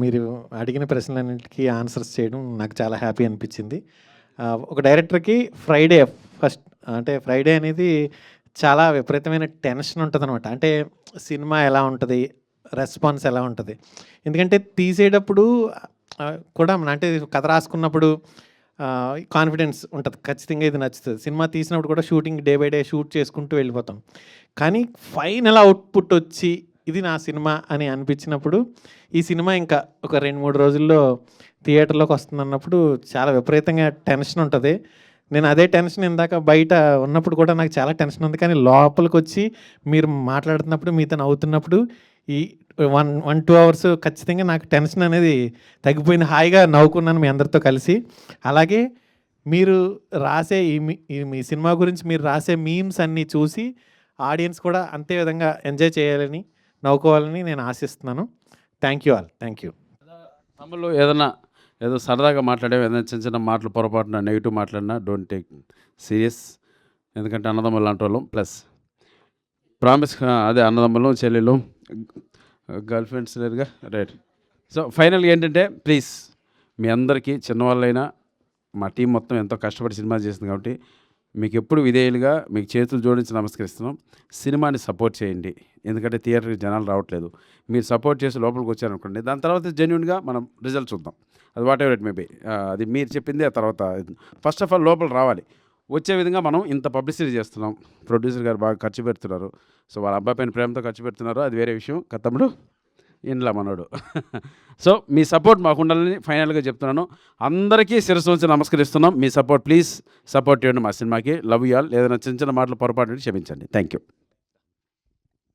మీరు అడిగిన ప్రశ్నలన్నింటికి ఆన్సర్స్ చేయడం నాకు చాలా హ్యాపీ అనిపించింది. ఒక డైరెక్టర్కి ఫ్రైడే ఫస్ట్ అంటే ఫ్రైడే అనేది చాలా విపరీతమైన టెన్షన్ ఉంటుంది అనమాట. అంటే సినిమా ఎలా ఉంటుంది, రెస్పాన్స్ ఎలా ఉంటుంది. ఎందుకంటే తీసేటప్పుడు కూడా అంటే కథ రాసుకున్నప్పుడు కాన్ఫిడెన్స్ ఉంటుంది, ఖచ్చితంగా ఇది నచ్చుతుంది. సినిమా తీసినప్పుడు కూడా shooting day by day shoot చేసుకుంటూ వెళ్ళిపోతాం. కానీ ఫైనల్ అవుట్పుట్ వచ్చి ఇది నా సినిమా అని అనిపించినప్పుడు ఈ సినిమా ఇంకా ఒక 2-3 రోజుల్లో థియేటర్లోకి వస్తుందన్నప్పుడు చాలా విపరీతంగా టెన్షన్ ఉంటుంది. నేను అదే టెన్షన్ ఇందాక బయట ఉన్నప్పుడు కూడా నాకు చాలా టెన్షన్ ఉంది. కానీ లోపలికి వచ్చి మీరు మాట్లాడుతున్నప్పుడు మీతో నవ్వుతున్నప్పుడు ఈ 1-2 అవర్స్ ఖచ్చితంగా నాకు టెన్షన్ అనేది తగ్గిపోయింది. హాయిగా నవ్వుకున్నాను మీ అందరితో కలిసి. అలాగే మీరు రాసే మీ సినిమా గురించి మీరు రాసే మీమ్స్ అన్నీ చూసి ఆడియన్స్ కూడా అంతే విధంగా ఎంజాయ్ చేయాలని, నవ్వుకోవాలని నేను ఆశిస్తున్నాను. Thank you all. Thank you. తమ్ముళ్ళు ఏదో సరదాగా మాట్లాడేవి, ఏదైనా చిన్న చిన్న మాటలు పొరపాటున నెగిటివ్ మాట్లాడినా డోంట్ టేక్ సీరియస్. ఎందుకంటే అన్నదమ్ములు లాంటి వాళ్ళం. ప్లస్ ప్రామిస్ అదే అన్నదమ్ములు చెల్లెలు గర్ల్ ఫ్రెండ్స్ లేరుగా, రైట్. సో ఫైనల్గా ఏంటంటే ప్లీజ్ మీ అందరికీ చిన్నవాళ్ళైనా మా టీం మొత్తం ఎంతో కష్టపడి సినిమా చేసింది కాబట్టి మీకు ఎప్పుడు విధేయులుగా మీకు చేతులు జోడించి నమస్కరిస్తున్నాం. సినిమాని సపోర్ట్ చేయండి, ఎందుకంటే థియేటర్కి జనాలు రావట్లేదు. మీరు సపోర్ట్ చేసి లోపలికి వచ్చారనుకోండి, దాని తర్వాత జెన్యున్గా మనం రిజల్ట్ చూద్దాం. అది whatever it may be. అది మీరు చెప్పింది. ఆ తర్వాత ఫస్ట్ ఆఫ్ ఆల్ లోపల రావాలి, వచ్చే విధంగా మనం ఇంత పబ్లిసిటీ చేస్తున్నాం. ప్రొడ్యూసర్ గారు బాగా ఖర్చు పెడుతున్నారు. సో వాళ్ళ అబ్బాయి పైన ప్రేమతో ఖర్చు పెడుతున్నారు, అది వేరే విషయం. తమ్ముడు ఇంట్లో మనోడు. సో మీ సపోర్ట్ మాకు ఉండాలని ఫైనల్గా చెప్తున్నాను. అందరికీ శిరస్సు ఉంచి నమస్కరిస్తున్నాం. మీ సపోర్ట్ ప్లీజ్ సపోర్ట్ చేయండి మా సినిమాకి. Love you all. ఏదైనా చిన్న చిన్న మాటలు పొరపాటు క్షమించండి. Thank you.